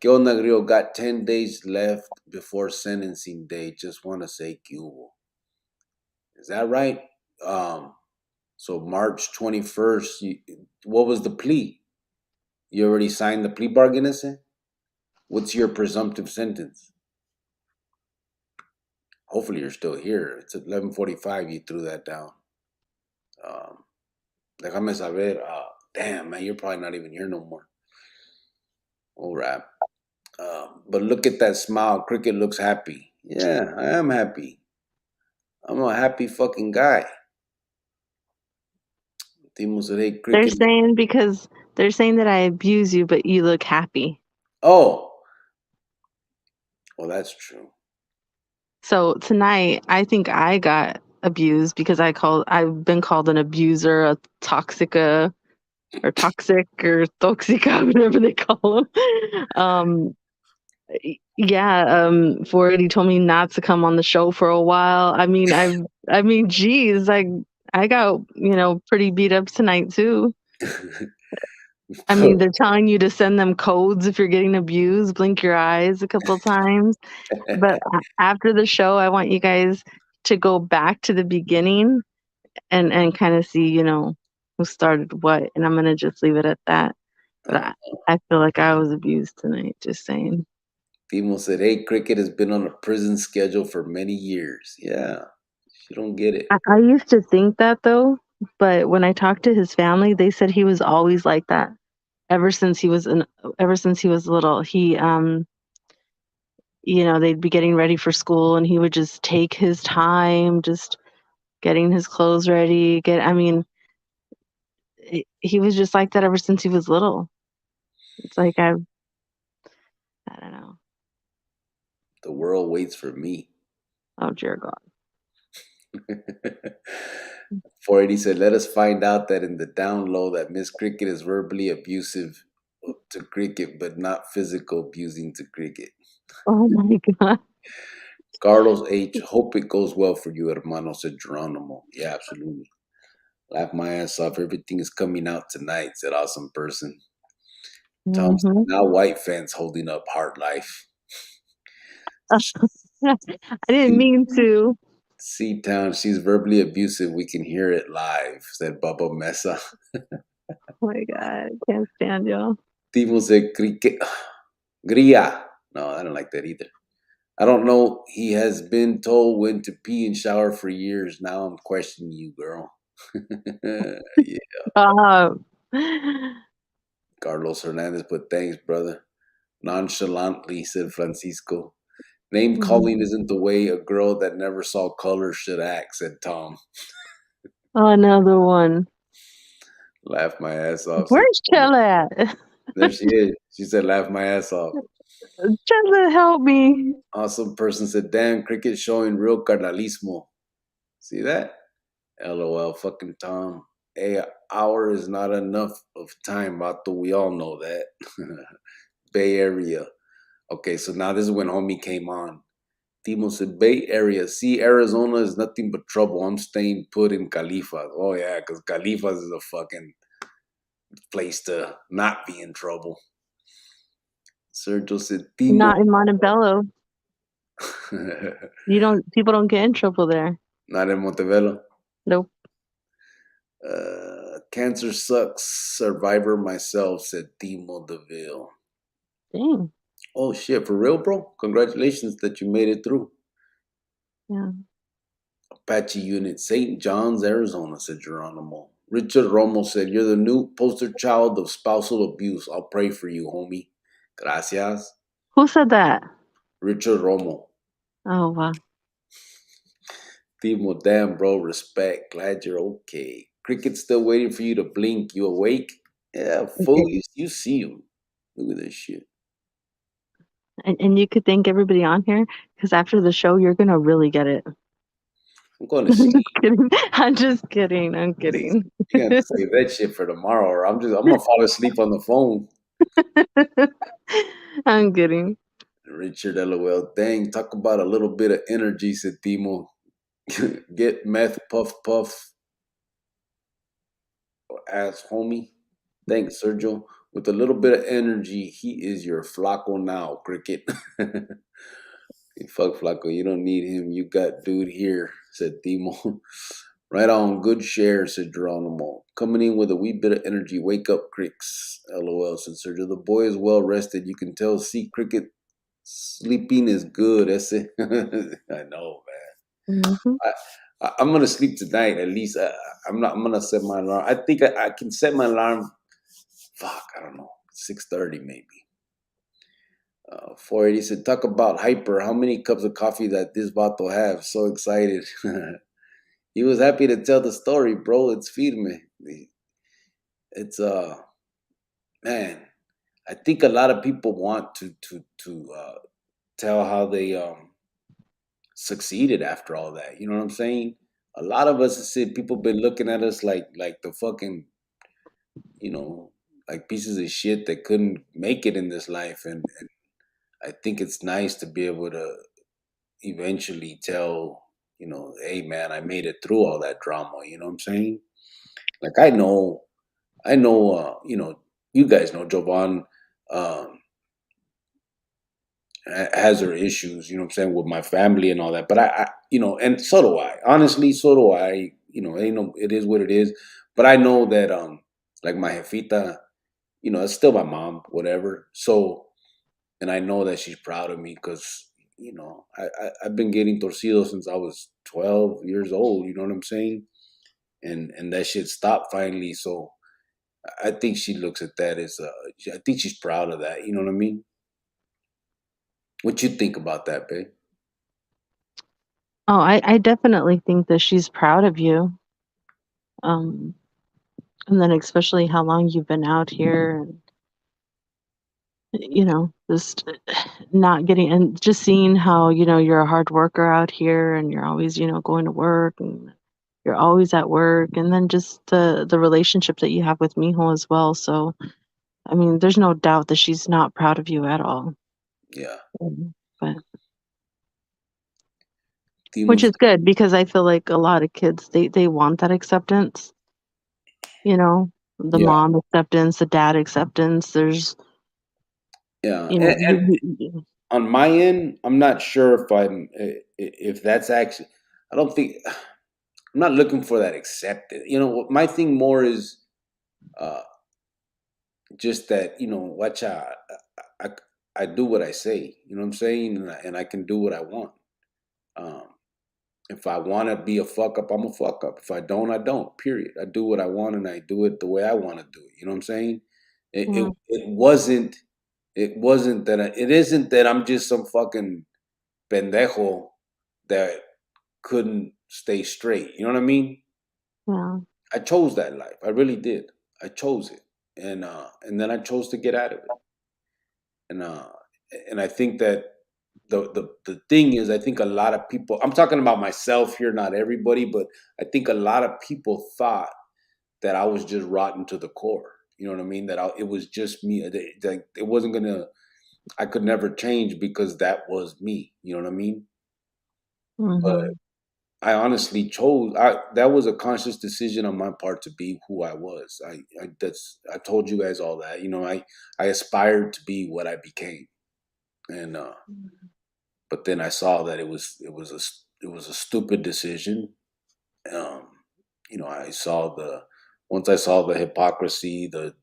¿Qué onda, Grillo? Got 10 days left before sentencing day. Just want to say que hubo. Is that right? So March 21st, what was the plea? You already signed the plea bargain, is it? What's your presumptive sentence? Hopefully you're still here. It's at 11:45. You threw that down. Déjame saber. Damn, man, you're probably not even here no more. All right. But look at that smile. Cricket looks happy. Yeah, I am happy. I'm a happy fucking guy. Timo said, hey, They're Cricket. saying that I abuse you, but you look happy. Oh, well, that's true. So tonight, I think I got abused because I've been called an abuser, a toxica, or toxic, or toxica, whatever they call them. Yeah, Forty told me not to come on the show for a while. Geez, I got, pretty beat up tonight too. They're telling you to send them codes if you're getting abused, blink your eyes a couple times. But after the show, I want you guys to go back to the beginning and kind of see, who started what. And I'm going to just leave it at that. But I feel like I was abused tonight, just saying. Timo said, "Hey, cricket has been on a prison schedule for many years." Yeah, she don't get it. I used to think that though, but when I talked to his family, they said he was always like that. Ever since he was little. They'd be getting ready for school and he would just take his time, just getting his clothes ready. He was just like that ever since he was little. It's like I don't know. The world waits for me. Oh dear God. 480 said, "Let us find out that in the down low that Miss Cricket is verbally abusive to Cricket, but not physical abusing to Cricket." Oh my God. Carlos H, "Hope it goes well for you, hermano," said Geronimo. Yeah, absolutely. Laugh my ass off. Everything is coming out tonight, said Awesome Person. Tom said, Mm-hmm. "Now white fans holding up hard life." I didn't mean to. C-Town, "She's verbally abusive. We can hear it live," said Bubba Mesa. Oh my God. I can't stand y'all. Timo said, "Cricket. Gria." No, I don't like that either. "I don't know. He has been told when to pee and shower for years. Now I'm questioning you, girl." Yeah. Carlos Hernandez put, "Thanks, brother." Nonchalantly, said Francisco. "Name calling isn't the way a girl that never saw color should act," said Tom. Oh, another one. Laugh my ass off. Where's Chella at? There she is. She said, "Laugh my ass off." Chella, help me. Awesome Person said, "Damn, Cricket showing real carnalismo." See that? LOL, fucking Tom. A hour is not enough of time, Vato. We all know that. Bay Area. Okay, so now this is when homie came on. Timo said, "Bay Area. See, Arizona is nothing but trouble. I'm staying put in Califas." Oh, yeah, because Califas is a fucking place to not be in trouble. Sergio said, "Timo." Not in Montebello. People don't get in trouble there. Not in Montebello. Nope. Cancer sucks. Survivor myself, said Timo DeVille. Dang. Oh, shit. For real, bro? Congratulations that you made it through. Yeah. Apache Unit, St. John's, Arizona, said Geronimo. Richard Romo said, "You're the new poster child of spousal abuse. I'll pray for you, homie." Gracias. Who said that? Richard Romo. Oh, wow. Timo, damn, bro. Respect. Glad you're okay. Cricket's still waiting for you to blink. You awake? Yeah, fool. You see him. Look at this shit. And you could thank everybody on here because after the show, you're going to really get it. I'm going to sleep. I'm just kidding. I'm kidding. You got to save that shit for tomorrow, or I'm gonna fall asleep on the phone. I'm kidding. Richard, LOL. Dang, talk about a little bit of energy, said Timo. Get meth, puff, puff, ass homie. Thanks, Sergio. With a little bit of energy, he is your Flaco now, Cricket. Hey, fuck Flaco, you don't need him. You got dude here, said Timo. Right on, good share, said Geronimo. Coming in with a wee bit of energy. Wake up, Cricks. LOL, said Sergio. The boy is well rested. You can tell Cricket sleeping is good. That's it. I know, man. Mm-hmm. I'm gonna sleep tonight. At least I'm gonna set my alarm. I think I can set my alarm. Fuck, I don't know, 6:30 maybe. 480 said, "Talk about hyper. How many cups of coffee that this vato have? So excited." He was happy to tell the story, bro. It's firme. It's man. I think a lot of people want to tell how they succeeded after all that. You know what I'm saying? A lot of us said people been looking at us like the fucking, you know, like pieces of shit that couldn't make it in this life, and I think it's nice to be able to eventually tell, you know, hey man, I made it through all that drama. You know what I'm saying? Like I know, you know, you guys know Jovan um, has her issues. You know what I'm saying, with my family and all that. But I, you know, and so do I. Honestly, so do I. You know, ain't no, it is what it is. But I know that, like my jefita, it's still my mom, whatever. So, and I know that she's proud of me because, I've been getting torcido since I was 12 years old. You know what I'm saying? And that shit stopped finally. So I think she looks at that as, I think she's proud of that. You know what I mean? What you think about that, babe? Oh, I definitely think that she's proud of you. Um, and then especially how long you've been out here, and just not getting, and just seeing how, you're a hard worker out here, and you're always, going to work, and you're always at work, and then just the relationship that you have with Mijo as well. So, I mean, there's no doubt that she's not proud of you at all. Yeah. But which Timos, is good, because I feel like a lot of kids, they want that acceptance, the yeah. mom acceptance, the dad acceptance. There's, Yeah. you know, On my end, I'm not sure if that's actually. I don't think I'm not looking for that accepted. My thing more is uh, just that watch out. I, I do what I say. You know what I'm saying, and I can do what I want. Um, if I want to be a fuck up, I'm a fuck up. If I don't, I don't. Period. I do what I want, and I do it the way I want to do it. You know what I'm saying? It yeah, it, it wasn't. It wasn't that. It isn't that I'm just some fucking pendejo that couldn't stay straight. You know what I mean? yeah, I chose that life. I really did. I chose it, and then I chose to get out of it. And and I think that the thing is, I think a lot of people. I'm talking about myself here, not everybody, but I think a lot of people thought that I was just rotten to the core. You know what I mean? It was just me. That it wasn't gonna. I could never change because that was me. You know what I mean? But hmm I honestly chose. That was a conscious decision on my part to be who I was. I told you guys all that. I aspired to be what I became, and but then I saw that it was a stupid decision. Um, I saw the once I saw the hypocrisy, the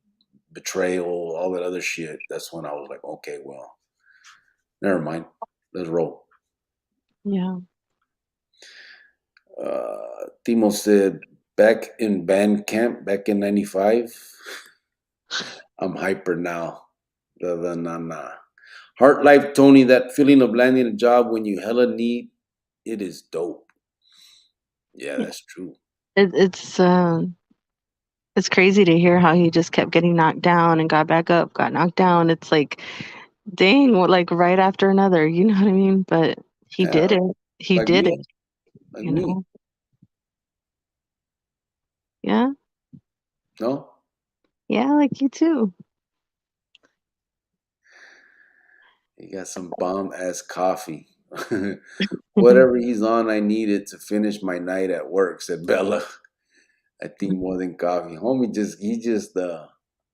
betrayal, all that other shit. That's when I was like, okay, well, never mind. Let's roll. yeah. Timo said, back in band camp, back in '95. I'm hyper now. Nah. Heart life, Tony, that feeling of landing a job when you hella need it is dope. Yeah, Yeah. that's true. It's crazy to hear how he just kept getting knocked down and got back up, got knocked down. It's like, dang, like right after another, you know what I mean? But he Yeah, did it. He like did me, it, like you me. know? Yeah. No, Yeah, like you too. he got some bomb ass coffee. Whatever he's on, I need it to finish my night at work," said Bella. I think more than coffee. Homie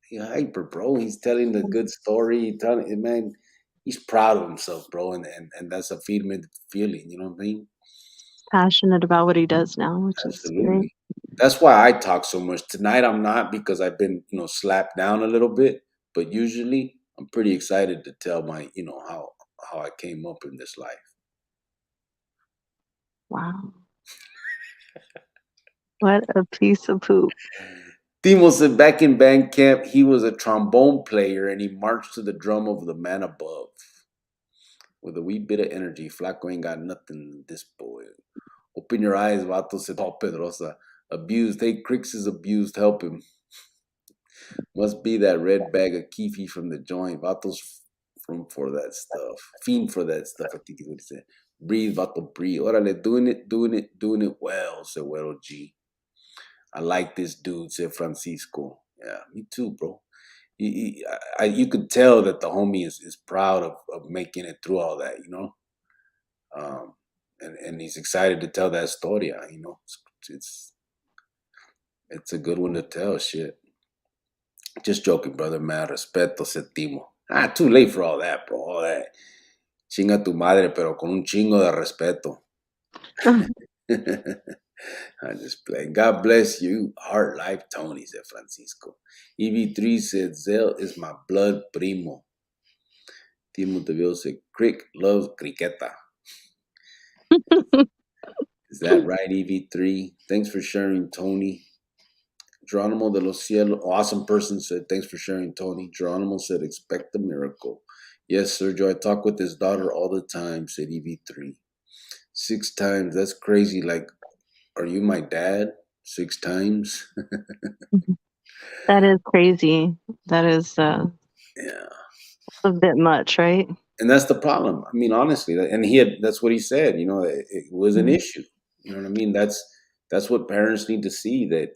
he hyper, bro. He's telling the good story. Telling man, he's proud of himself, bro, and that's a feeling. You know what I mean? Passionate about what he does now, which is great. Absolutely. That's why I talk so much. Tonight I'm not because I've been, slapped down a little bit, but usually I'm pretty excited to tell how I came up in this life. Wow. What a piece of poop. Timo said back in band camp, he was a trombone player and he marched to the drum of the man above. With a wee bit of energy, Flaco ain't got nothing, this boy. Open your eyes, Vato, said Paul Pedrosa. Abused. Hey, Crix is abused. Help him. Must be that red bag of Keefy from the joint. Vato's from for that stuff. Fiend for that stuff, I think is what he said. Breathe, Vato, breathe. Orale, doing it well, said Wero G. I like this dude, said Francisco. Yeah, me too, bro. You could tell that the homie is proud of making it through all that, Um, and he's excited to tell that story. It's it's a good one to tell. Shit. Just joking, brother. Man, respeto, Setimo. Too late for all that, bro. All that. Chinga tu madre, pero con un chingo de respeto. I'm just playing. God bless you. Heart life, Tony, said Francisco. EV3 said, Zell is my blood primo. Timo Deville said, Crick loves criqueta. Is that right, EV3? Thanks for sharing, Tony. Geronimo de los Cielos, awesome person, said, thanks for sharing, Tony. Geronimo said, expect a miracle. Yes, Sergio, I talk with his daughter all the time, said EV3. 6 times, that's crazy. Like, are you my dad? 6 times? That is crazy. That is Yeah. a bit much, right? And that's the problem. I mean, honestly, and that's what he said, it was an Mhm. issue. You know what I mean? That's what parents need to see, that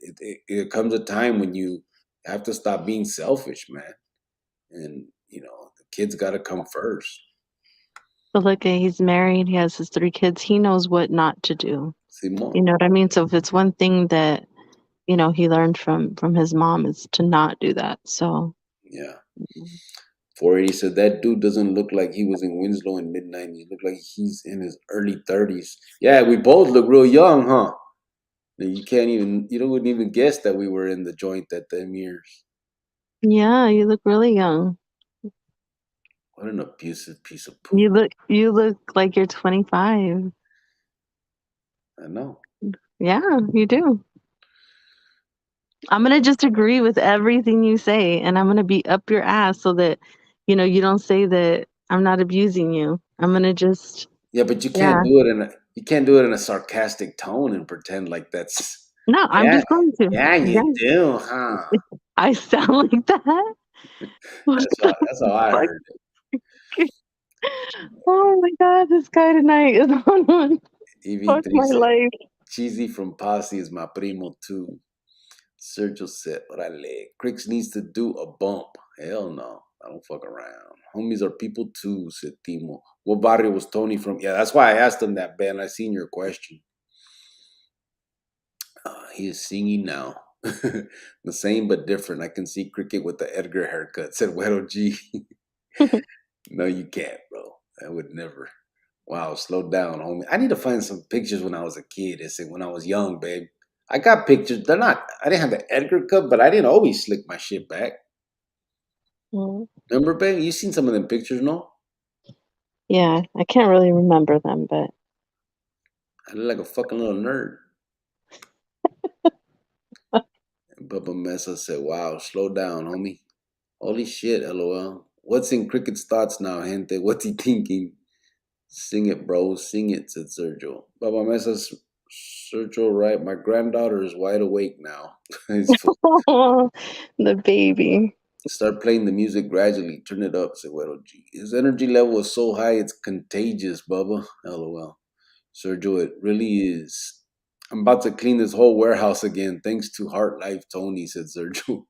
it comes a time when you have to stop being selfish, man. And, the kids got to come first. But look, he's married. He has his 3 kids. He knows what not to do. Simon. You know what I mean? So if it's one thing that he learned from his mom is to not do that. So Yeah. 480 said that dude doesn't look like he was in Winslow in mid-90s. Look like he's in his early 30s. Yeah, we both look real young, huh? You wouldn't even guess that we were in the joint at them years. yeah, you look really young. What an abusive piece of poop. You look like you're 25. I know. Yeah, you do. I'm gonna just agree with everything you say, and I'm gonna be up your ass so that you don't say that I'm not abusing you. I'm gonna just Yeah, but you yeah. can't do it in a sarcastic tone and pretend like that's No, I'm yeah, just going to. yeah, Yeah, you do, huh? I sound like that. What That's how I the heard it. fuck? Oh my god, this guy tonight is on one. Fuck EV3 my said, life. Cheesy from Posse is my primo too. Sergio said, Orale, Cricks needs to do a bump. Hell no. I don't fuck around. Homies are people too, said Timo. What barrio was Tony from? Yeah, that's why I asked him that, Ben. I seen your question. He is singing now. The same but different. I can see Cricket with the Edgar haircut, said Wedo G. No, you can't, bro. I would never. Wow, slow down, homie. I need to find some pictures when I was a kid. It's when I was young, babe. I got pictures. I didn't have the Edgar cut, but I didn't always slick my shit back. Mm. Remember, babe? You seen some of them pictures, no? Yeah, I can't really remember them, but I look like a fucking little nerd. And Bubba Mesa said, wow, slow down, homie. Holy shit, LOL. What's in Cricket's thoughts now, gente? What's he thinking? Sing it, bro. Sing it, said Sergio. Baba Mesa, Sergio, right? My granddaughter is wide awake now. He's full. the baby. Start playing the music gradually. Turn it up, said Wedo G. His energy level is so high, it's contagious, Bubba. LOL. Sergio, it really is. I'm about to clean this whole warehouse again, thanks to Heart Life Tony, said Sergio.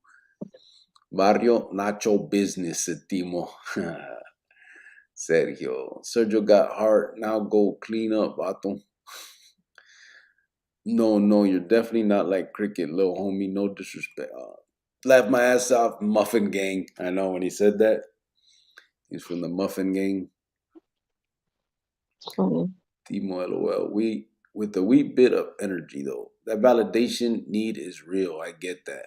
Barrio Nacho Business, said Timo. Sergio. Sergio got heart. Now go clean up, Vato. No, you're definitely not like Cricket, little homie. No disrespect. Laugh my ass off, Muffin Gang. I know when he said that. He's from the Muffin Gang. Funny. Timo LOL. With the wee bit of energy though. That validation need is real. I get that.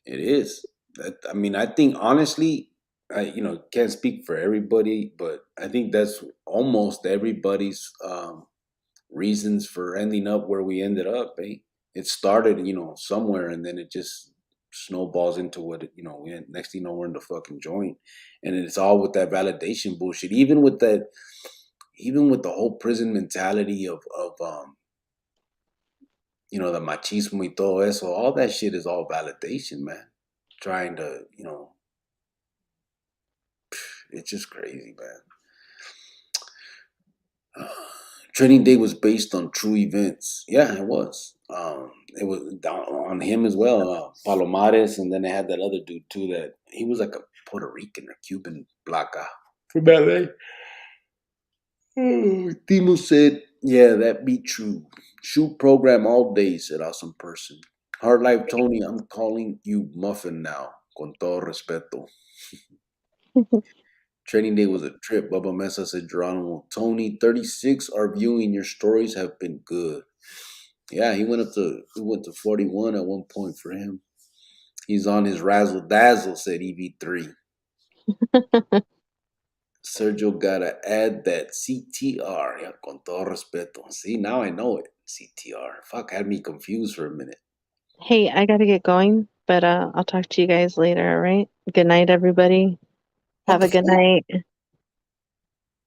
It is. I think honestly, I can't speak for everybody, but I think that's almost everybody's reasons for ending up where we ended up. It started, somewhere, and then it just snowballs into what next thing you know, we're in the fucking joint, and it's all with that validation bullshit. Even with the whole prison mentality of the machismo y todo eso, all that shit is all validation, man. Trying to, it's just crazy, man. Training Day was based on true events. Yeah, it was. It was on him as well, Palomares, and then they had that other dude too. That he was like a Puerto Rican or Cuban blaca from LA. Timo said, "Yeah, that be true. Shoot program all day," said awesome person. Hard life, Tony. I'm calling you Muffin now. Con todo respeto. Training Day was a trip. Bubba Mesa said, Geronimo. Tony, 36 are viewing. Your stories have been good. Yeah, he went to 41 at one point for him. He's on his razzle dazzle, said EV3. Sergio gotta add that CTR. Yeah, con todo respeto. See, now I know it. CTR. Fuck, had me confused for a minute. Hey, I gotta get going, but I'll talk to you guys later, all right? Good night, everybody. What Have the a good fuck? night.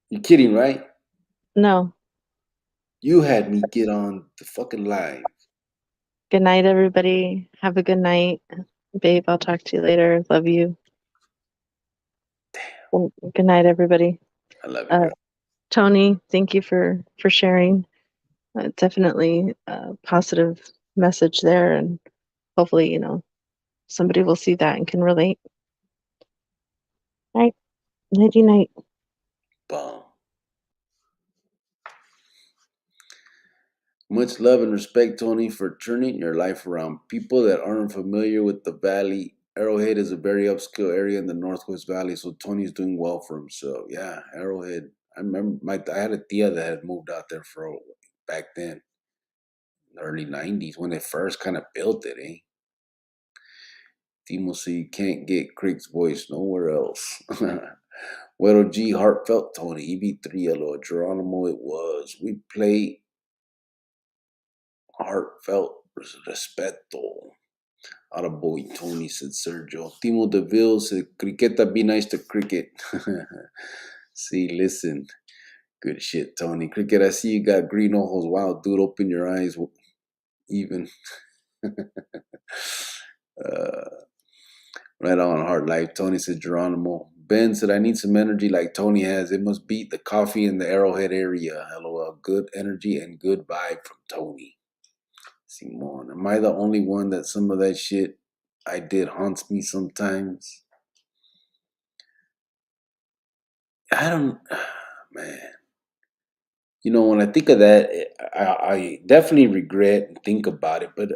You're kidding, right? No. You had me get on the fucking live. Good night, everybody. Have a good night. Babe, I'll talk to you later. Love you. Good night, everybody. I love you, girl. Tony, thank you for sharing. Definitely a positive message there, and hopefully, somebody will see that and can relate. All right. Nighty night. Bomb. Much love and respect, Tony, for turning your life around. People that aren't familiar with the valley, Arrowhead is a very upscale area in the Northwest Valley, so Tony's doing well for himself. Yeah, Arrowhead. I remember I had a tia that had moved out there back then, in the early '90s when they first kind of built it. Timo, so you can't get Crick's voice nowhere else. Well, G, heartfelt Tony, EB3 LO, Geronimo, it was. We played heartfelt respeto. Out of boy, Tony, said Sergio. Timo DeVille said, Cricketa, be nice to Cricket. See, listen. Good shit, Tony. Cricket, I see you got green ojos. Wow, dude, open your eyes. Even. Right on, hard life. Tony said, Geronimo. Ben said, I need some energy like Tony has. It must beat the coffee in the Arrowhead area. LOL. Good energy and good vibe from Tony. Simone. Am I the only one that some of that shit I did haunts me sometimes? I don't, man. When I think of that, I definitely regret and think about it, but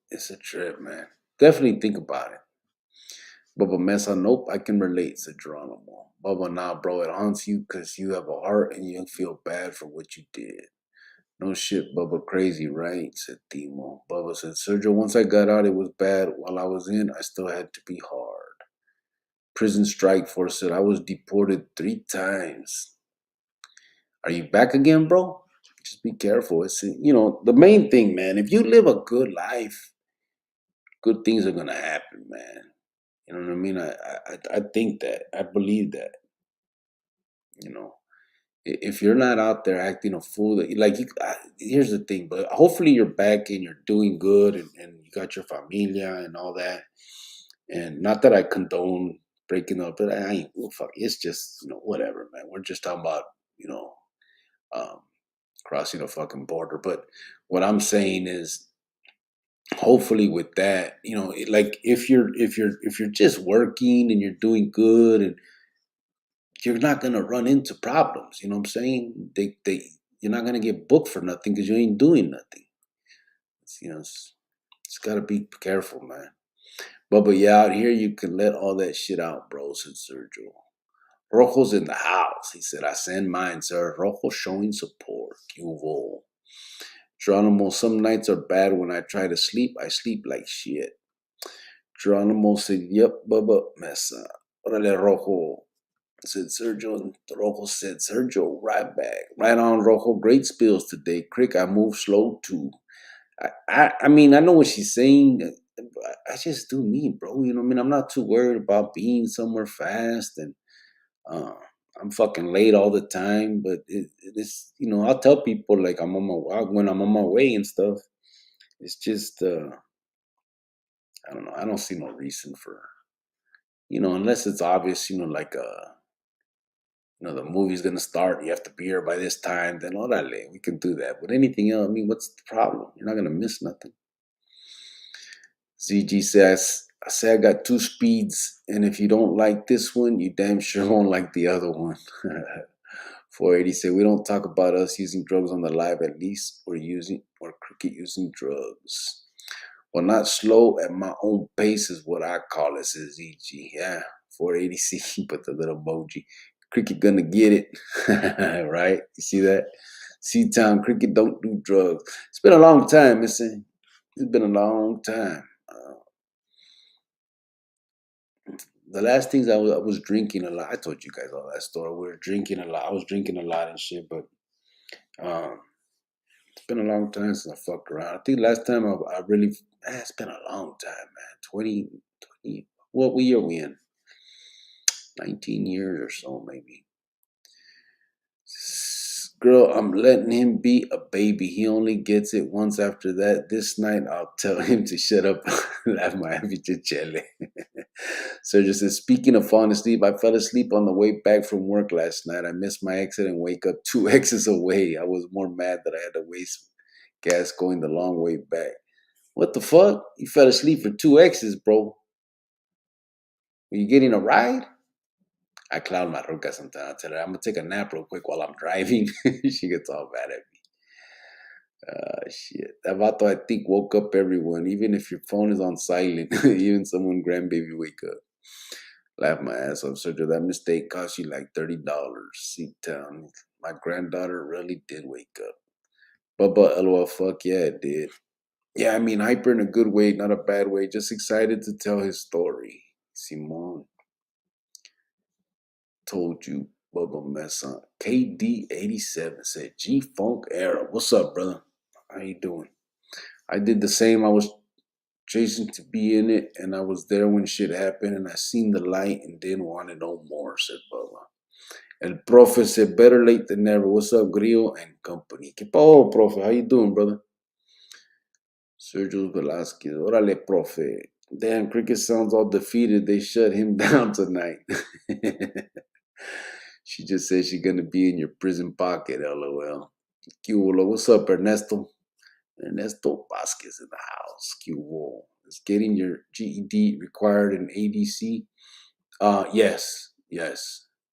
it's a trip, man. Definitely think about it. Bubba Mesa, nope, I can relate, said Geronimo. Bubba, nah, bro, it haunts you because you have a heart and you feel bad for what you did. No shit, Bubba, crazy, right? Said Timo. Bubba said, Sergio, once I got out, it was bad. While I was in, I still had to be hard. Prison Strike Force said, I was deported 3 times. Are you back again, bro? Just be careful. It's, the main thing, man, if you live a good life, good things are going to happen, man. You know what I mean? I think that. I believe that. If you're not out there acting a fool, here's the thing, but hopefully you're back and you're doing good and you got your familia and all that. And not that I condone breaking up, but I ain't, well, fuck, it's just, whatever, man. We're just talking about, um, crossing a fucking border. But what I'm saying is, hopefully with that, like if you're just working and you're doing good and you're not gonna run into problems. You know what I'm saying? You're not gonna get booked for nothing because you ain't doing nothing. It's gotta be careful, man. But yeah, out here you can let all that shit out, bro, said Sergio. Rojo's in the house. He said, I send mine, sir. Rojo showing support. Cuvo. Geronimo, some nights are bad when I try to sleep. I sleep like shit. Geronimo said, yep, Bubba, mesa. Orale, Rojo, said Sergio. And Rojo said, Sergio, right back. Right on, Rojo. Great spills today. Crick, I move slow too. I mean, I know what she's saying. I just do me, bro. You know what I mean? I'm not too worried about being somewhere fast and uh, I'm fucking late all the time, but it's I'll tell people like when I'm on my way and stuff. It's just I don't know. I don't see no reason for unless it's obvious. Like the movie's gonna start. You have to be here by this time. Then orale, we can do that. But anything else, I mean, what's the problem? You're not gonna miss nothing. ZG says, I say I got 2 speeds, and if you don't like this one, you damn sure won't like the other one. 480 said, we don't talk about us using drugs on the live, at least, or Cricket using drugs. Well, not slow at my own pace is what I call it, says ZG. Yeah, 480C, put the little emoji. Cricket gonna get it. Right? You see that? C-Town Cricket don't do drugs. It's been a long time, Missy. It's been a long time. The last things I was drinking a lot. I told you guys all that story. We were drinking a lot. I was drinking a lot and shit, but um, it's been a long time since I fucked around. I think last time I really, it's been a long time, man. 20, what year we in? 19 years or so, maybe. Girl, I'm letting him be a baby. He only gets it once after that. This night, I'll tell him to shut up. Laugh my chele. Sergio says, speaking of falling asleep, I fell asleep on the way back from work last night. I missed my exit and wake up 2 exits away. I was more mad that I had to waste gas going the long way back. What the fuck? You fell asleep for 2 exits, bro. Were you getting a ride? I clown my ruca sometimes. I tell her, I'm going to take a nap real quick while I'm driving. She gets all mad at me. Shit. That vato, I think, woke up everyone. Even if your phone is on silent, even someone grandbaby wake up. Laugh my ass off, Sergio. That mistake cost you like $30. Seat town. My granddaughter really did wake up. Bubba, LOL, fuck yeah, it did. Yeah, I mean, hyper in a good way, not a bad way. Just excited to tell his story. Simone. Told you, Bubba Messon. KD87 said, G-Funk era. What's up, brother? How you doing? I did the same. I was chasing to be in it, and I was there when shit happened, and I seen the light and didn't want it no more, said Bubba. El Profe said, better late than never. What's up, Grillo and company? ¿Qué pasó, Profe? How you doing, brother? Sergio Velasquez. Órale, Profe. Damn, Cricket sounds all defeated. They shut him down tonight. She just said she's going to be in your prison pocket, LOL. What's up, Ernesto? Ernesto Vasquez in the house. Is getting your GED required in ADC? Yes.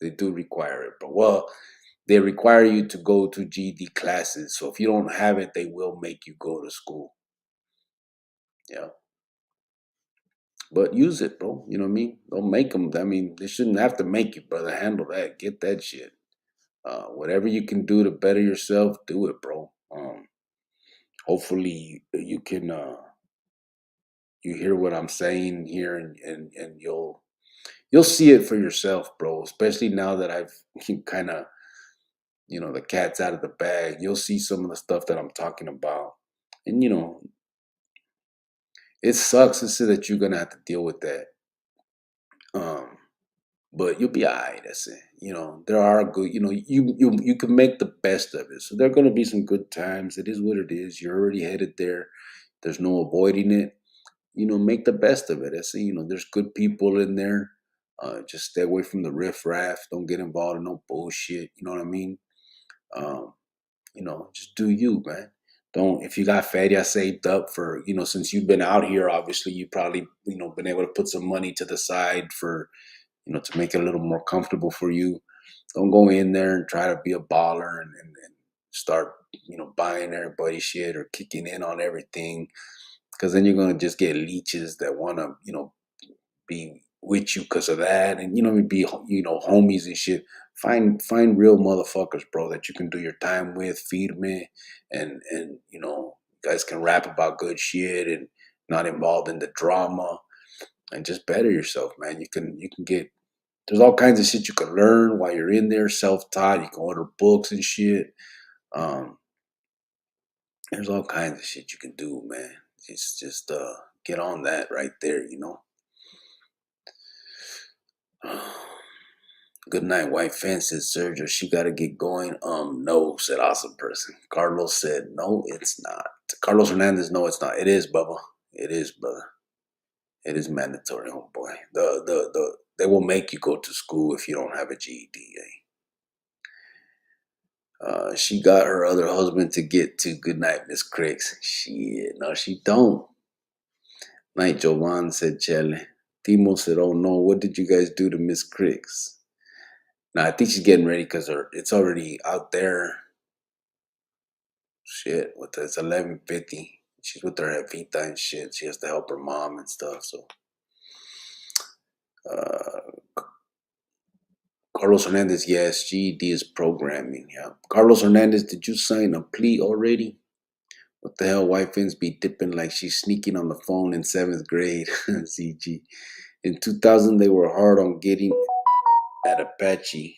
They do require it. But, well, they require you to go to GED classes. So if you don't have it, they will make you go to school. Yeah. But use it, bro. You know what I mean? Don't make them. I mean, they shouldn't have to make you, brother. Handle that. Get that shit. Whatever you can do to better yourself, do it, bro. Hopefully you can you hear what I'm saying here and you'll see it for yourself, bro. Especially now that I've kind of, the cat's out of the bag. You'll see some of the stuff that I'm talking about. And it sucks to say that you're gonna have to deal with that. But you'll be alright. That's it. There are good. You can make the best of it. So there are gonna be some good times. It is what it is. You're already headed there. There's no avoiding it. Make the best of it. That's it. There's good people in there. Just stay away from the riffraff. Don't get involved in no bullshit. You know what I mean? Um, just do you, man. Don't, if you got feria saved up for, since you've been out here, obviously you probably, been able to put some money to the side for, to make it a little more comfortable for you. Don't go in there and try to be a baller and start, buying everybody's shit or kicking in on everything. Because then you're going to just get leeches that want to, be with you because of that. And, be, homies and shit. Find real motherfuckers, bro, that you can do your time with, feed me, and you guys can rap about good shit and not involved in the drama, and just better yourself, man. You can get, there's all kinds of shit you can learn while you're in there, self-taught. You can order books and shit. There's all kinds of shit you can do, man. It's just get on that right there, Good night, white fences, Sergio. She gotta get going. No, said awesome person. Carlos said, no, it's not. Carlos Hernandez, no, it's not. It is, Bubba. It is, brother. It is mandatory, homeboy. They will make you go to school if you don't have a GED. She got her other husband to get to. Good night, Miss Cricks. Shit, no, she don't. Night, Jovan, said Chele. Timo said, oh no, what did you guys do to Miss Cricks? Nah, I think she's getting ready because it's already out there. Shit, it's 11:50. She's with her Evita and shit. She has to help her mom and stuff. So, Carlos Hernandez, yes, GED is programming. Yeah. Carlos Hernandez, did you sign a plea already? What the hell? Wife Fins be dipping like she's sneaking on the phone in 7th grade. CG. In 2000, they were hard on getting at Apache.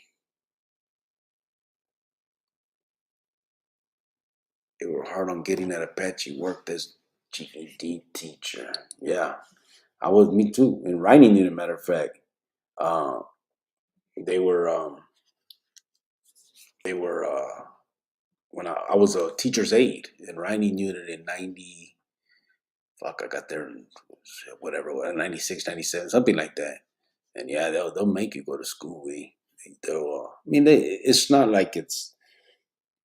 They were hard on getting at Apache. Worked as GED teacher. Yeah, I was. Me too. In writing unit, matter of fact, uh, they were. They were. When I was a teacher's aide in writing unit in 90. Fuck, I got there in whatever, 96, 97, something like that. And yeah, they'll make you go to school. They'll. I mean, it's not like it's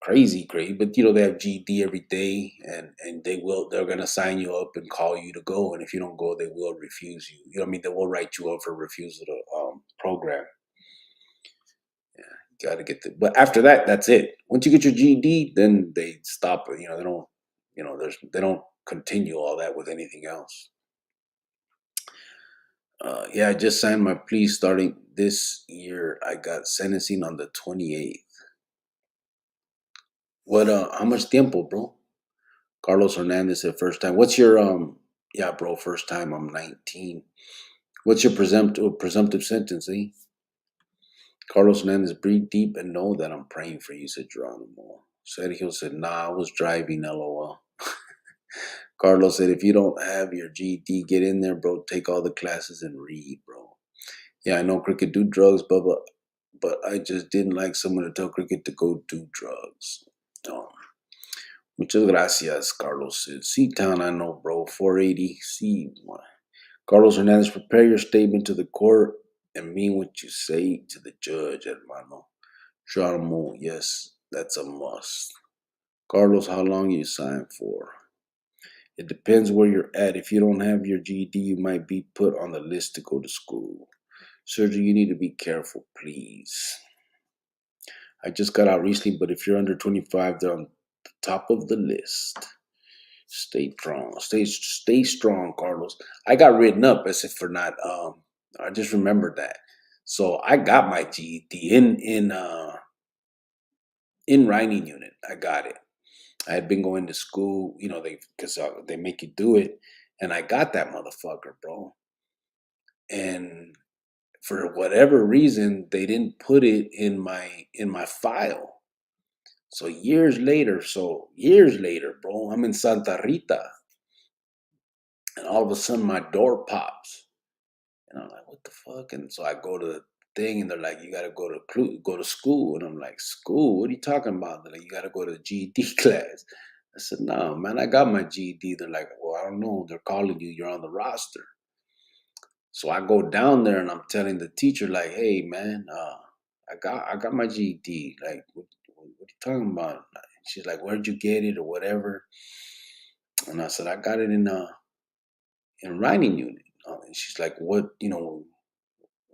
crazy great, but they have GED every day, and they're gonna sign you up and call you to go, and if you don't go, they will refuse you. You know what I mean? They will write you up for refusal to program. Yeah, you gotta get the. But after that, that's it. Once you get your GED, then they stop it. They don't. They don't continue all that with anything else. Yeah, I just signed my plea starting this year. I got sentencing on the 28th. What? How much tiempo, bro? Carlos Hernandez said first time. What's your Yeah, bro, first time. I'm 19. What's your presumptive sentence, eh? Carlos Hernandez, breathe deep and know that I'm praying for you, said Geronimo. Sergio said, nah, I was driving, LOL. Carlos said, if you don't have your GED, get in there, bro. Take all the classes and read, bro. Yeah, I know Cricket do drugs, but I just didn't like someone to tell Cricket to go do drugs. Muchas gracias, Carlos. C-Town, I know, bro. 480. C. Carlos Hernandez, prepare your statement to the court and mean what you say to the judge, hermano. Charmo, yes, that's a must. Carlos, how long you sign for? It depends where you're at. If you don't have your GED, you might be put on the list to go to school. Sergio, you need to be careful, please. I just got out recently, but if you're under 25, they're on the top of the list. Stay strong. Stay strong, Carlos. I got written up as if for not I just remembered that. So I got my GED in writing unit. I got it. I had been going to school, because they make you do it, and I got that motherfucker, bro. And for whatever reason, they didn't put it in my file. So years later, bro, I'm in Santa Rita, and all of a sudden my door pops, and I'm like, "What the fuck?" And so I go to the thing, and they're like, "You gotta go to school," and I'm like, "School? What are you talking about?" They're like, "You gotta go to the GED class." I said, "No, man, I got my GED." They're like, "Well, I don't know. They're calling you. You're on the roster." So I go down there, and I'm telling the teacher, like, "Hey, man, I got my GED. Like, what are you talking about?" She's like, "Where'd you get it or whatever?" And I said, "I got it in writing unit." And she's like, "What?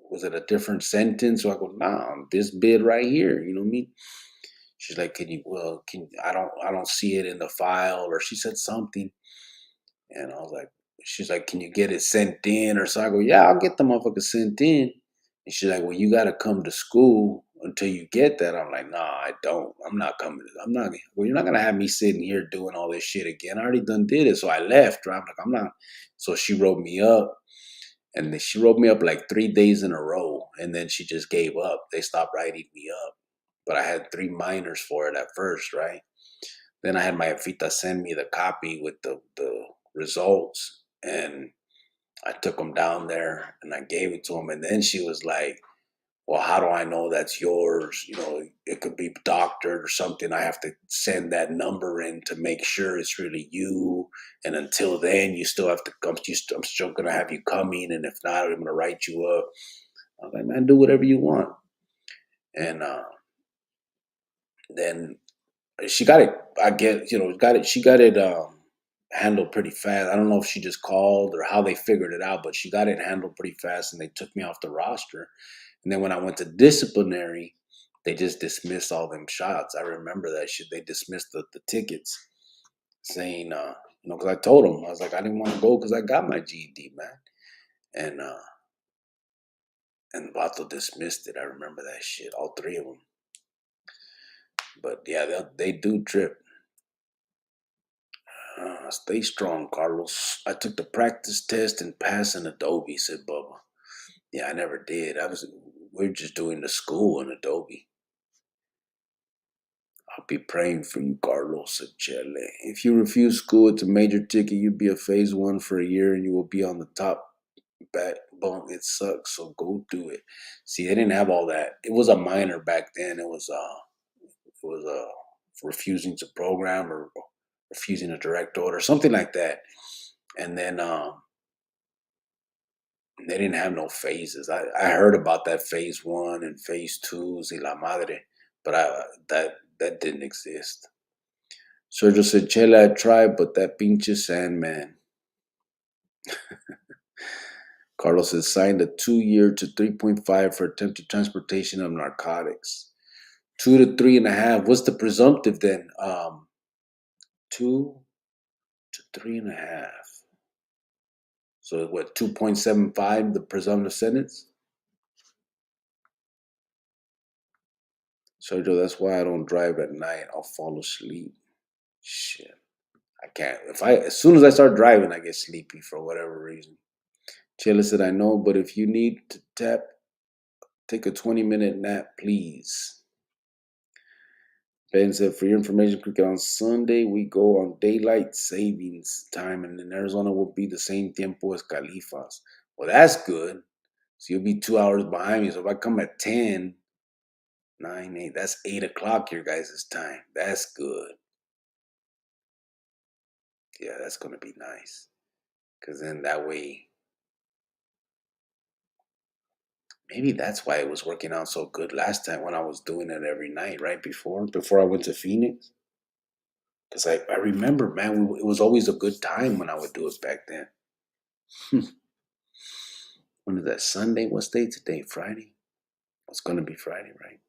Was it a different sentence?" So I go, "Nah, this bit right here. You know what I mean?" She's like, I don't see it in the file," or she said something, and I was like, she's like, "Can you get it sent in?" Or so I go, "Yeah, I'll get the motherfucker sent in." And she's like, "Well, you got to come to school until you get that." I'm like, "Nah, I don't. I'm not coming. I'm not. Well, you're not gonna have me sitting here doing all this shit again. I already done did it." So I left. Right? I'm like, "I'm not." So she wrote me up, and then she wrote me up like 3 days in a row, and then she just gave up. They stopped writing me up, but I had 3 minors for it at first, right? Then I had my Fita send me the copy with the results, and I took them down there and I gave it to him. And then she was like, "Well, how do I know that's yours? It could be doctored or something. I have to send that number in to make sure it's really you. And until then, you still have to come. I'm still going to have you coming. And if not, I'm going to write you up." I was like, "Man, do whatever you want." And then she got it. I get, got it. She got it handled pretty fast. I don't know if she just called or how they figured it out, but she got it handled pretty fast, and they took me off the roster. And then when I went to disciplinary, they just dismissed all them shots. I remember that shit. They dismissed the tickets, saying, because I told them, I was like, I didn't want to go because I got my GED, man. And And Vato dismissed it. I remember that shit. All three of them. But yeah, they do trip. Stay strong, Carlos. I took the practice test and passed in Adobe, said Bubba. Yeah, I never did. We're just doing the school in Adobe. I'll be praying for you, Carlos, said Chele. If you refuse school, it's a major ticket. You'll be a phase 1 for a year and you will be on the top backbone. It sucks, so go do it. See, they didn't have all that. It was a minor back then. It was refusing to program or refusing a direct order, something like that. And then they didn't have no phases. I heard about that phase 1 and phase 2, y la madre, but that didn't exist. Sergio said, Chela, I tried, but that pinche Sandman. Carlos has signed a 2-year to 3.5 for attempted transportation of narcotics. 2 to 3.5. What's the presumptive then? 2 to 3.5. So what? 2.75 the presumptive sentence. Sergio, that's why I don't drive at night. I'll fall asleep. Shit, I can't. As soon as I start driving, I get sleepy for whatever reason. Chela said, I know, but if you need to take a 20-minute nap, please. Ben said, for your information, Cricket, on Sunday, we go on daylight savings time, and in Arizona will be the same tiempo as Califas. Well, that's good. So you'll be 2 hours behind me. So if I come at 10, 9, 8, that's 8 o'clock your guys' time. That's good. Yeah, that's going to be nice. Because then that way, maybe that's why it was working out so good last time when I was doing it every night, right? Before I went to Phoenix. Because I remember, man, it was always a good time when I would do it back then. When is that? Sunday? What's day today? Friday? It's going to be Friday, right?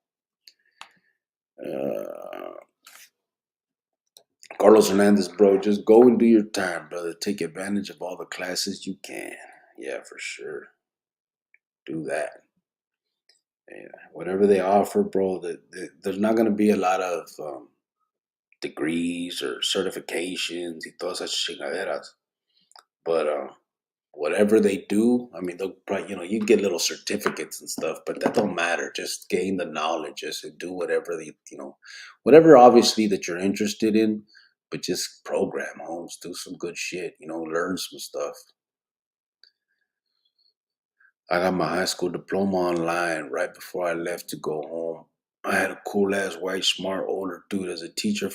Carlos Hernandez, bro, just go and do your time, brother. Take advantage of all the classes you can. Yeah, for sure. Do that. Yeah, whatever they offer, bro, there's not going to be a lot of degrees or certifications y todas esas chingaderas. But whatever they do, I mean, they'll probably, you get little certificates and stuff, but that don't matter. Just gain the knowledge, just do whatever whatever obviously that you're interested in, but just program, Holmes, do some good shit, learn some stuff. I got my high school diploma online right before I left to go home. I had a cool ass white smart older dude as a teacher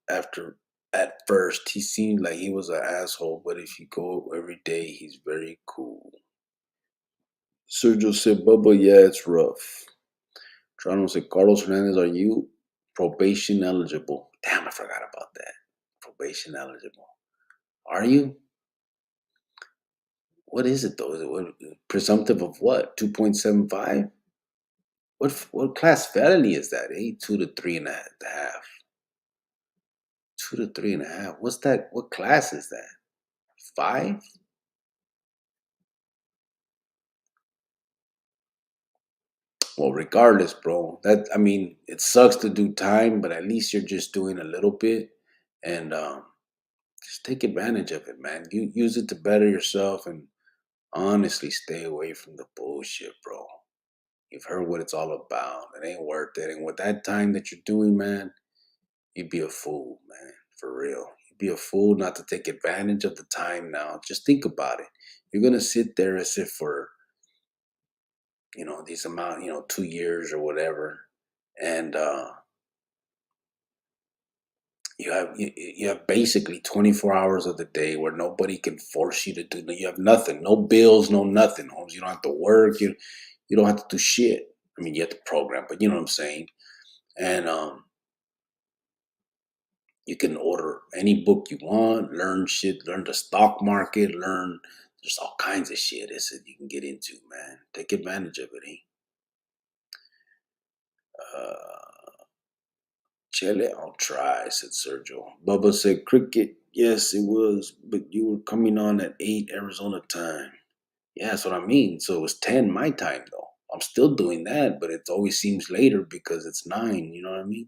at first. He seemed like he was an asshole, but if you go every day, he's very cool. Sergio said, Bubba, yeah, it's rough. Toronto said, Carlos Hernandez, are you probation eligible? Damn, I forgot about that. Probation eligible. Are you? What is it though? Is it presumptive of what? 2.75? What class felony is that? 2 to 3.5. 2 to 3.5. What's that? What class is that? 5? Well, regardless, bro. It sucks to do time, but at least you're just doing a little bit, and just take advantage of it, man. You use it to better yourself, and honestly, stay away from the bullshit, bro. You've heard what it's all about. It ain't worth it. And with that time that you're doing, man, you'd be a fool, man. For real. You'd be a fool not to take advantage of the time now. Just think about it. You're gonna sit there as if for these amount, 2 years or whatever, and you have basically 24 hours of the day where nobody can force you to do. You have nothing, no bills, no nothing, Holmes. You don't have to work. You don't have to do shit. I mean, you have to program, but you know what I'm saying. And you can order any book you want, learn shit, learn the stock market, learn. There's all kinds of shit that you can get into, man. Take advantage of it, Chile, I'll try, said Sergio. Bubba said, Cricket, yes, it was, but you were coming on at 8 Arizona time. Yeah, that's what I mean. So it was 10 my time, though. I'm still doing that, but it always seems later because it's 9. You know what I mean?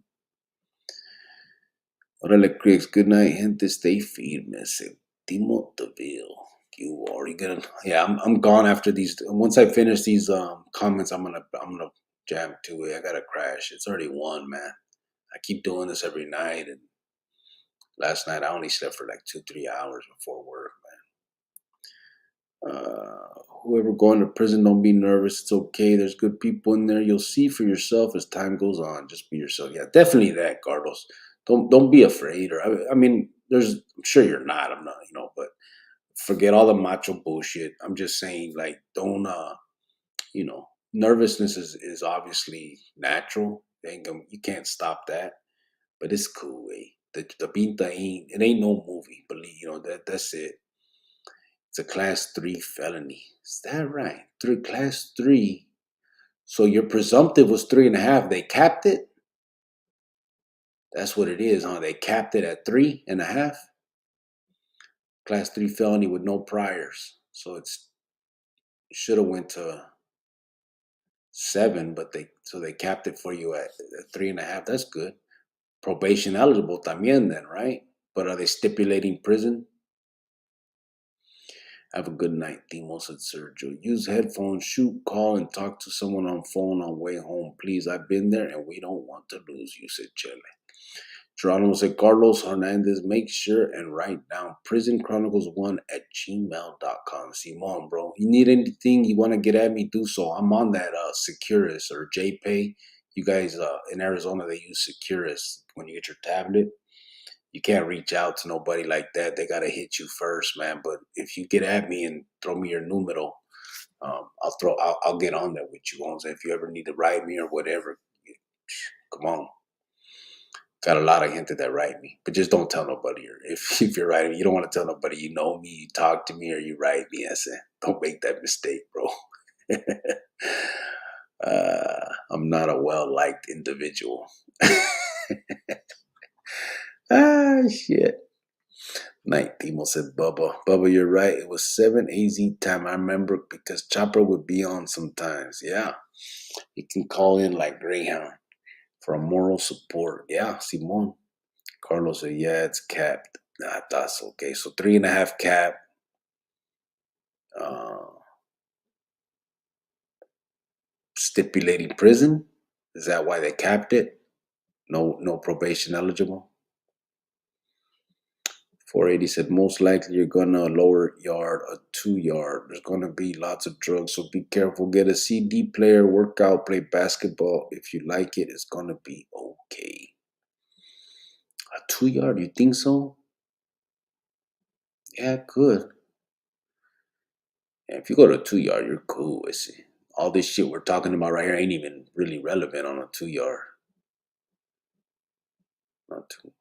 Órale, Chris. Good night, gente. Stay firme. Timo Deville. You are you gonna? Yeah, I'm gone after these. Once I finish these comments, I'm gonna jam to it. I gotta crash. It's already 1, man. I keep doing this every night, and last night I only slept for like 2-3 hours before work, man. Whoever going to prison, don't be nervous. It's okay. There's good people in there. You'll see for yourself as time goes on. Just be yourself. Yeah, definitely that, Carlos. Don't be afraid. Or I mean, I'm sure you're not. I'm not. But forget all the macho bullshit. I'm just saying, like, don't. Nervousness is obviously natural. You can't stop that. But it's cool, eh? The pinta ain't no movie. Believe that's it. It's a class 3 felony. Is that right? Class 3. So your presumptive was 3.5. They capped it. That's what it is, huh? They capped it at 3.5. Class 3 felony with no priors. So it should have went to 7, but they capped it for you at 3.5. That's good. Probation eligible también then, right? But are they stipulating prison? Have a good night, Timo, said Sergio. Use headphones, shoot, call, and talk to someone on phone on way home. Please, I've been there, and we don't want to lose you, said Chele. Geronimo said, Carlos Hernandez, make sure and write down prisonchronicles1@gmail.com. Simon, bro, you need anything, you want to get at me, do so. I'm on that Securus or JPay. You guys in Arizona, they use Securus when you get your tablet. You can't reach out to nobody like that. They gotta hit you first, man. But if you get at me and throw me your numero, I'll get on there with you. If you ever need to write me or whatever, come on. Got a lot of gente that write me, but just don't tell nobody. Or if you're writing, you don't want to tell nobody you know me, you talk to me, or you write me. I said, don't make that mistake, bro. I'm not a well-liked individual. Shit. Night, Timo said, Bubba. Bubba, you're right. It was 7 AZ time. I remember because Chopper would be on sometimes. Yeah. You can call in like Greyhound for a moral support. Yeah, Simon. Carlos said, yeah, it's capped. Nah, that's okay. So 3.5 cap. Stipulating prison. Is that why they capped it? No probation eligible. 480 said, most likely you're gonna lower yard, a 2-yard. There's gonna be lots of drugs, so be careful. Get a CD player, work out, play basketball. If you like it, it's gonna be okay. A 2-yard, you think so? Yeah, good. Yeah, if you go to a 2-yard, you're cool. I see. All this shit we're talking about right here ain't even really relevant on a 2-yard. Not too much.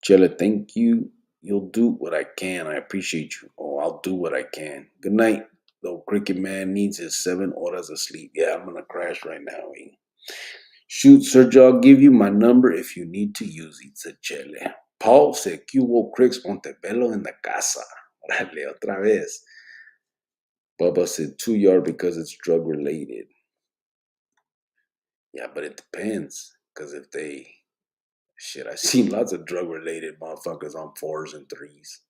Jella, thank you. You'll do what I can. I appreciate you. Oh, I'll do what I can. Good night. Though Cricket Man needs his 7 hours of sleep. Yeah, I'm gonna crash right now. Shoot, Sergio, I'll give you my number if you need to use it, said Chele. Paul said, "Que hubo, Cricks Montebello en la casa." Órale, otra vez. Bubba said 2-yard because it's drug related. Yeah, but it depends. Because if I've seen lots of drug related motherfuckers on 4s and 3s.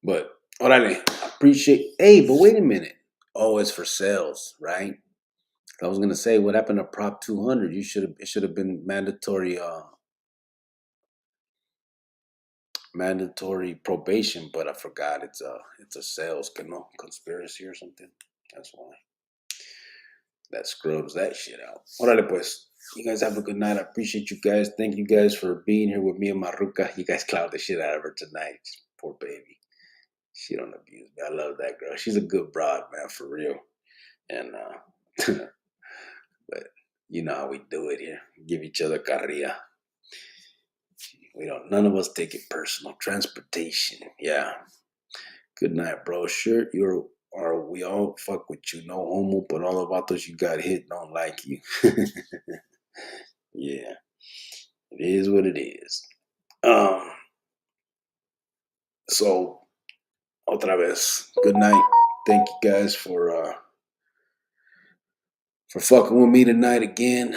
But, órale, appreciate. Hey, but wait a minute. Oh, it's for sales, right? I was gonna say, what happened to Prop 200? It should have been mandatory probation, but I forgot it's a sales conspiracy or something. That's why. That scrubs that shit out. Órale pues. You guys have a good night. I appreciate you guys. Thank you guys for being here with me and Maruka. You guys clowned the shit out of her tonight. Poor baby. She don't abuse me. I love that girl. She's a good broad, man, for real. And but you know how we do it here. Give each other carrilla. None of us take it personal. Transportation. Yeah. Good night, bro. Sure, we all fuck with you. No homo, but all the vatos you got hit don't like you. Yeah. It is what it is. So, otra vez. Good night. Thank you guys for fucking with me tonight again.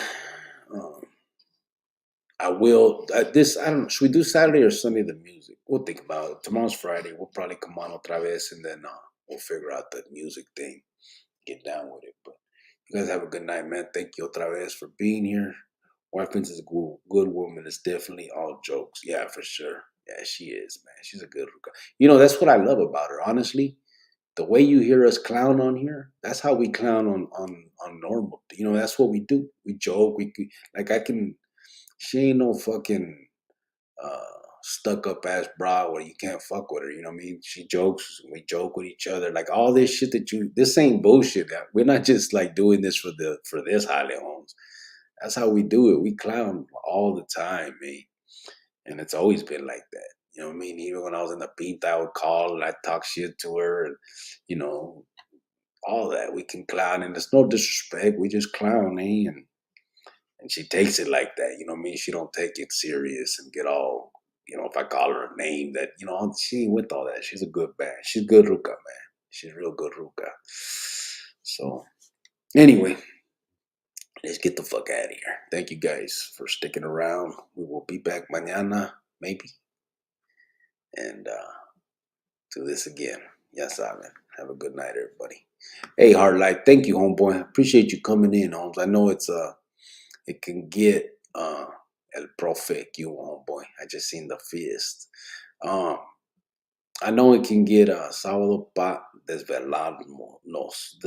I will. I don't know. Should we do Saturday or Sunday the music? We'll think about it. Tomorrow's Friday. We'll probably come on otra vez, and then we'll figure out the music thing. Get down with it. But you guys have a good night, man. Thank you otra vez for being here. Watkins is a good woman. It's definitely all jokes. Yeah, for sure. Yeah, she is, man. She's a good hooker. You know, that's what I love about her. Honestly, the way you hear us clown on here, that's how we clown on normal. You know, that's what we do. We joke. She ain't no fucking stuck up ass bra where you can't fuck with her. You know what I mean? She jokes. We joke with each other. Like all this shit this ain't bullshit. We're not just like doing this for this Holly Holmes. That's how we do it. We clown all the time, man. And it's always been like that. You know what I mean? Even when I was in the beat, I would call and I'd talk shit to her and, you know, all that. We can clown and there's no disrespect. We just clown, eh? And she takes it like that. You know what I mean? She don't take it serious and get all, you know, if I call her a name that, you know, she ain't with all that. She's a good man. She's good ruka, man. She's real good ruka. So, anyway. Let's get the fuck out of here. Thank you guys for sticking around. We will be back mañana, maybe. And do this again. Ya saben. Have a good night, everybody. Hey, Hard Life. Thank you, homeboy. Appreciate you coming in, Holmes. I know it can get el profe, you homeboy. I just seen the fist. I know it can get sábado pa desvelarnos.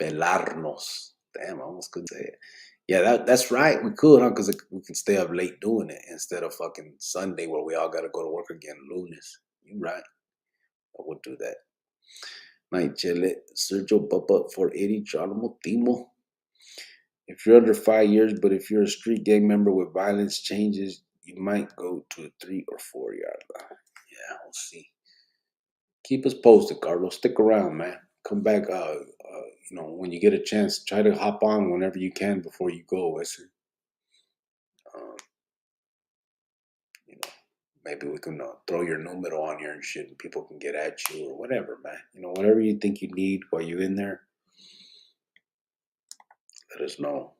Desvelarnos. Damn, I almost couldn't say it. Yeah, that's right. We could, huh? Because we can stay up late doing it instead of fucking Sunday where we all got to go to work again. Lunes. You right. I would do that. Night, Chile. Sergio Papa 480. Geronimo Timo. If you're under 5 years, but if you're a street gang member with violence changes, you might go to a 3 or 4 yard line. Yeah, we'll see. Keep us posted, Carlos. Stick around, man. Come back. You know, when you get a chance, try to hop on whenever you can before you go. Listen. You know, maybe we can throw your numero on here and shit, and people can get at you or whatever, man. You know, whatever you think you need while you're in there, let us know.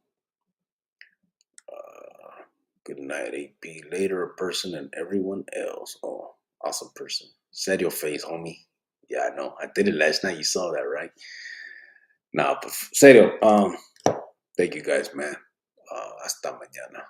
Good night, AP. Later, a person and everyone else. Oh, awesome person. Set your face, homie. Yeah, I know. I did it last night. You saw that, right? Nah, but serio. Thank you guys, man. Hasta mañana.